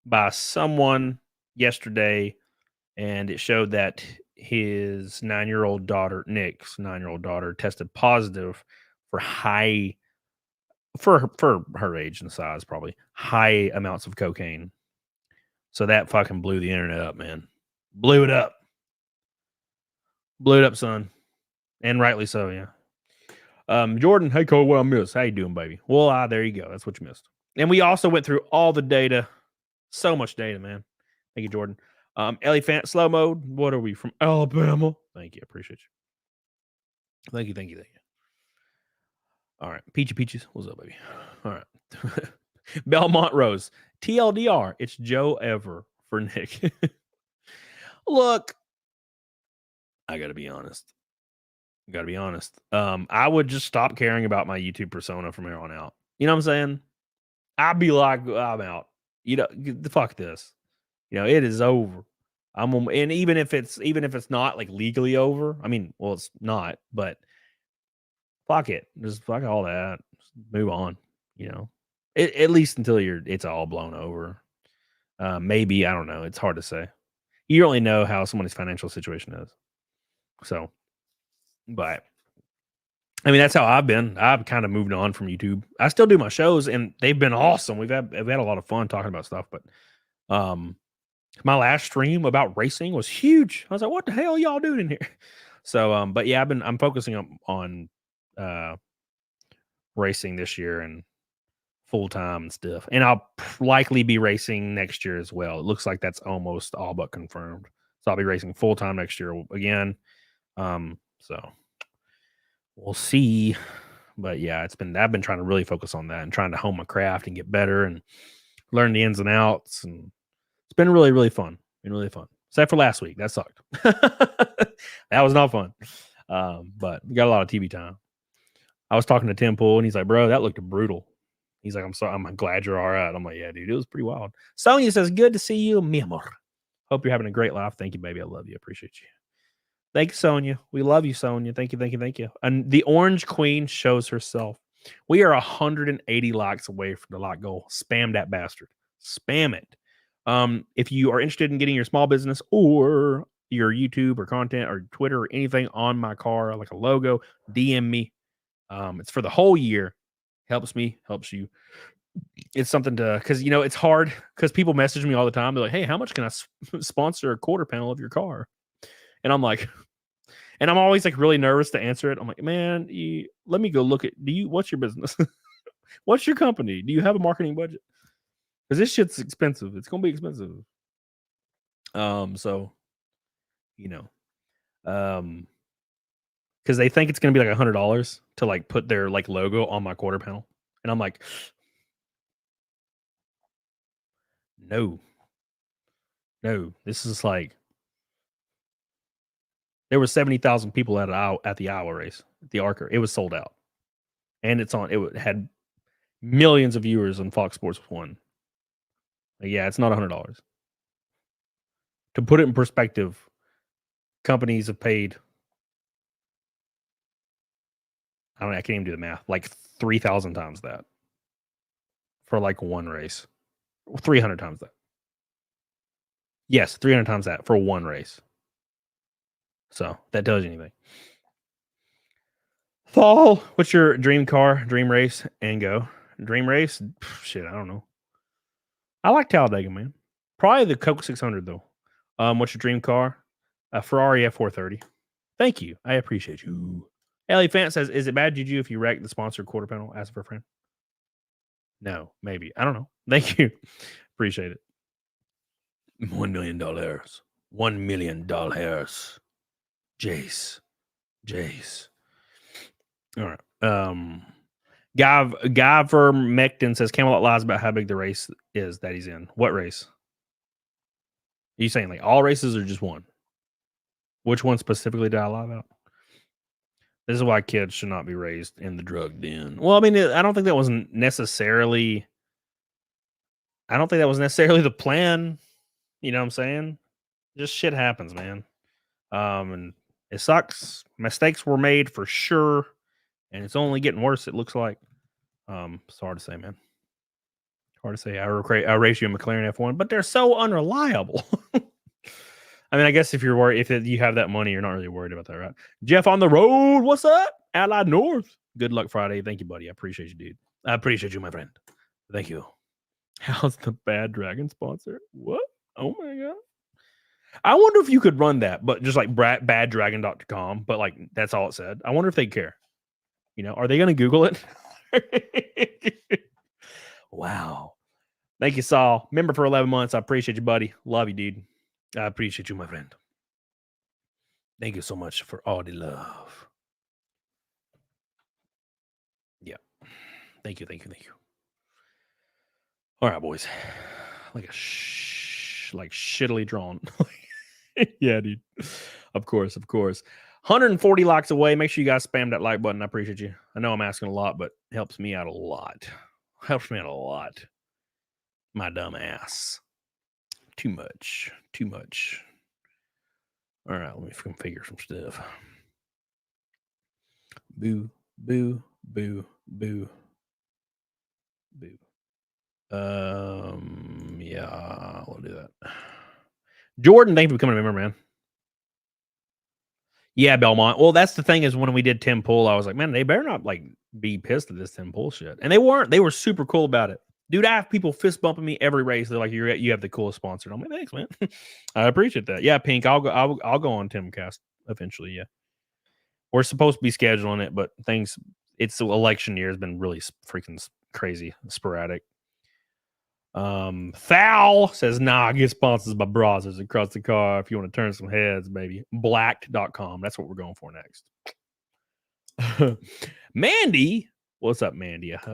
by someone yesterday, and it showed that his 9-year-old daughter, Nick's 9-year-old daughter, tested positive for for her age and size, probably high amounts of cocaine. So that fucking blew the internet up, man. Blew it up, son, and rightly so. Yeah. Jordan, hey Cole, what I missed? How you doing, baby? Well, there you go. That's what you missed. And we also went through all the data. So much data, man. Thank you, Jordan. Ellie Fant, slow mode. What are we from? Alabama. Thank you. Appreciate you. Thank you. All right. Peachy Peaches. What's up, baby? All right. Belmont Rose. TLDR. It's Joe Ever for Nick. Look, I got to be honest. I would just stop caring about my YouTube persona from here on out. You know what I'm saying? I'd be like, I'm out. You know, fuck this. You know, it is over. And even if it's not like legally over, I mean, well, it's not, but fuck it. Just fuck all that. Just move on. You know, at least until it's all blown over. Maybe, I don't know. It's hard to say. You don't really know how somebody's financial situation is. So, but I mean, that's how I've been. I've kind of moved on from YouTube. I still do my shows, and they've been awesome. I've had a lot of fun talking about stuff. But my last stream about racing was huge. I was like, "What the hell are y'all doing in here?" So, but yeah, I'm focusing on racing this year and full time and stuff. And I'll likely be racing next year as well. It looks like that's almost all but confirmed. So I'll be racing full time next year again. So we'll see. But yeah, I've been trying to really focus on that and trying to hone my craft and get better and learn the ins and outs. And it's been really, really fun. Except for last week. That sucked. That was not fun. But we got a lot of TV time. I was talking to Tim Pool and he's like, bro, that looked brutal. He's like, I'm sorry. I'm glad you're all right. I'm like, yeah, dude, it was pretty wild. Sonia says, good to see you, mi amor. Hope you're having a great life. Thank you, baby. I love you. I appreciate you. Thank you, Sonia. We love you, Sonia. Thank you. And the Orange Queen shows herself. We are 180 likes away from the like goal. Spam that bastard. Spam it. If you are interested in getting your small business or your YouTube or content or Twitter or anything on my car, like a logo, DM me. It's for the whole year. Helps me, helps you. It's something because you know it's hard because people message me all the time. They're like, "Hey, how much can I sponsor a quarter panel of your car?" And I'm like, and I'm always like really nervous to answer it. I'm like, man, let me go look at. What's your business? What's your company? Do you have a marketing budget? Because this shit's expensive. It's gonna be expensive. So, you know, because they think it's gonna be like $100 to like put their like logo on my quarter panel, and I'm like, no, this is like there were 70,000 people at the Iowa race, the Archer. It was sold out, and it had millions of viewers on Fox Sports 1. Like, yeah, it's not $100. To put it in perspective, companies have paid. I can't even do the math. Like 3,000 times that for like one race. 300 times that. Yes, 300 times that for one race. So that tells you anything. Fall, what's your dream car, dream race, and go? Dream race? Shit, I don't know. I like Talladega, man. Probably the Coke 600, though. What's your dream car? A Ferrari F430. Thank you. I appreciate you. Ellie Fant says, is it bad juju if you wreck the sponsored quarter panel? Ask for a friend. No, maybe. I don't know. Thank you. Appreciate it. $1 million. $1 million. Jace. All right. Guyver Mecton says Camelot lies about how big the race is that he's in. What race? Are you saying like all races or just one? Which one specifically did I lie about? This is why kids should not be raised in the drug den. Well, I mean, I don't think that was necessarily the plan. You know what I'm saying? Just shit happens, man. And it sucks. Mistakes were made for sure. And it's only getting worse, it looks like. It's hard to say, man. Hard to say. I race you a McLaren F1, but they're so unreliable. I mean, I guess if you're worried, if you have that money, you're not really worried about that, right? Jeff on the road, what's up? Allied North. Good luck Friday. Thank you, buddy. I appreciate you, dude. I appreciate you, my friend. Thank you. How's the Bad Dragon sponsor? What? Oh my god. I wonder if you could run that, but just like baddragon.com, but like that's all it said. I wonder if they care. You know, are they going to Google it? Wow. Thank you, Saul. Member for 11 months. I appreciate you, buddy. Love you, dude. I appreciate you, my friend. Thank you so much for all the love. Yeah. Thank you. All right, boys. Like shittily drawn. Yeah, dude. Of course. 140 likes away. Make sure you guys spam that like button. I appreciate you. I know I'm asking a lot, but it helps me out a lot. My dumb ass. Too much. All right, let me configure some stuff. Boo. Yeah, we'll do that. Jordan, thank you for becoming a member, man. Yeah, Belmont. Well, that's the thing is when we did Tim Pool, I was like, man, they better not like be pissed at this Tim Pool shit. And they weren't. They were super cool about it. Dude, I have people fist bumping me every race. They're like, you have the coolest sponsor. I'm like, thanks, man. I appreciate that. Yeah, Pink, I'll go on TimCast eventually. Yeah. We're supposed to be scheduling it, but it's the election year has been really freaking crazy, sporadic. Foul says, nah, get sponsors by browsers across the car if you want to turn some heads, baby. Blacked.com. That's what we're going for next. Mandy, what's up, Mandy? I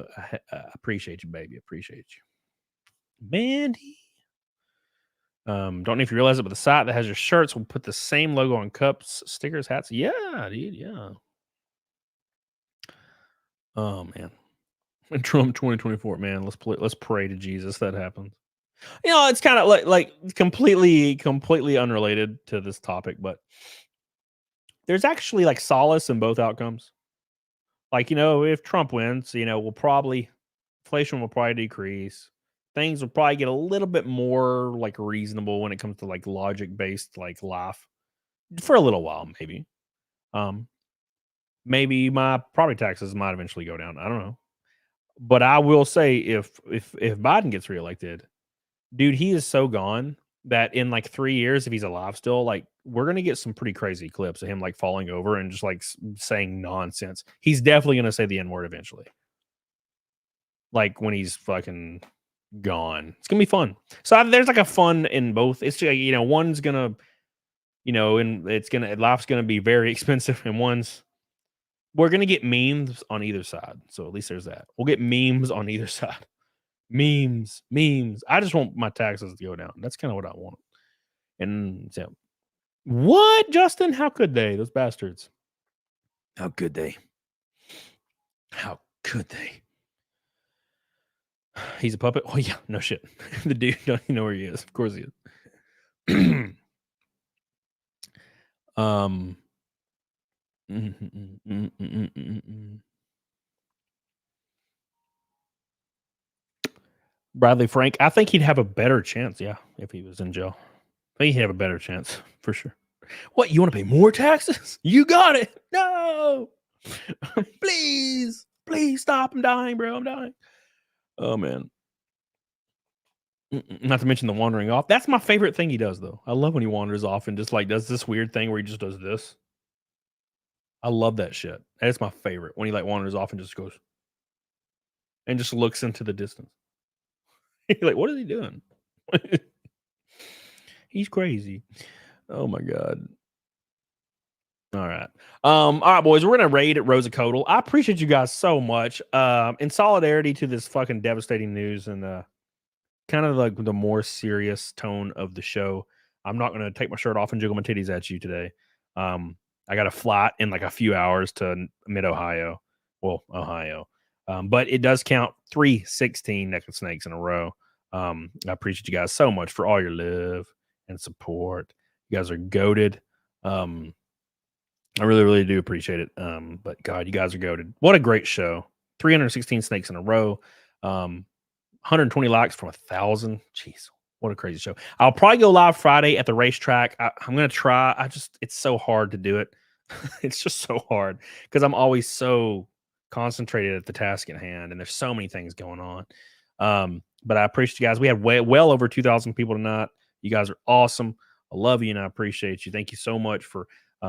appreciate you, baby. Appreciate you, Mandy. Don't know if you realize it, but the site that has your shirts will put the same logo on cups, stickers, hats. Yeah, dude. Yeah. Oh man. Trump 2024, man. Let's pray to Jesus that happens. You know, it's kind of like completely unrelated to this topic, but there's actually like solace in both outcomes. Like, you know, if Trump wins, you know, inflation will probably decrease. Things will probably get a little bit more like reasonable when it comes to like logic based like life for a little while, maybe. Maybe my property taxes might eventually go down. I don't know. But I will say if Biden gets reelected, dude, he is so gone that in like 3 years, if he's alive still, like we're going to get some pretty crazy clips of him like falling over and just like saying nonsense. He's definitely going to say the N-word eventually. Like when he's fucking gone. It's going to be fun. So there's like a fun in both. It's, you know, one's going to, you know, and life's going to be very expensive, and we're going to get memes on either side. So at least there's that. We'll get memes on either side. Memes. I just want my taxes to go down. That's kind of what I want. And so, what, Justin? How could they? Those bastards. How could they? He's a puppet? Oh, yeah. No shit. The dude, don't even know where he is. Of course he is. Bradley Frank, I think he'd have a better chance, yeah, if he was in jail. I think he'd have a better chance, for sure. What, you want to pay more taxes? You got it. No. Please stop. I'm dying, bro. I'm dying. Oh, man. Not to mention the wandering off. That's my favorite thing he does, though. I love when he wanders off and just like does this weird thing where he just does this. I love that shit. That's my favorite when he like wanders off and just goes and just looks into the distance. Like, what is he doing? He's crazy. Oh my god. All right. All right, boys. We're gonna raid at Rosacodal. I appreciate you guys so much. In solidarity to this fucking devastating news and kind of like the more serious tone of the show, I'm not gonna take my shirt off and jiggle my titties at you today. I got a flight in like a few hours to mid Ohio. Well, Ohio. But it does count 316 naked snakes in a row. I appreciate you guys so much for all your love and support. You guys are goated. I really, really do appreciate it. But God, you guys are goated. What a great show. 316 snakes in a row. 120 likes from 1,000. Jeez, what a crazy show. I'll probably go live Friday at the racetrack. I'm going to try. It's so hard to do it. It's just so hard because I'm always so concentrated at the task at hand and there's so many things going on. But I appreciate you guys. We had well over 2,000 people tonight. You guys are awesome. I love you and I appreciate you. Thank you so much for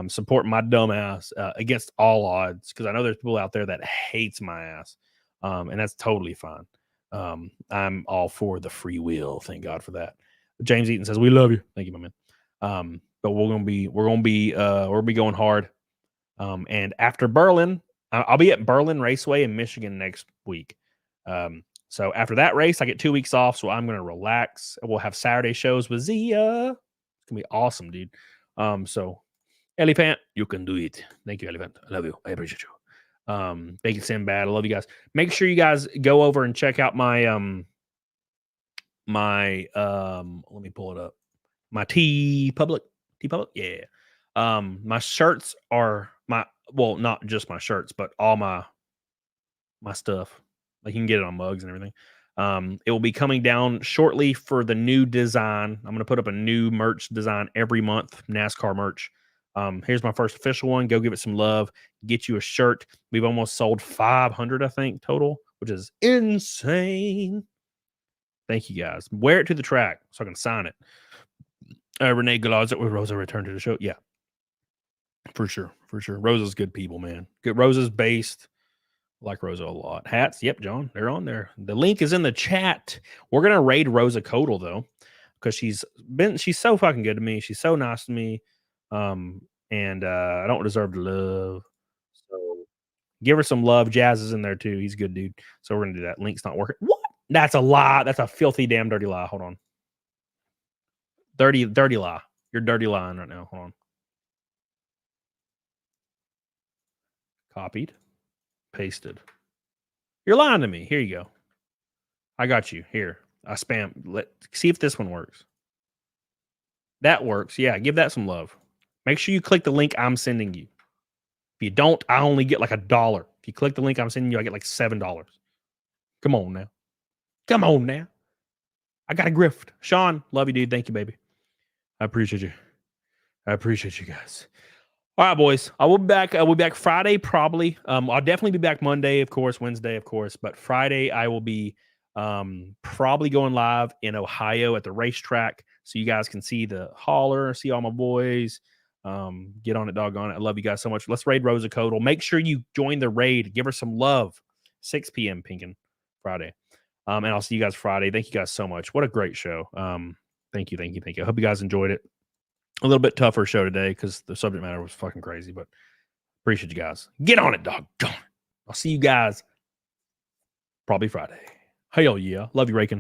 supporting my dumb ass against all odds, because I know there's people out there that hates my ass, and that's totally fine. I'm all for the free will. Thank God for that. James Eaton says we love you. Thank you, my man. But we're gonna be going hard. And after Berlin, I'll be at Berlin Raceway in Michigan next week. So after that race, I get 2 weeks off, so I'm gonna relax. We'll have Saturday shows with Zia. It's gonna be awesome, dude. So Elephant, you can do it. Thank you, Elephant. I love you. I appreciate you. Thank you, Sinbad. I love you guys. Make sure you guys go over and check out my let me pull it up. My T Public. Yeah. My shirts are not just my shirts, but all my stuff. Like you can get it on mugs and everything. It will be coming down shortly for the new design. I'm going to put up a new merch design every month, NASCAR merch. Here's my first official one. Go give it some love. Get you a shirt. We've almost sold 500, I think, total, which is insane. Thank you, guys. Wear it to the track so I can sign it. Renee Galazet with Rosa return to the show. Yeah, for sure. Rosa's good people, man. Good. Rosa's based. Like Rosa a lot. Hats, yep, John, they're on there. The link is in the chat. We're gonna raid Rosacodal though, because she's so fucking good to me. She's so nice to me. And I don't deserve the love. So give her some love. Jazz is in there too. He's a good dude. So we're gonna do that. Link's not working. What? That's a lie. That's a filthy damn dirty lie. Hold on. Dirty lie. You're dirty lying right now. Hold on. Copied. Pasted. You're lying to me. Here you go. I got you. Here. I spam. See if this one works. That works. Yeah, give that some love. Make sure you click the link I'm sending you. If you don't, I only get like $1. If you click the link I'm sending you, I get like $7. Come on now. I got a grift. Sean, love you, dude. Thank you, baby. I appreciate you. I appreciate you guys. All right, boys. I will be back. I'll be back Friday, probably. I'll definitely be back Monday, of course, Wednesday, of course. But Friday, I will be probably going live in Ohio at the racetrack, so you guys can see the hauler, see all my boys. Get on it, doggone it. I love you guys so much. Let's raid Rosacodal. Make sure you join the raid. Give her some love. 6 p.m. Pinkin Friday. And I'll see you guys Friday. Thank you guys so much. What a great show. Thank you. I hope you guys enjoyed it. A little bit tougher show today because the subject matter was fucking crazy, but appreciate you guys. Get on it, doggone it. I'll see you guys probably Friday. Hell yeah. Love you, Rakin.